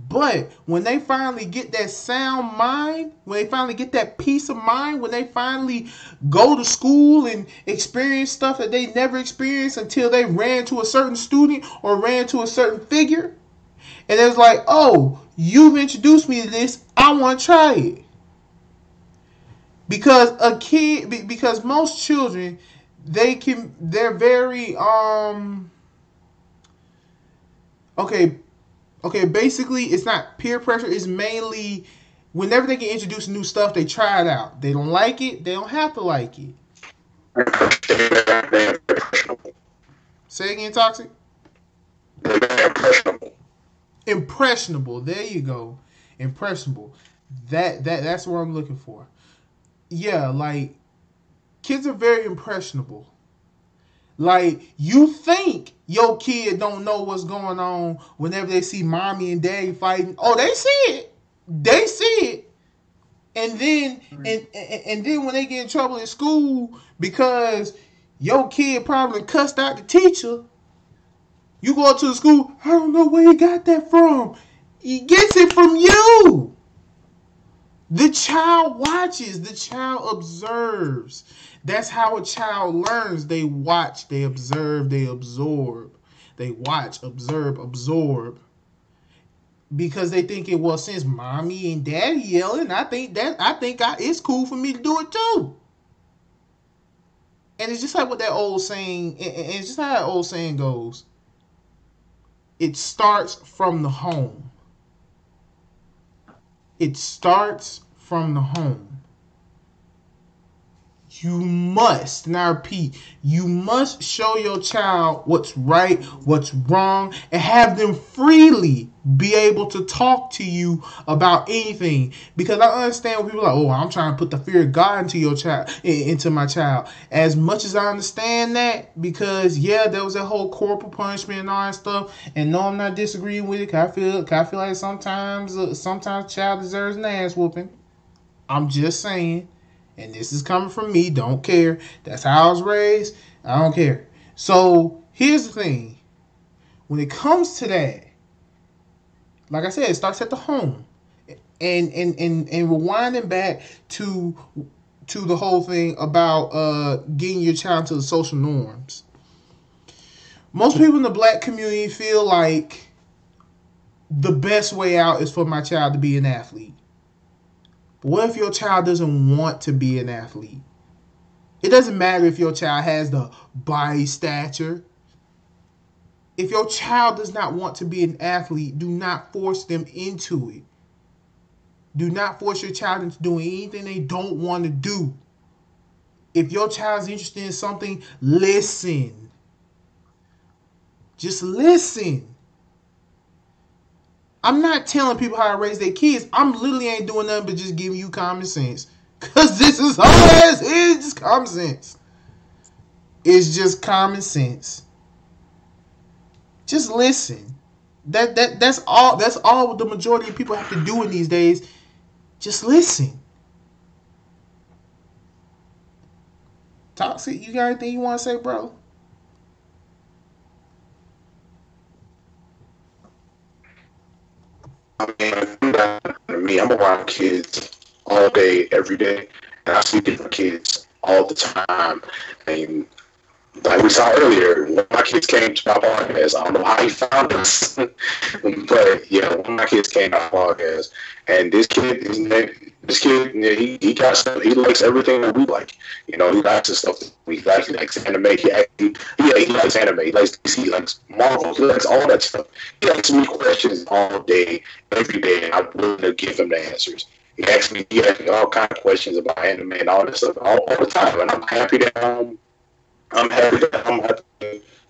But when they finally get that sound mind, when they finally get that peace of mind, when they finally go to school and experience stuff that they never experienced until they ran to a certain student or ran to a certain figure, and it was like, oh, you've introduced me to this, I want to try it. Because most children, they're very, okay, Okay, basically, it's not peer pressure. It's mainly whenever they get introduced to new stuff, they try it out. They don't like it. They don't have to like it. They're impressionable. Say again, Toxic. They're impressionable. Impressionable. There you go. Impressionable. That's what I'm looking for. Yeah, like kids are very impressionable. Like you think your kid don't know what's going on whenever they see mommy and daddy fighting. Oh, they see it. They see it. And then and then when they get in trouble in school because your kid probably cussed out the teacher, you go up to the school, I don't know where he got that from. He gets it from you. The child watches, the child observes. That's how a child learns. They watch, they observe, they absorb. They watch, observe, absorb. Because they think it was since mommy and daddy yelling, I think it's cool for me to do it too. And it's just like what that old saying, and it's just how that old saying goes. It starts from the home. It starts from the home. You must, and I repeat, you must show your child what's right, what's wrong, and have them freely be able to talk to you about anything. Because I understand when people are like, oh, I'm trying to put the fear of God into my child. As much as I understand that, because yeah, there was that whole corporal punishment and all that stuff. And no, I'm not disagreeing with it. I feel like sometimes child deserves an ass whooping. I'm just saying. And this is coming from me. Don't care. That's how I was raised. I don't care. So here's the thing. When it comes to that, like I said, it starts at the home. And rewinding back to the whole thing about getting your child to the social norms. Most people in the black community feel like the best way out is for my child to be an athlete. But what if your child doesn't want to be an athlete? It doesn't matter if your child has the body stature. If your child does not want to be an athlete, do not force them into it. Do not force your child into doing anything they don't want to do. If your child's interested in something, listen. Just listen. I'm not telling people how to raise their kids. I'm literally ain't doing nothing but just giving you common sense. Because this is all it is. It's just common sense. It's just common sense. Just listen. That's all the majority of people have to do in these days. Just listen. Toxic, you got anything you want to say, bro? I mean, me, I'm around kids all day, every day, and I see different kids all the time. And like we saw earlier, when my kids came to my podcast, I don't know how he found us, but yeah, when my kids came to my podcast, and this kid, he got stuff, he likes everything that we like. You know, he likes the stuff that we like. He likes anime. He likes anime. He likes DC. He likes Marvel. He likes all that stuff. He asks me questions all day, every day, and I'm willing to give him the answers. He asks me all kind of questions about anime and all that stuff all the time, and I'm happy that I'm happy to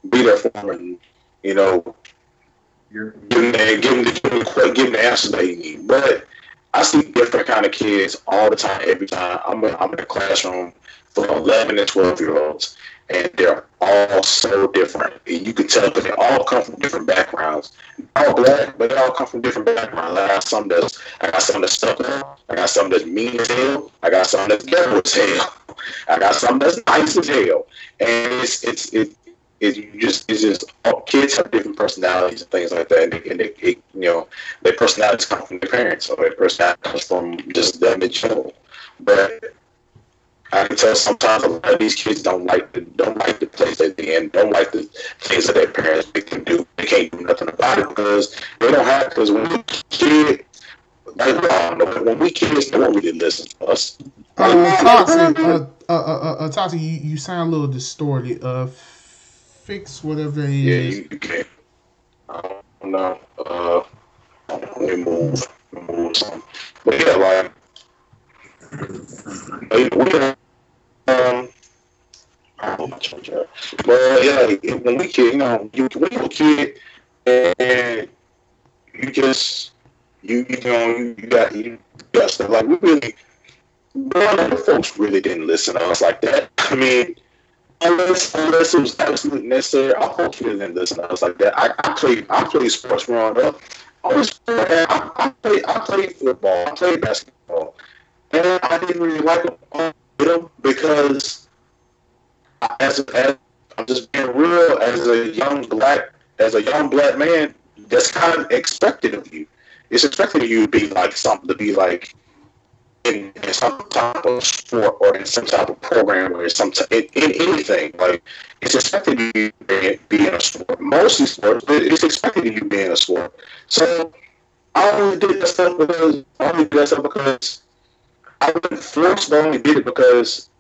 be there for him, and you know, give him the answers that he needs. But I see different kind of kids all the time, every time. I'm in a classroom for 11 and 12-year-olds, and they're all so different. And you can tell that they all come from different backgrounds. They're all black, but they all come from different backgrounds. I got some that's stuck up. I got some that's mean as hell. I got some that's ghetto as hell. I got some that's nice as hell. And it's just all kids have different personalities and things like that, and you know, their personalities come from their parents, or their personality comes from just them in general. But I can tell sometimes a lot of these kids don't like the place that they're in, don't like the things that their parents make them do. They can't do nothing about it because they don't have. Because when we kids, when we kids, no one really listen to us. Toxic, you sound a little distorted. Fix whatever it is. Yeah, you can. I don't know. we move some. But yeah, like I don't know my charger. But yeah, like, when we kid, when you a kid and you just you got stuff like we really. None of the folks really didn't listen to us like that. I mean, unless it was absolutely necessary, our folks really didn't listen to us like that. I played sports growing up. I played football. I played basketball, and I didn't really like them because as I'm just being real, as a young black man, that's kind of expected of you. It's expected of you to be like something to be like in some type of sport or in some type of program or in anything. Like it's expected of you to be in a sport. Mostly sports, but it's expected of you to be in a sport. So I only did that stuff because I wasn't forced. I only did it because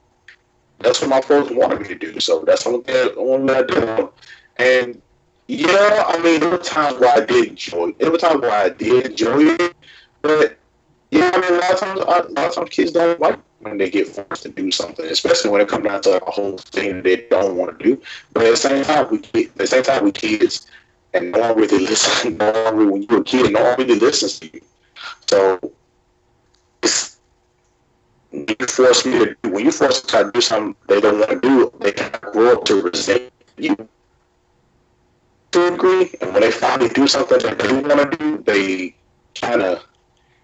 that's what my folks wanted me to do. So that's the only thing I did. And yeah, I mean, there were times where I did enjoy it. There were times where I did enjoy it, but yeah, I mean, a lot of times kids don't like when they get forced to do something, especially when it comes down to like, a whole thing that they don't want to do. But at the same time, we kids, and no one really listens. When you're a kid, no one really listens to you. So when you force them to try to do something they don't want to do, they kind of grow up to resent you to a degree. And when they finally do something that they want to do, they kind of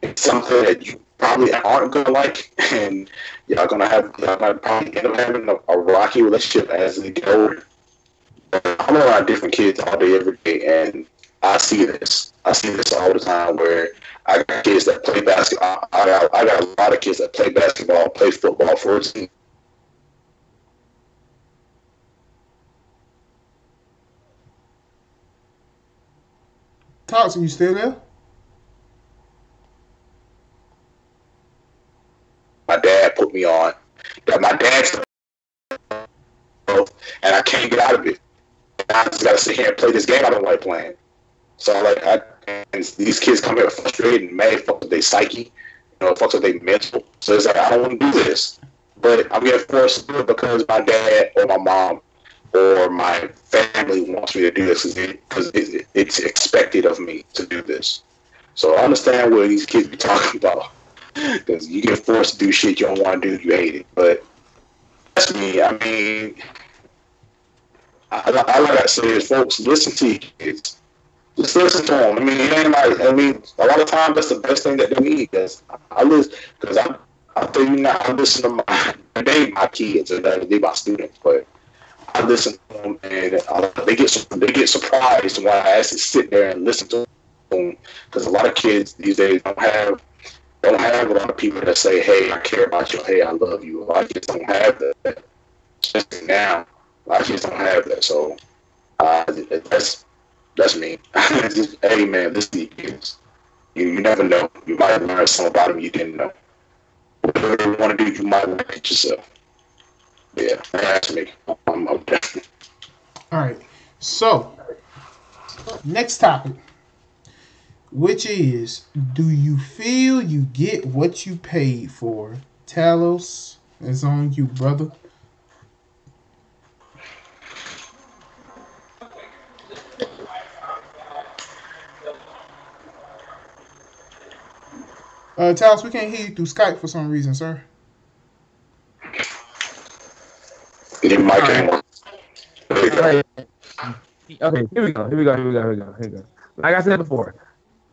it's something that you probably aren't gonna like, and y'all might probably end up having a rocky relationship as they get older. I'm around different kids all day, every day, and I see this. I see this all the time. Where I got kids that play basketball. I got a lot of kids that play basketball, play football for a team. Toxic, you still there? My dad put me on. That my dad's and I can't get out of it. I just gotta sit here and play this game I don't like playing. So and these kids come here frustrated and mad, fuck with their psyche, fuck with their mental. So it's like I don't want to do this, but I'm getting forced to do it because my dad or my mom or my family wants me to do this because it's expected of me to do this. So I understand what these kids be talking about. Because you get forced to do shit you don't want to do, you hate it. But that's me. I mean, I like I say is, folks, listen to your kids. Just listen to them. I mean, it ain't like, a lot of times that's the best thing that they need. Because I tell you now, I listen to they ain't my kids, and they my students, but I listen to them, and they get surprised when I actually sit there and listen to them. Because a lot of kids these days don't have a lot of people that say, "Hey, I care about you. Hey, I love you." A lot of kids don't have that. Especially now, a lot of kids don't have that. So that's me. Just, hey, man, listen to your kids. You never know. You might learn something about them you didn't know. Whatever you want to do, you might want to teach yourself. Yeah, that's me. I'm definitely. All right. So, next topic, which is, do you feel you get what you paid for? Talos, it's on you, brother. Talos, we can't hear you through Skype for some reason, sir. Your mic ain't working. Okay, here we go. Like I said before,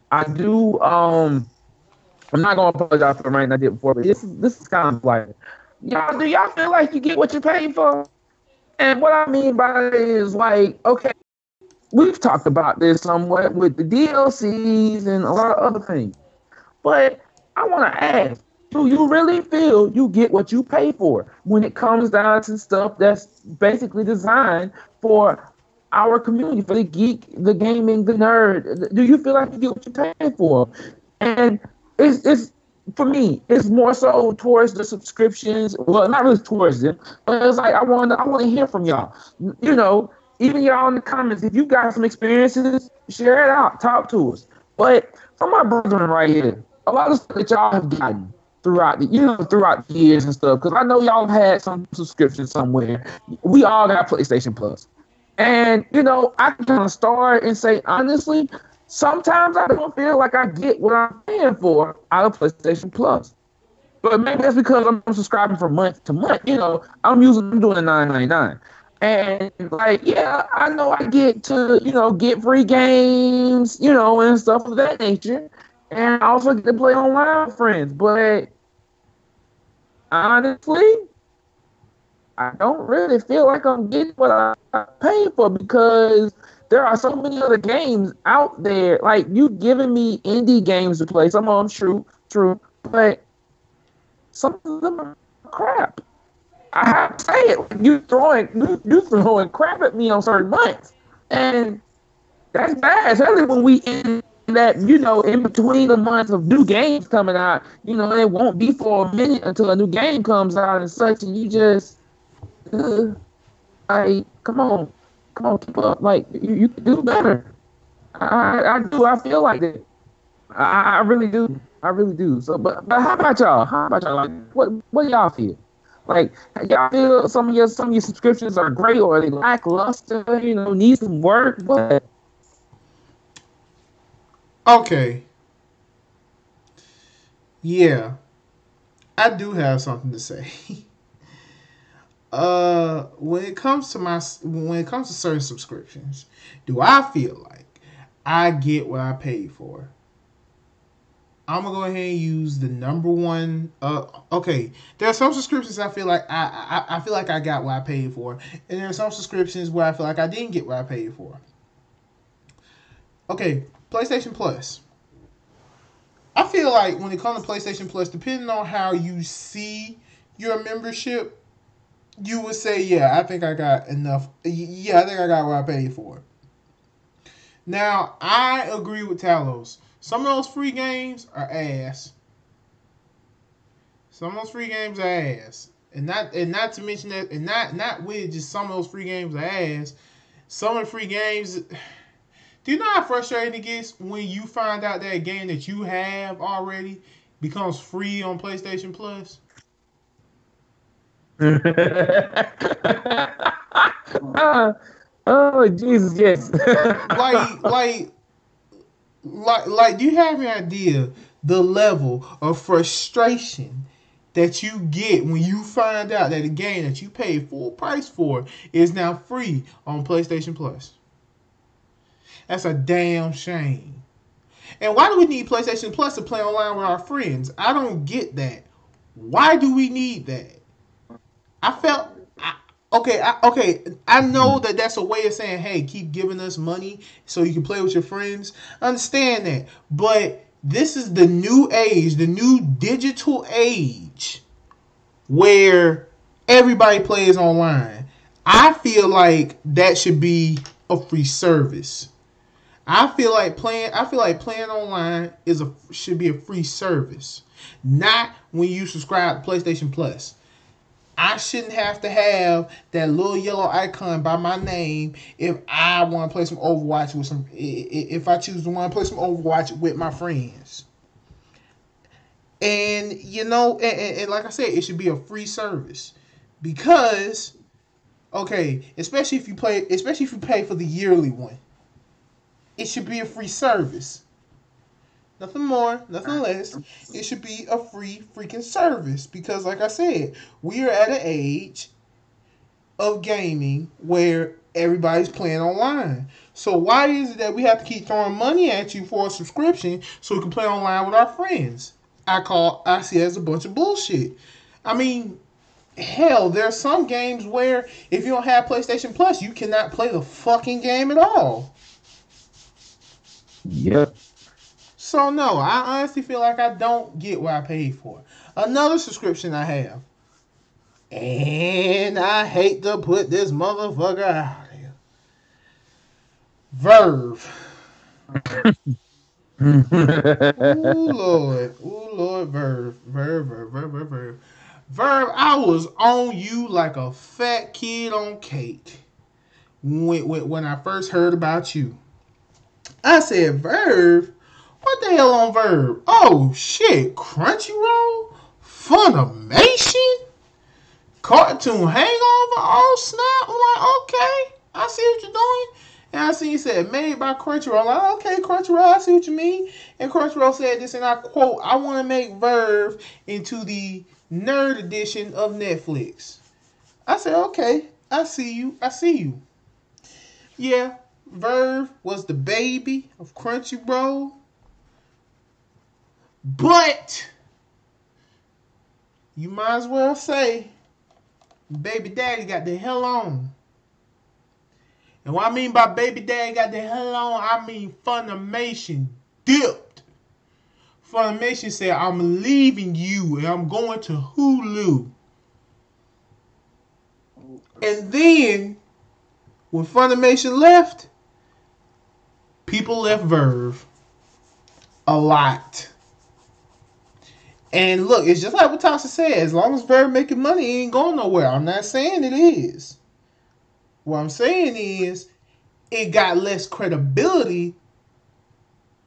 I do. I'm not gonna apologize for the rain I did before, but this is kind of like, do y'all feel like you get what you paid for? And what I mean by it is like, okay, we've talked about this somewhat with the DLCs and a lot of other things, but I want to ask, do you really feel you get what you pay for when it comes down to stuff that's basically designed for our community, for the geek, the gaming, the nerd? Do you feel like you get what you're paying for? And it's for me, it's more so towards the subscriptions. Well, not really towards them, but it's like I want to hear from y'all. Even y'all in the comments, if you got some experiences, share it out, talk to us. But from my brethren right here, a lot of stuff that y'all have gotten throughout the years and stuff. Because I know y'all have had some subscription somewhere. We all got PlayStation Plus, and I can kind of start and say honestly, sometimes I don't feel like I get what I'm paying for out of PlayStation Plus. But maybe that's because I'm subscribing from month to month. I'm doing the 9.99. And like, yeah, I know I get to, get free games, and stuff of that nature. And I also get to play online with friends. But honestly, I don't really feel like I'm getting what I paid for because there are so many other games out there. Like, you giving me indie games to play. Some of them true, but some of them are crap. I have to say it. You throwing crap at me on certain months, and that's bad. Especially when we in that in between the months of new games coming out. It won't be for a minute until a new game comes out and such, and you just come on, keep up. Like you can do better. I do. I feel like that. I really do. I really do. So, but how about y'all? Like, what do y'all feel? Like, y'all feel some of your subscriptions are great or are they lackluster? Need some work. What? Okay. Yeah, I do have something to say. When it comes to certain subscriptions, do I feel like I get what I paid for? I'm gonna go ahead and use the number one. Okay, there are some subscriptions I feel like I feel like I got what I paid for, and there are some subscriptions where I feel like I didn't get what I paid for. Okay, PlayStation Plus. I feel like when it comes to PlayStation Plus, depending on how you see your membership, you would say, yeah, I think I got enough. Yeah, I think I got what I paid for. Now, I agree with Talos. Some of those free games are ass. Some of those free games are ass. And not to mention that, and not with just some of those free games are ass. Some of the free games. Do you know how frustrating it gets when you find out that a game that you have already becomes free on PlayStation Plus? Oh Jesus, yes. like, do you have an idea the level of frustration that you get when you find out that a game that you paid full price for is now free on PlayStation Plus? That's a damn shame. And why do we need PlayStation Plus to play online with our friends? I don't get that. Why do we need that? I felt I know that that's a way of saying, hey, keep giving us money so you can play with your friends. I understand that, but this is the new age, the new digital age, where everybody plays online. I feel like that should be a free service. I feel like playing online should be a free service, not when you subscribe to PlayStation Plus. I shouldn't have to have that little yellow icon by my name if I want to play some Overwatch with some. If I choose to want to play some Overwatch with my friends, and and like I said, it should be a free service because, okay, especially if you pay for the yearly one, it should be a free service. Nothing more, nothing less. It should be a free freaking service because, like I said, we are at an age of gaming where everybody's playing online. So why is it that we have to keep throwing money at you for a subscription so we can play online with our friends? I see it as a bunch of bullshit. I mean, hell, there are some games where if you don't have PlayStation Plus, you cannot play the fucking game at all. Yep. So no, I honestly feel like I don't get what I paid for. Another subscription I have, and I hate to put this motherfucker out here, Verve. Ooh Lord, Verve. Verve, I was on you like a fat kid on cake when I first heard about you. I said, Verve, What the hell on Verb? Oh shit, Crunchyroll, Funimation, Cartoon Hangover. Oh snap! I'm like, okay, I see what you're doing. And I see you said made by Crunchyroll. I'm like, okay, Crunchyroll, I see what you mean. And Crunchyroll said this, and I quote: "I want to make Verve into the nerd edition of Netflix." I said, okay, I see you. I see you. Yeah, Verve was the baby of Crunchyroll. But you might as well say baby daddy got the hell on. And what I mean by baby daddy got the hell on, I mean Funimation dipped. Funimation said, I'm leaving you and I'm going to Hulu. And then when Funimation left, people left Verve. A lot. And look, it's just like what Tasha said. As long as Verve making money, it ain't going nowhere. I'm not saying it is. What I'm saying is, it got less credibility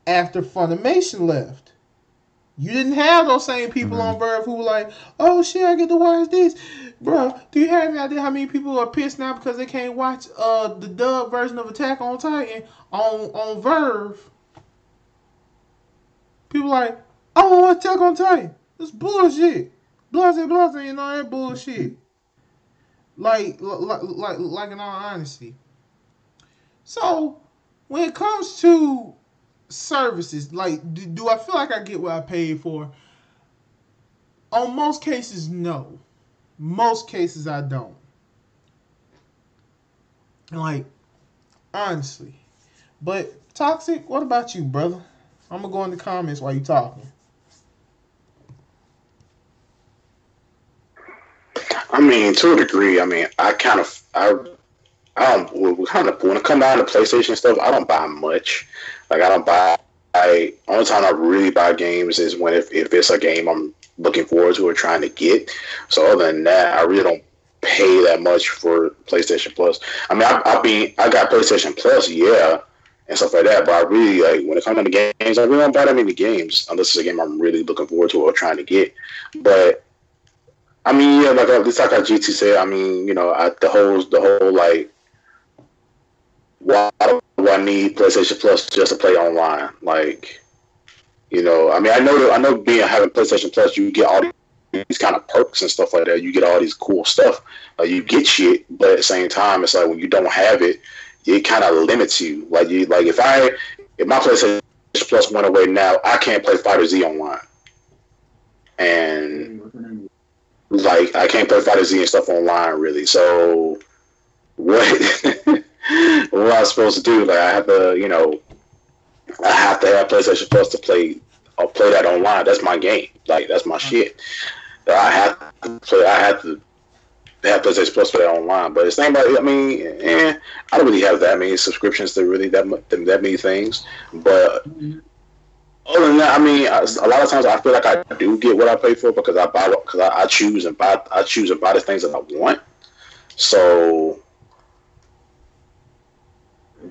after Funimation left. You didn't have those same people on Verve who were like, oh shit, I get to watch this. Bro, do you have any idea how many people are pissed now because they can't watch the dub version of Attack on Titan on Verve? People like, I don't want to Attack on Titan. It's bullshit. Blase, and all that bullshit. Like in all honesty. So, when it comes to services, like, do I feel like I get what I paid for? On most cases, no. Most cases, I don't. Like, honestly. But, Toxic, what about you, brother? I'm going to go in the comments while you talking. I mean, to a degree, I mean, I don't, when it comes down to PlayStation stuff, I don't buy much. Like, I don't buy, only time I really buy games is when if it's a game I'm looking forward to or trying to get. So other than that, I really don't pay that much for PlayStation Plus. I mean, I got PlayStation Plus, yeah, and stuff like that, but I really, like, when it comes to games, I really don't buy that many games unless it's a game I'm really looking forward to or trying to get. But I mean, yeah, like it's like how GT said. I mean, you know, the whole like, why do I need PlayStation Plus just to play online? Like, you know, I mean, I know having PlayStation Plus, you get all these kind of perks and stuff like that. You get all these cool stuff. You get shit, but at the same time, it's like when you don't have it, it kind of limits you. Like if my PlayStation Plus went away now, I can't play Fighter Z online, and like I can't play Fighter Z and stuff online really. So what what am I supposed to do? Like I have to, you know, I have to have PlayStation Plus to play that online. That's my game. Like that's my shit. I have to have PlayStation Plus for that online. But it's not about, I mean, I don't really have that many subscriptions to really that many things. But other than that, I mean, a lot of times I feel like I do get what I pay for because I choose and buy the things that I want. So,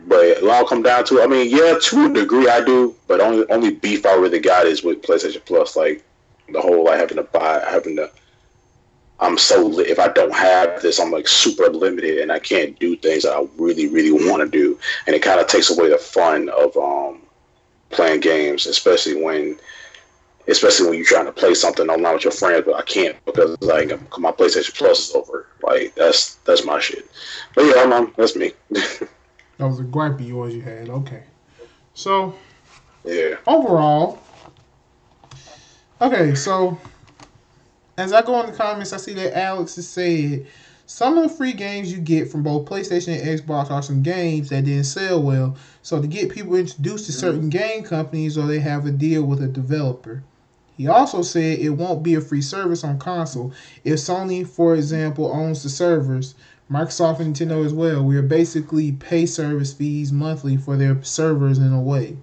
but it all come down to, I mean, yeah, to a degree I do, but only beef I really got is with PlayStation Plus, like the whole like I'm so if I don't have this, I'm like super limited and I can't do things that I really, really want to do, and it kind of takes away the fun of playing games, especially when you're trying to play something online with your friends, but I can't because like my PlayStation Plus is over. Like that's my shit. But yeah, that's me. That was a gripe of yours you had. Okay. So, yeah. Overall, okay, so as I go in the comments, I see that Alex has said some of the free games you get from both PlayStation and Xbox are some games that didn't sell well. So to get people introduced to certain game companies or they have a deal with a developer. He also said it won't be a free service on console. If Sony, for example, owns the servers, Microsoft and Nintendo as well, we are basically pay service fees monthly for their servers in a way.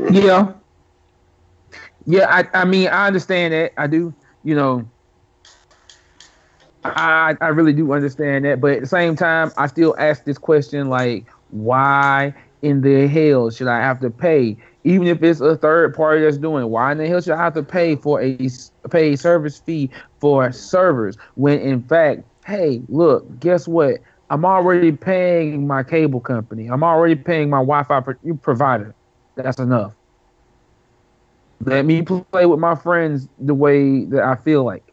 Yeah. Yeah, I mean, I understand that. I do, you know, I really do understand that. But at the same time, I still ask this question, like, why in the hell should I have to pay, even if it's a third party that's doing it? Why in the hell should I have to pay for pay service fee for servers when in fact, hey, look, guess what? I'm already paying my cable company. I'm already paying my Wi-Fi provider. That's enough. Let me play with my friends the way that I feel like.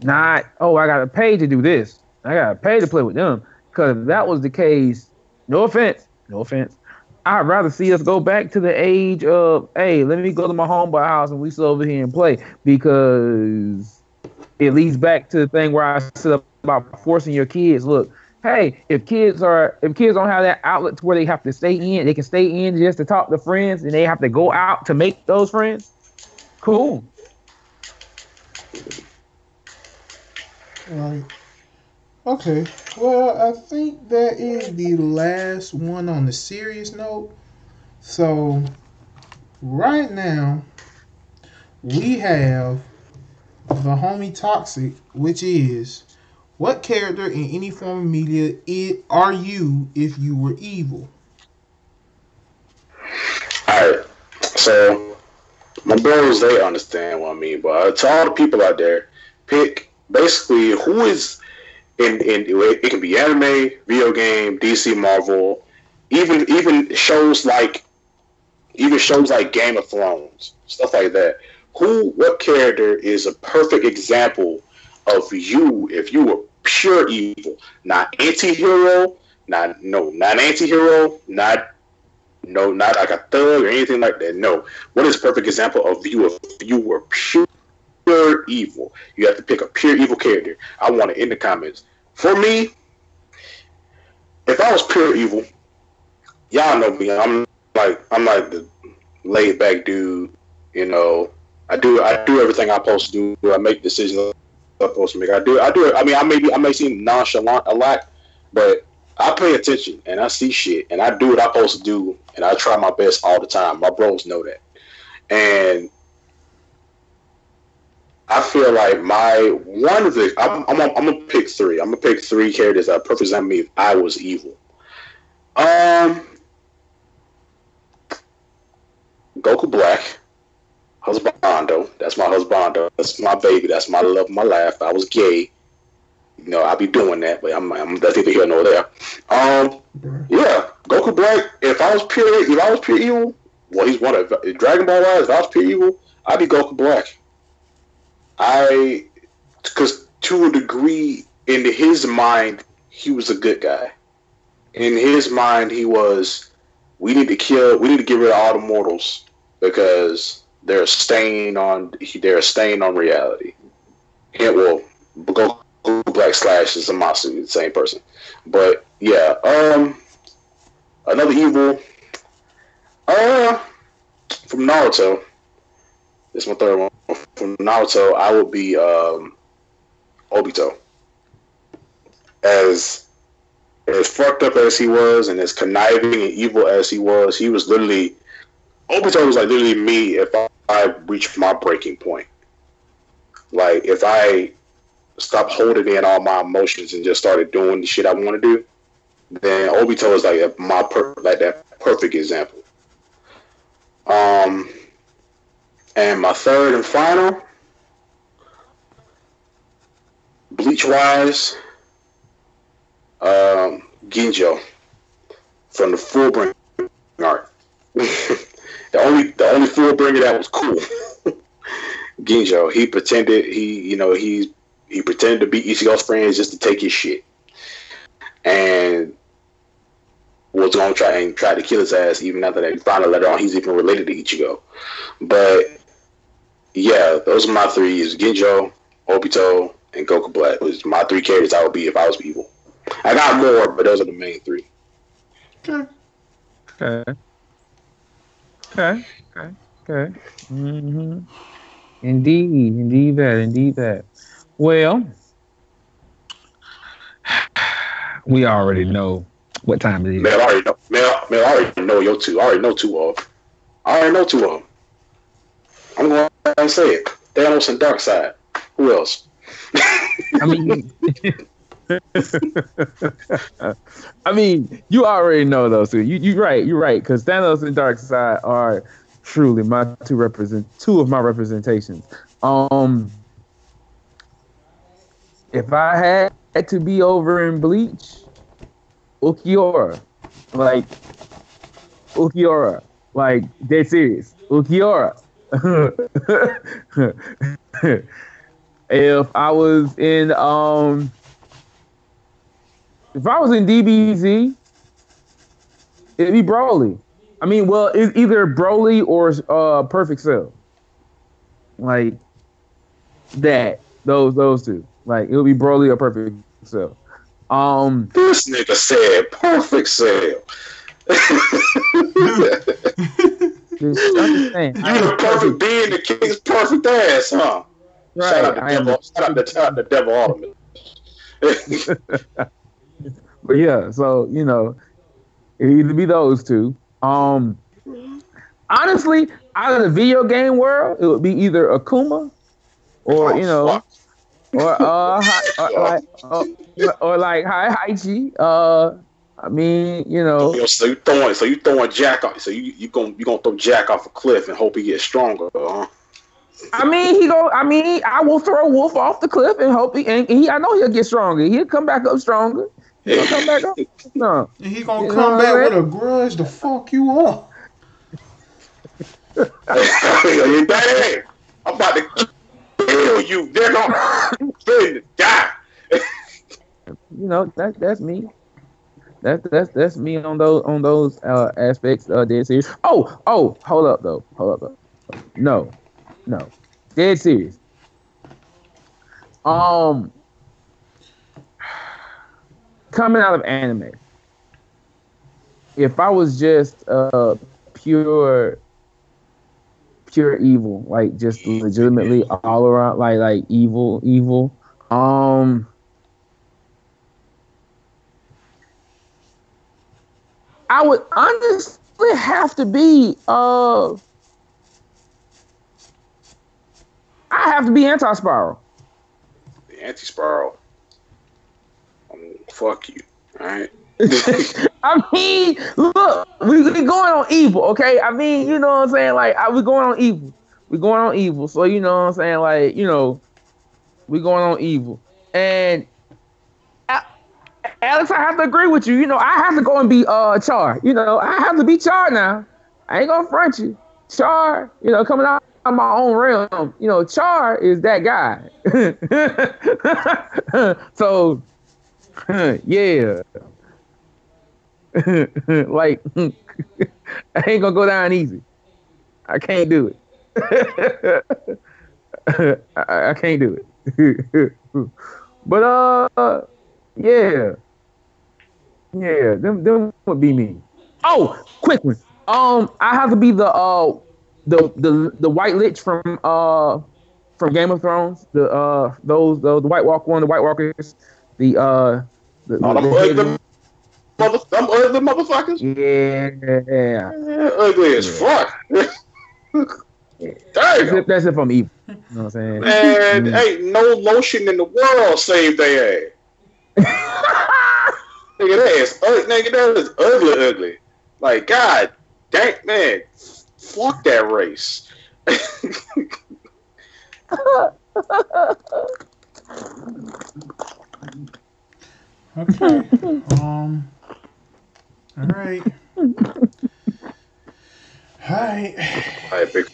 Not, oh, I gotta pay to do this. I gotta pay to play with them. Because if that was the case, no offense, I'd rather see us go back to the age of, hey, let me go to my homeboy house and we sit over here and play. Because it leads back to the thing where I said about forcing your kids. Look, hey, if kids don't have that outlet to where they have to stay in, they can stay in just to talk to friends and they have to go out to make those friends. Cool. Right. Okay. Well, I think that is the last one on the serious note. So right now we have the homie Toxic, which is, what character in any form of media are you if you were evil? Alright, so my bros, they understand what I mean, but to all the people out there, pick basically who is in it can be anime, video game, DC, Marvel, even shows like Game of Thrones, stuff like that. What character is a perfect example of you if you were pure evil, not anti-hero, not anti-hero, not like a thug or anything like that. No, what is a perfect example of you if you were pure evil? You have to pick a pure evil character. I want it in the comments. For me, if I was pure evil, y'all know me. I'm like the laid back dude. You know, I do everything I'm supposed to do. I make decisions I'm supposed to make. I do it. I mean, I may seem nonchalant a lot, but I pay attention and I see shit and I do what I'm supposed to do and I try my best all the time. My bros know that. And I feel like I'm gonna pick three. I'm gonna pick three characters that represent me if I was evil. Goku Black, husbando. That's my husbando. That's my baby. That's my love, my laugh. If I was gay, you know, I'd be doing that, but I'm that's neither here nor there. Yeah, Goku Black. If I was pure evil, well, he's one of Dragon Ball wise. If I was pure evil, I'd be Goku Black. Because to a degree, in his mind, he was a good guy. In his mind, he was, we need to get rid of all the mortals because they're a stain on reality. Yeah, well, Goku Black / Zamasu, the same person. But yeah, another evil, from Naruto. This is my third one. From Naruto, I would be Obito. As fucked up as he was, and as conniving and evil as he was literally, Obito was like literally me if I reached my breaking point. Like if I stopped holding in all my emotions and just started doing the shit I want to do, then Obito is like that perfect example. And my third and final, Bleach wise, Ginjo from the Fullbringer arc. the only Fullbringer that was cool. Ginjo. He pretended he pretended to be Ichigo's friend just to take his shit, and was gonna try to kill his ass even after that. Found out later on he's even related to Ichigo. But yeah, those are my three: is Ginjo, Obito, and Goku Black. Was my three characters I would be if I was evil. I got more, but those are the main three. Okay. Mm-hmm. Indeed that. Well, we already know what time it is. Man, I already know your two. I already know two of them. I'm going to say it. Thanos and Darkseid. Who else? I mean, I mean, you already know those two. You're right. Because Thanos and Darkseid are truly my two of my representations. If I had to be over in Bleach, Ukiora, like Ukiora, like dead serious, Ukiora. If I was in if I was in DBZ, it'd be Broly. I mean, well, it's either Broly or Perfect Cell. Like that. Those two. Like it'll be Broly or Perfect Cell. This nigga said Perfect Cell. I'm saying, You the perfect being, the king's perfect ass, huh? Right. Shout out to Devil Ultimate. But yeah, so you know, it either be those two. Honestly, out of the video game world, it would be either Akuma or or like Haichi. I mean, you know. So you throwing Jack off. So you gonna throw Jack off a cliff and hope he gets stronger, huh? I will throw Wolf off the cliff and hope I know he'll get stronger. He'll come back up stronger. He'll come back up. No. And he gonna come back with a grudge to fuck you up. Hey, I'm about to kill you, nigga. You finna die. You know, that's me. That's me on those aspects. Dead serious. Oh, hold up though. No, dead serious. Coming out of anime, if I was just pure evil, like just legitimately all around, like evil. I would honestly have to be I have to be anti-spiral. The anti-spiral. Fuck you. Alright. I mean, look, we going on evil, okay? I mean, you know what I'm saying? Like, we going on evil. We going on evil. So, you know what I'm saying? Like, you know, we going on evil. And Alex, I have to agree with you. You know, I have to go and be Char. You know, I have to be Char now. I ain't gonna front you. Char, you know, coming out of my own realm, you know, Char is that guy. So, yeah. Like, I ain't gonna go down easy. I can't do it. I can't do it. But yeah, them would be me. Oh, quick one. I have to be the White Lich from Game of Thrones. The White Walker one, the White Walkers. Them ugly motherfuckers. Yeah. Ugly as fuck. Damn. That's if I'm evil. You know what I'm saying? Man, ain't no lotion in the world save their ass. Nigga, that is ugly. Like, God dang, man, fuck that race. Okay. All right. Alright, big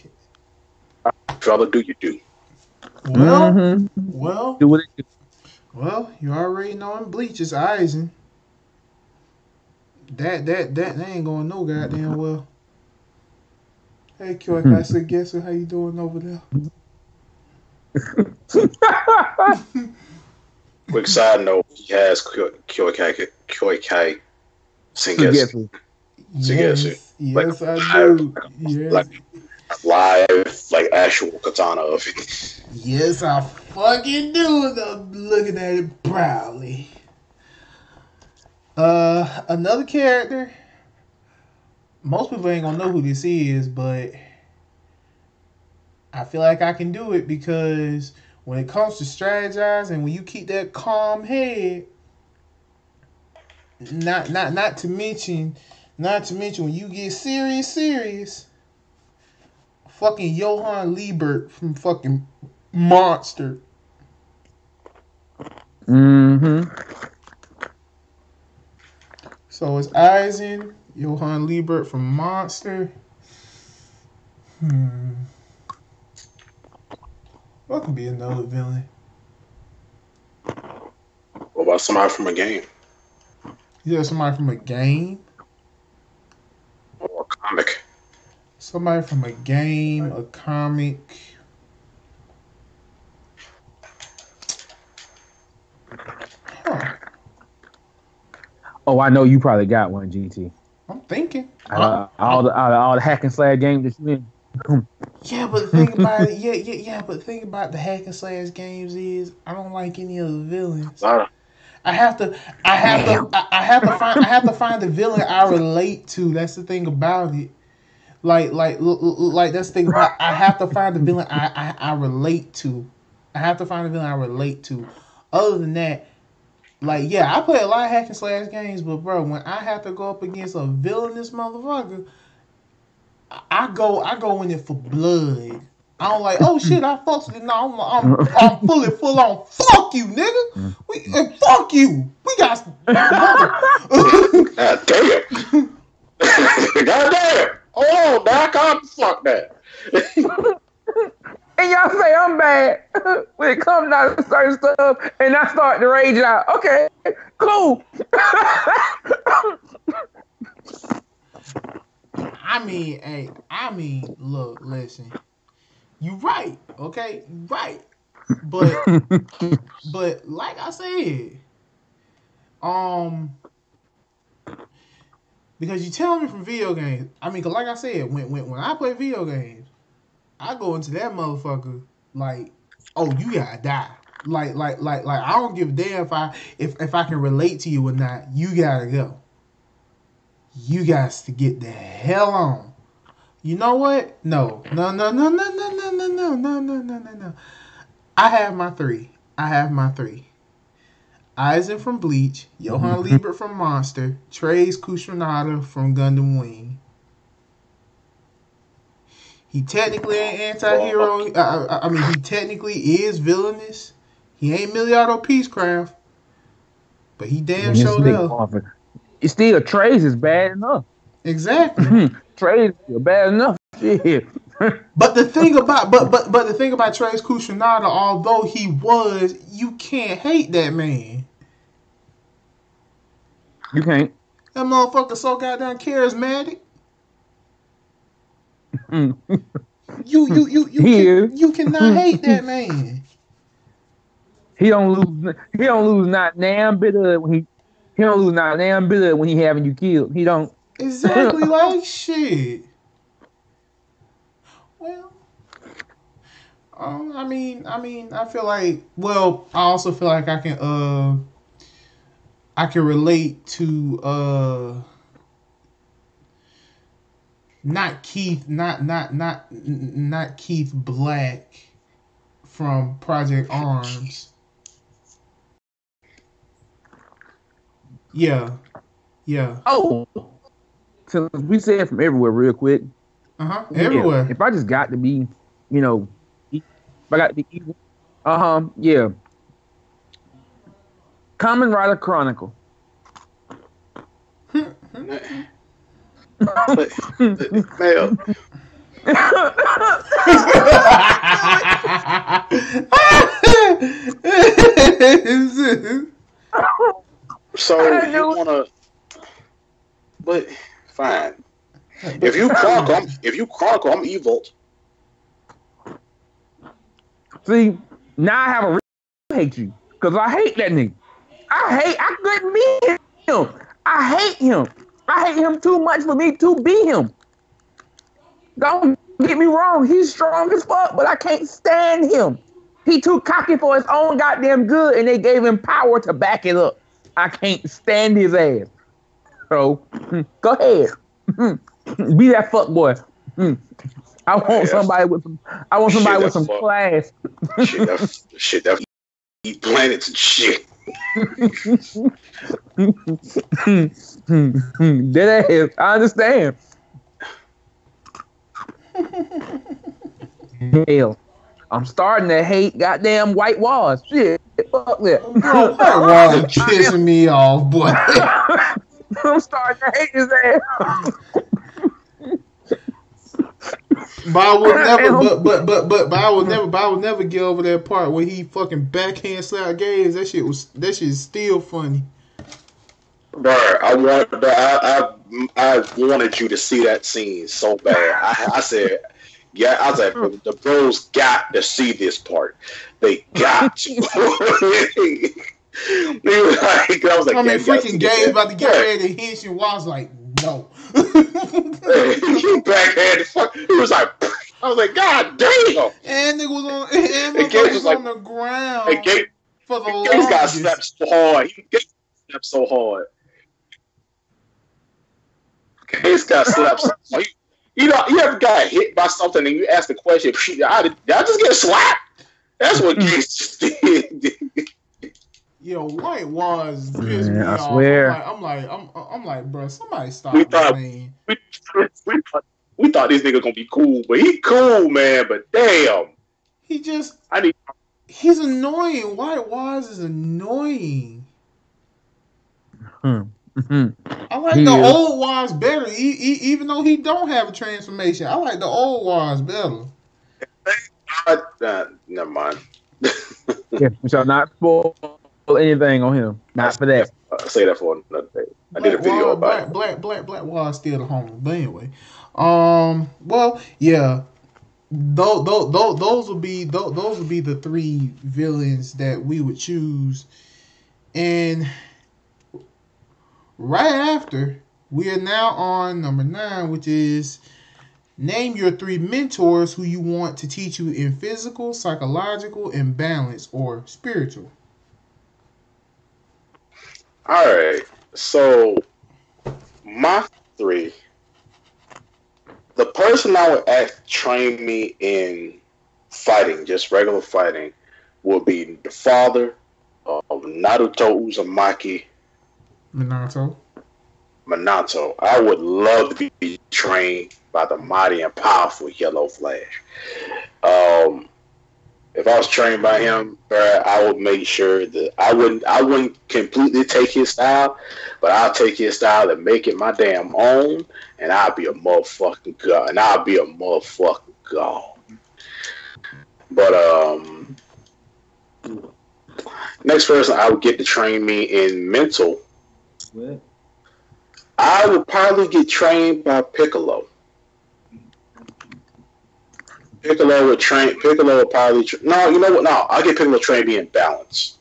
fella, do you do? Well, do what it do. Well, you already know in Bleach it's Aizen. That ain't going no goddamn well. Hey, Kyokai, guess how you doing over there? Quick side note: he has Kyokai Sengetsu. Yes, I do. Yes. Live, like actual katana of it. Yes, I fucking do. I'm looking at it proudly. Another character. Most people ain't gonna know who this is, but I feel like I can do it because when it comes to strategizing, when you keep that calm head, not to mention when you get serious, fucking Johann Liebert from fucking Monster. Mm-hmm. So it's Eisen, Johann Liebert from Monster. What could be another villain? What about somebody from a game You have somebody from a game? or a comic? Somebody from a game, a comic. Huh. Oh, I know you probably got one, GT. I'm thinking. All the hack and slash games that you in. Yeah, but think about it. Yeah. But think about the hack and slash games is I don't like any of the villains. I have to find the villain I relate to. That's the thing about it. Like that's the thing about I have to find the villain I relate to. I have to find the villain I relate to. Other than that, like yeah, I play a lot of hack and slash games, but bro, when I have to go up against a villainous motherfucker, I go in it for blood. I don't like, oh shit, I fucks with it. No, I'm fully full on. Fuck you, nigga. Fuck you. We got. God damn. God damn. Oh, Doc, I'm fuck that. And y'all say I'm bad when it comes down to certain stuff, and I start to rage out. Okay, cool. I mean, look, listen. You right, okay? You right. But like I said, because you tell me from video games. I mean, 'cause like I said, when I play video games, I go into that motherfucker like, oh, you gotta die. Like I don't give a damn if I can relate to you or not. You gotta go. You guys to get the hell on. You know what? No. I have my three. Eisen from Bleach, Johann Liebert from Monster, Trace Kushranada from Gundam Wing. He technically ain't anti-hero. I mean, he technically is villainous. He ain't Miliardo Peacecraft, but he damn showed up. It's still Trace is bad enough. Exactly. Trace is bad enough. Shit. But the thing about the thing about Trace Kushranada, although he was, you can't hate that man. You can't. That motherfucker so goddamn charismatic. You cannot hate that man. He don't lose not damn bit of when he don't lose not damn bit of when he having you killed. He don't. Exactly like shit. Well, I mean, I feel like. Well, I also feel like I can relate to not Keith Black from Project Arms. Yeah. Oh, so we said from everywhere real quick. Everywhere. Yeah. If I just got to be, if I got to be evil. Yeah. Kamen Rider Chronicle. Male. So you wanna, but fine. If you chronicle, I'm evil. See, now I have a reason to hate you because I hate that nigga. I couldn't be him. I hate him. I hate him too much for me to be him. Don't get me wrong. He's strong as fuck, but I can't stand him. He too cocky for his own goddamn good, and they gave him power to back it up. I can't stand his ass. So, go ahead. Be that fuck boy. I want somebody with some. I want somebody with some class. Shit, that eat planets and shit. Dead ass. I understand. Hell, I'm starting to hate goddamn white walls. Shit, fuck that. Bro, white walls pissing me off, boy. I'm starting to hate his ass. But I would never, but I would never get over that part where he fucking backhand slapped Gaze. That shit is still funny. Bro, I wanted you to see that scene so bad. I said, the bros got to see this part. They got to. I was like, I mean, freaking Gaze about to get ready to hit you. Was like, no. He backhanded. He was like, I was like, God damn. And nigga was on. And Gaze was on the ground. For the longest. Gaze got slapped so hard. He got slapped so hard. Gaze got slapped so hard. You know, you ever got hit by something and you ask the question, did I just get slapped? That's what Gaze did. Yo, white was pissed me I off. swear. I'm like, bro, somebody stop We thought this nigga gonna be cool, but he cool, man. But damn, he's annoying. White Waz is annoying. I like the old Waz better, even though he don't have a transformation. I like the old Waz better. Never mind. Yeah, we shall not spoil anything on him. Not for that. I'll say that for another day. I did a video about it. Black Waz still the home. But anyway, well, yeah. Those would be the three villains that we would choose, and right after we are now on number 9, which is name your 3 mentors who you want to teach you in physical, psychological, and balance or spiritual. All right, so my 3. The person I would ask train me in fighting, just regular fighting, would be the father of Naruto Uzumaki. Minato. I would love to be trained by the mighty and powerful Yellow Flash. If I was trained by him, I would make sure that I wouldn't completely take his style, but I'll take his style and make it my damn own, and I'll be a motherfucking god. But next person I would get to train me in mental. What? I would probably get trained by Piccolo. Piccolo would probably no, you know what? No, I'll get Piccolo trained me in balance.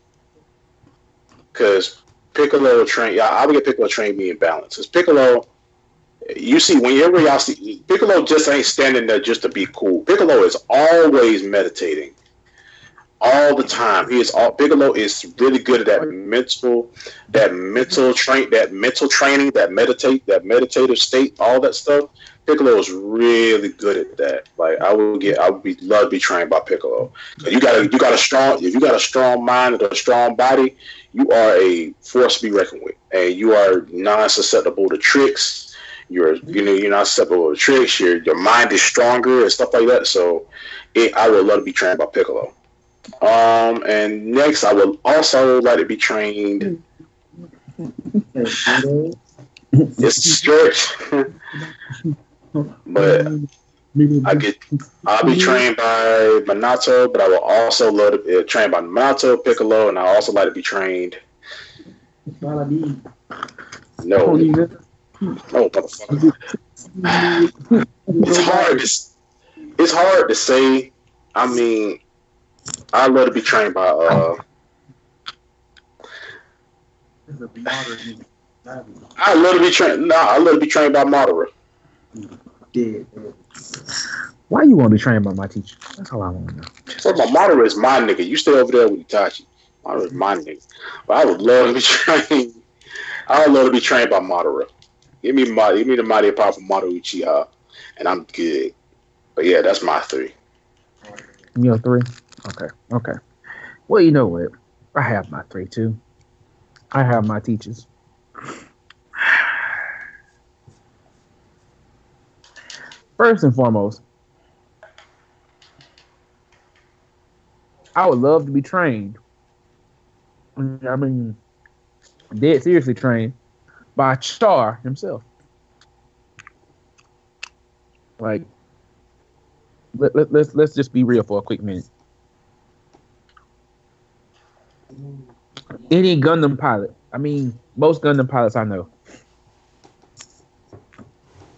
Because Piccolo would train, I would get Piccolo trained me in balance. Because Piccolo, you see, whenever y'all see, Piccolo just ain't standing there just to be cool. Piccolo is always meditating. All the time. Piccolo is really good at that mental training, that meditative state, all that stuff. Piccolo is really good at that. Like I would love to be trained by Piccolo. If you got a strong mind and a strong body, you are a force to be reckoned with, and you are non-susceptible to tricks. You're not susceptible to tricks. Your mind is stronger and stuff like that. So, I would love to be trained by Piccolo. And next, I would also like to be trained. It's a stretch, but I'll be trained by Minato, but I will also love to be trained by Minato, Piccolo, and I also like to be trained. No, motherfucker. It's hard to say. I mean, I love to be trained by I love to be trained. No, I love to be trained by Madara. Why you want to be trained by my teacher? That's all I want to know. So my Madara is my nigga. You stay over there with Itachi. Madara is my nigga. But I would love to be trained. I would love to be trained by Madara. Give me the mighty and powerful Madara Uchiha, and I'm good. But yeah, that's my 3. Your 3? Okay. Well, you know what? I have my 3 too. I have my teachers. First and foremost, I would love to be trained. I mean, dead seriously trained by Char himself. Like, let's just be real for a quick minute. Any Gundam pilot, I mean, most Gundam pilots I know,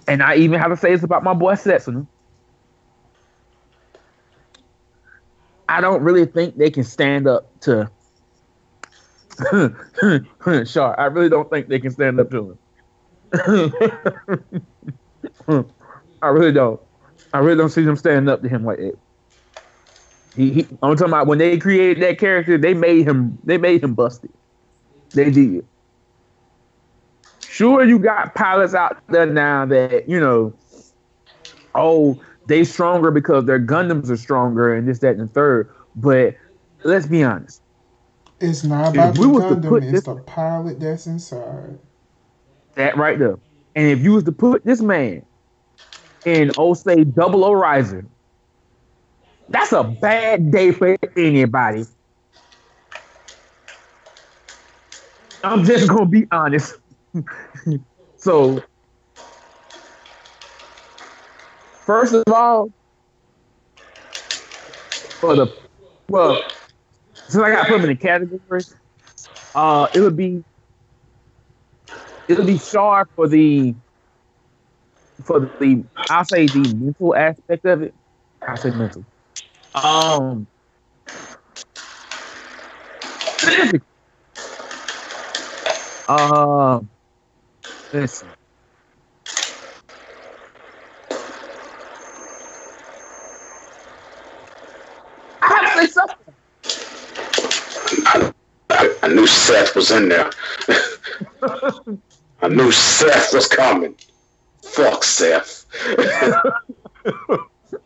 and I even have to say this about my boy Setsuna. I don't really think they can stand up to Char. I really don't think they can stand up to him. I really don't. I really don't see them standing up to him like that. I'm talking about when they created that character, they made him busted. They did. Sure, you got pilots out there now that, oh, they stronger because their Gundams are stronger and this, that, and the third. But let's be honest. It's not about the Gundam, it's the pilot that's inside. That right there. And if you was to put this man in, say, Double O Rising, that's a bad day for anybody. I'm just gonna be honest. So, first of all, since I got to put them in the categories, it would be Char for the I'll say the mental aspect of it. I'll say mental. Let's see. I have to say something. I knew Seth was in there. I knew Seth was coming. Fuck Seth.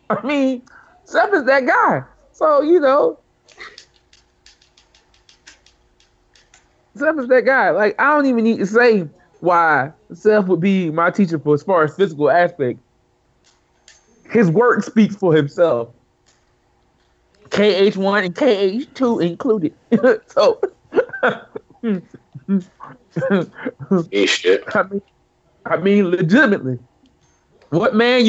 I mean, Seth is that guy. So, Seth is that guy. Like, I don't even need to say why Seth would be my teacher for as far as physical aspect. His work speaks for himself. KH1 and KH2 included. So, shit. I mean, legitimately, what man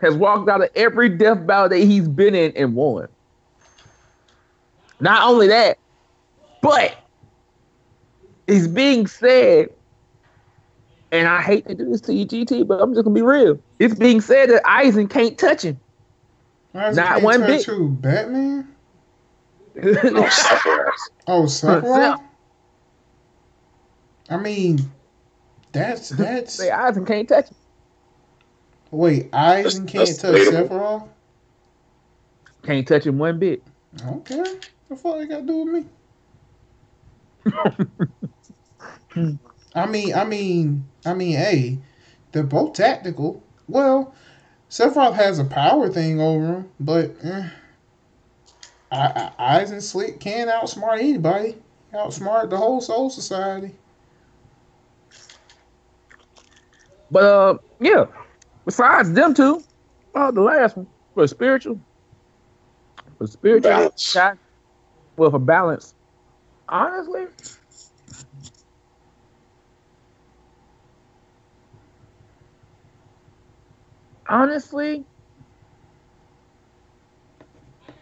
has walked out of every death battle that he's been in and won? Not only that, but it's being said, and I hate to do this to you, GT, but I'm just gonna be real. It's being said that Aizen can't touch him. Not one bit. Who, Batman? No, Sephiroth. Oh, Sephiroth? I mean, that's. Say Aizen can't touch him. Wait, Aizen can't touch Sephiroth? Can't touch him one bit. Okay, what the fuck you got to do with me? I mean, hey, they're both tactical. Well, Sephiroth has a power thing over him, but Aizen Slick can outsmart anybody. Outsmart the whole Soul Society. But yeah. Besides them two, the last one for spiritual, balance. Well, for balance, honestly,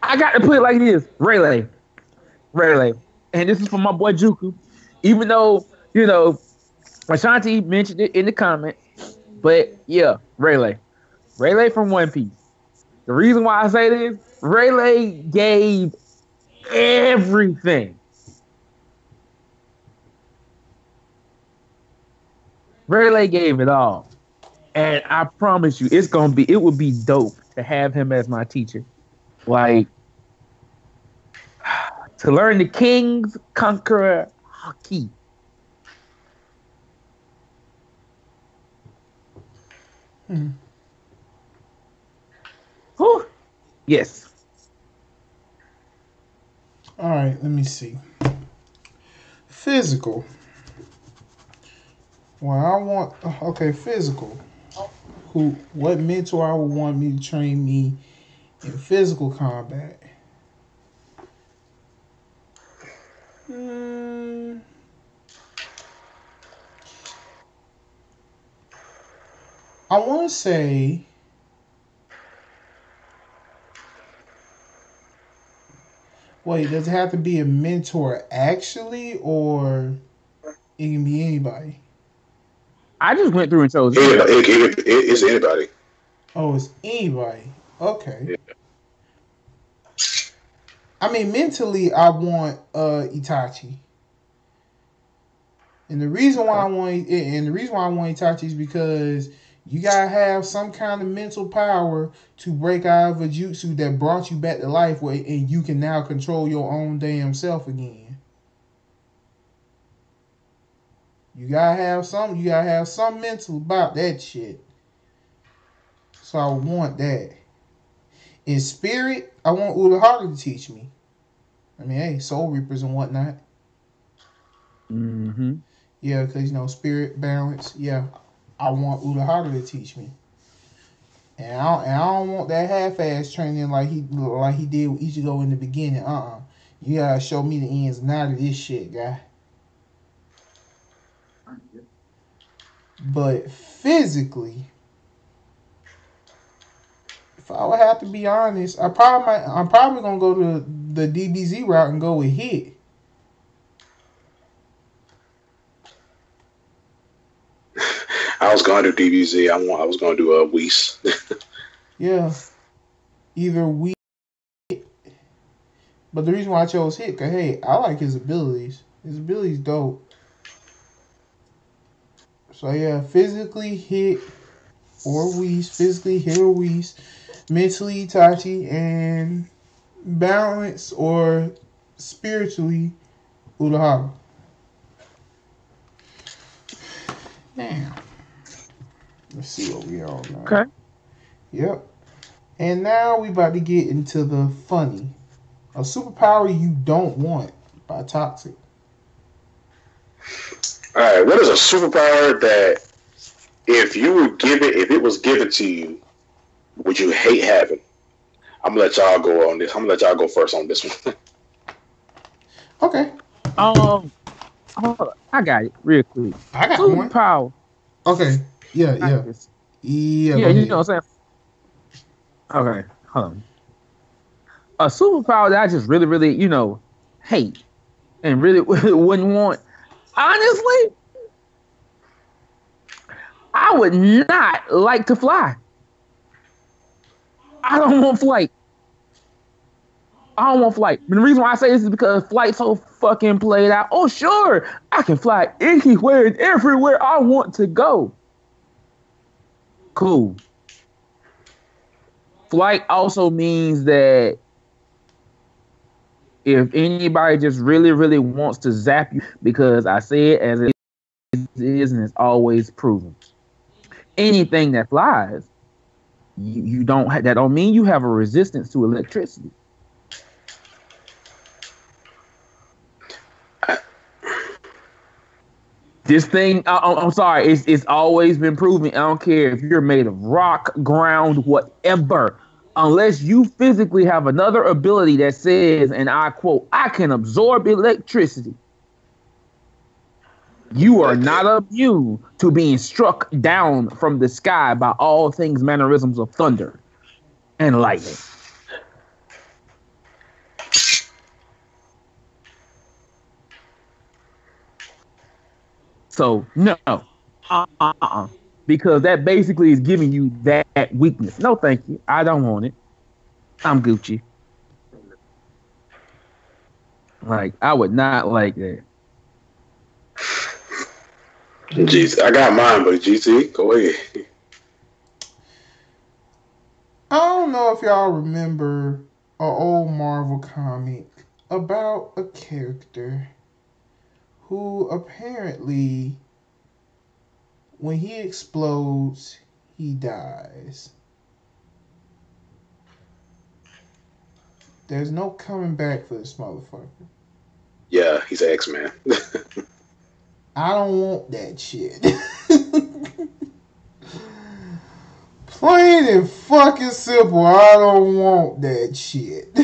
I got to put it like this: Rayleigh, and this is for my boy Juku. Even though Ashanti mentioned it in the comment. But yeah, Rayleigh from One Piece. The reason why I say this, Rayleigh gave everything. Rayleigh gave it all. And I promise you, it would be dope to have him as my teacher. Like, to learn the King's Conqueror Haki. Whew. Yes. All right, let me see. Physical. Well, I want physical. What mentor would want me to train me in physical combat? I want to say. Wait, does it have to be a mentor actually, or it can be anybody? I just went through and chose It's anybody. Oh, it's anybody. Okay. Yeah. I mean, mentally, I want Itachi, and the reason why I want Itachi is because you gotta have some kind of mental power to break out of a jutsu that brought you back to life, and you can now control your own damn self again. You gotta have some. You gotta have some mental about that shit. So I want that. In spirit, I want Urahara to teach me. I mean, hey, Soul Reapers and whatnot. Mm-hmm. Yeah, because, spirit balance. Yeah, I want Urahara to teach me. And I don't want that half-ass training like he did with Ichigo in the beginning. You gotta show me the ins and outs of this shit, guy. But physically, if I would have to be honest, I'm probably gonna go to the DBZ route and go with Hit. I was going to do DBZ. I was going to do Whis. Yeah, either we. But the reason why I chose Hit, cause hey, I like his abilities. His abilities dope. So yeah, physically Hit or Whis. Physically Hit or Whis. Mentally Itachi, and balance or spiritually Urahara. Now, let's see what we on now. Okay. Yep. And now we about to get into the funny. A superpower you don't want by Toxic. Alright, what is a superpower that if it was given to you, would you hate having? I'm gonna let y'all go on this. I'm gonna let y'all go first on this one. Okay. Hold on. I got it real quick. I got one. Superpower. Okay. Yeah. Yeah, you know what I'm saying? Okay, hold on. A superpower that I just really, really, hate and really wouldn't want. Honestly, I would not like to fly. I don't want flight. I don't want flight. And the reason why I say this is because flight's so fucking played out. Oh, sure, I can fly anywhere and everywhere I want to go. Cool. Flight also means that if anybody just really, really wants to zap you, because I say it as it is and it's always proven. Anything that flies, you don't that don't mean you have a resistance to electricity. This thing, I'm sorry, it's always been proven. I don't care if you're made of rock, ground, whatever. Unless you physically have another ability that says, and I quote, I can absorb electricity, you are not immune to being struck down from the sky by all things mannerisms of thunder and lightning. So, no. Because that basically is giving you that weakness. No, thank you. I don't want it. I'm Gucci. Like, I would not like that. Jeez, I got mine, but GT, go ahead. I don't know if y'all remember an old Marvel comic about a character who apparently, when he explodes, he dies. There's no coming back for this motherfucker. Yeah, he's an X-Man. I don't want that shit. Plain and fucking simple. I don't want that shit.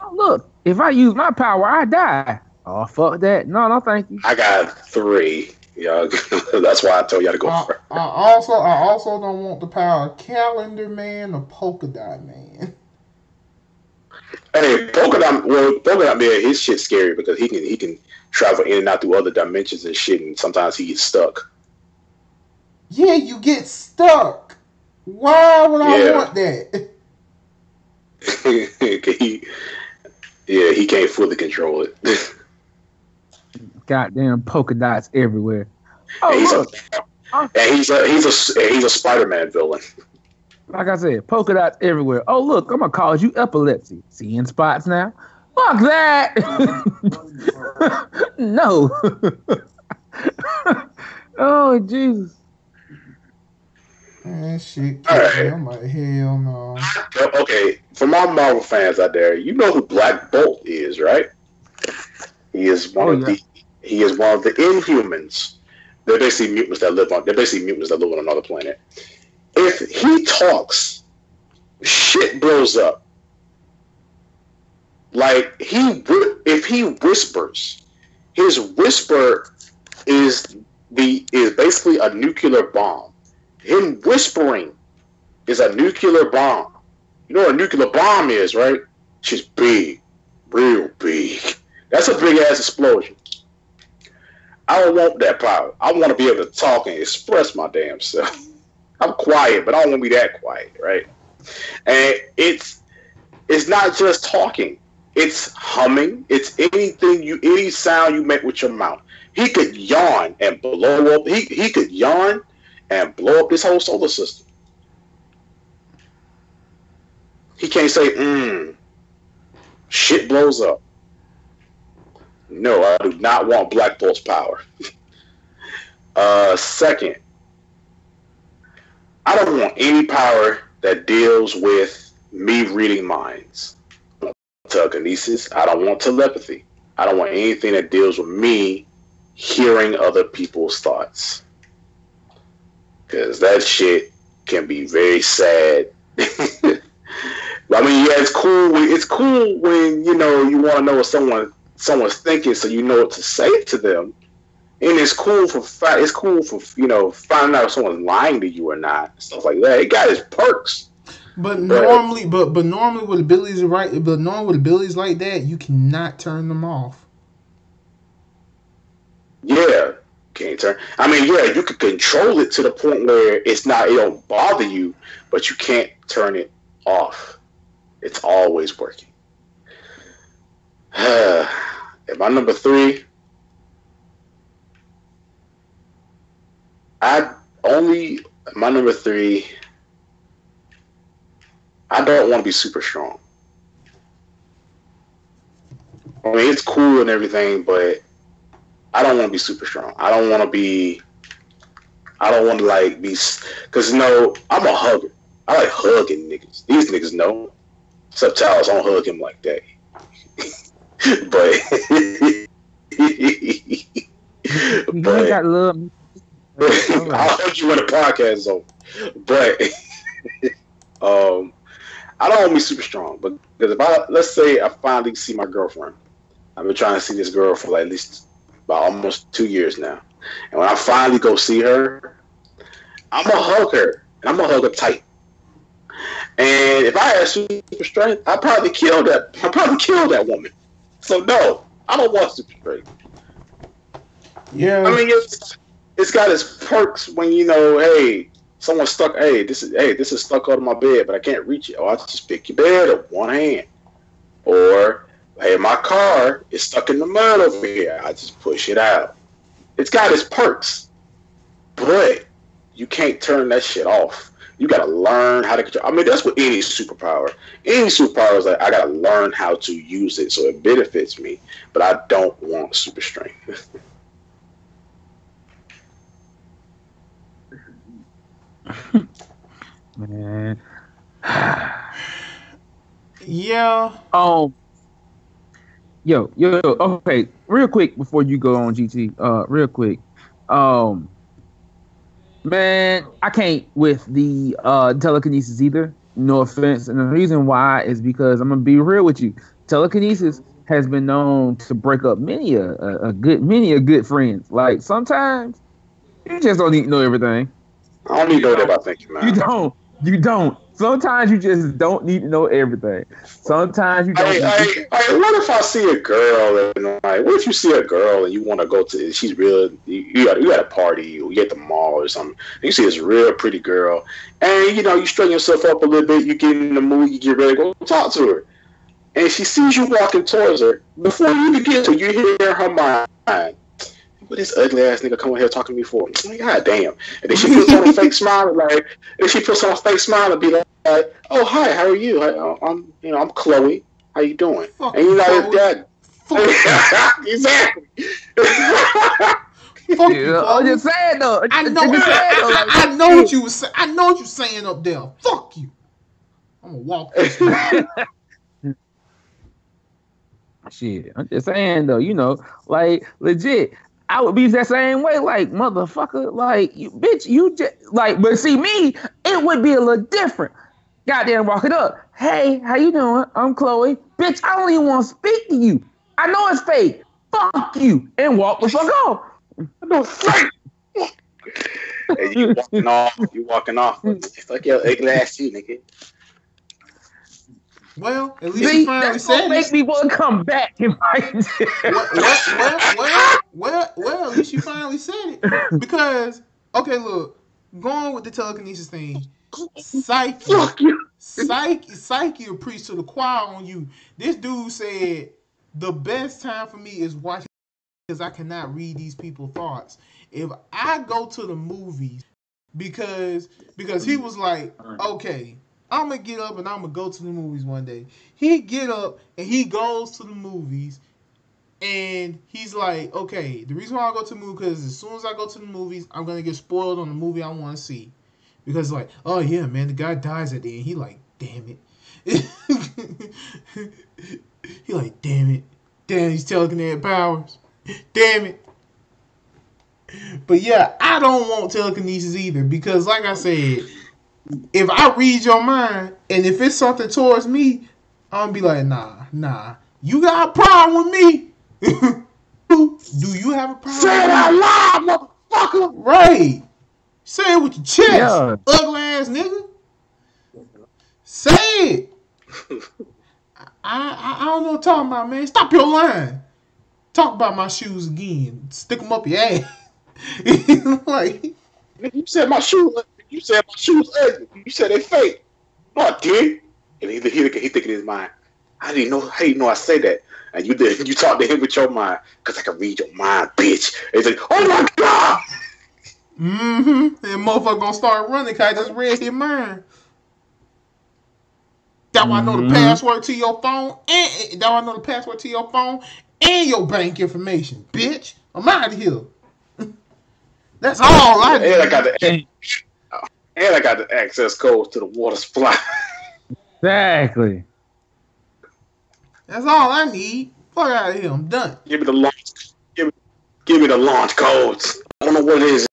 Oh, look, if I use my power, I die. Oh, fuck that. No, no, thank you. I got 3. Yeah, that's why I told y'all to go first. I also don't want the power of Calendar Man or Polka Dot Man. Hey, Polka Dot Man, his shit's scary because he can travel in and out through other dimensions and shit, and sometimes he gets stuck. Yeah, you get stuck. Why would I Yeah. want that? he can't fully control it. Goddamn polka dots everywhere. And he's Oh, look. he's a Spider-Man villain. Like I said, polka dots everywhere. Oh, look, I'm going to cause you epilepsy. Seeing spots now? Fuck that. No. Oh, Jesus. Man, shit. Alright. I'm like, hell no. Okay, for my Marvel fans out there, you know who Black Bolt is, right? He is one of the Inhumans. They're basically mutants that live on another planet. If he talks, shit blows up. Like if he whispers, his whisper is basically a nuclear bomb. Him whispering is a nuclear bomb. You know what a nuclear bomb is, right? It's just big, real big. That's a big ass explosion. I don't want that power. I want to be able to talk and express my damn self. I'm quiet, but I don't want to be that quiet, right? And it's not just talking. It's humming. It's any sound you make with your mouth. He could yawn and blow up. He could yawn and blow up this whole solar system. He can't say, shit blows up. No, I do not want Black Bolt's power. Second, I don't want any power that deals with me reading minds. I don't want telekinesis. I don't want telepathy. I don't want anything that deals with me hearing other people's thoughts. Because that shit can be very sad. I mean, yeah, it's cool. It's cool when you want to know what someone's thinking, so you know what to say to them. And it's cool for finding out if someone's lying to you or not, stuff like that. It got its perks. But normally with abilities like that, you cannot turn them off. Yeah, can't turn. I mean, yeah, you can control it to the point where it don't bother you, but you can't turn it off. It's always working. And my number 3, I don't want to be super strong. I mean, it's cool and everything, but I don't want to be super strong. I don't want to be, because I'm a hugger. I like hugging niggas. These niggas know. Except Charles, I don't hug him like that. But You got love. I'll hug you when the podcast is over. But I don't want to be super strong. But because let's say I finally see my girlfriend. I've been trying to see this girl for at least about almost 2 years now. And when I finally go see her, I'm gonna hug her, and I'm gonna hug her tight. And if I had super strength, I'd probably kill that woman. So no, I don't want super strength. Yeah. I mean, it's got its perks when hey, someone's stuck. Hey, this is stuck under my bed, but I can't reach it. Oh, I just pick your bed up one hand. Or hey, my car is stuck in the mud over here. I just push it out. It's got its perks, but you can't turn that shit off. You gotta learn how to control. I mean, that's with any superpower. Any superpower is like I gotta learn how to use it so it benefits me. But I don't want super strength. Man. Yeah. Yo, okay, real quick before you go on GT, real quick. Um, man, I can't with the telekinesis either. No offense. And the reason why is because I'm gonna be real with you. Telekinesis has been known to break up many a good friends. Like sometimes you just don't need to know everything. I don't need to know that about thinking, You man. don't. You don't. Sometimes you just don't need to know everything. Sometimes you don't need to. What if I see a girl and like, what if you see a girl and you want to go to? She's real. You got a party, or you at the mall or something. And you see this real pretty girl, and you straighten yourself up a little bit. You get in the mood. You get ready to go talk to her, and she sees you walking towards her. Before you even get to, her, you hear her mind. What this ugly ass nigga come in here talking to me for? God damn! And then she puts on a fake smile, and be like, "Oh hi, how are you? I'm Chloe. How you doing?" Fuck And you, that Chloe. exactly. Fuck you, Yeah, I'm Chloe. just saying though. I know. I know what you was saying. I know what you're saying up there. Fuck you. I'm gonna walk this way. Shit, I'm just saying though. Like legit. I would be that same way, like motherfucker, like you, bitch. You just like, but see me, it would be a little different. Goddamn, walk it up. Hey, how you doing? I'm Chloe. Bitch, I don't even want to speak to you. I know it's fake. Fuck you, and walk the fuck off. No fuck. And you walking off. You walking off. Fuck your ugly ass, you nigga. Well, at least See, you finally that's gonna said make it. me want to come back if I Well, at least you finally said it. Because, okay, look, going with the telekinesis thing, Fuck you. Psyche will preach to the choir on you. This dude said, the best time for me is watching because I cannot read these people's thoughts. If I go to the movies, because he was like, okay, I'm gonna get up and I'm gonna go to the movies one day. He get up and he goes to the movies, and he's like, okay, the reason why I go to the movie because as soon as I go to the movies, I'm gonna get spoiled on the movie I want to see. Because like, oh yeah, man, the guy dies at the end. He like, damn it. He like, damn it. Damn, he's telekinetic powers. Damn it. But yeah, I don't want telekinesis either because like I said, if I read your mind and if it's something towards me, I'm gonna be like, nah. You got a problem with me? Do you have a problem? Say it out loud, motherfucker. Right. Say it with your chest, Yeah. ugly ass nigga. Say it. I don't know what I'm talking about, man. Stop your line. Talk about my shoes again. Stick them up your ass. Like, You said my shoes. You said my shoes ugly. You said they fake. No, I did. And he thinking in his mind. How do you know I say that? And you talk to him with your mind because I can read your mind, bitch. And he's like, oh my god. and motherfucker gonna start running because I just read his mind. That why I know the password to your phone, and that why I know the password to your phone and your bank information, bitch. I'm out of here. That's all I do. And I got the access code to the water supply. Exactly. That's all I need. Fuck out of here. I'm done. Give me the launch. Give me the launch codes. I don't know what it is.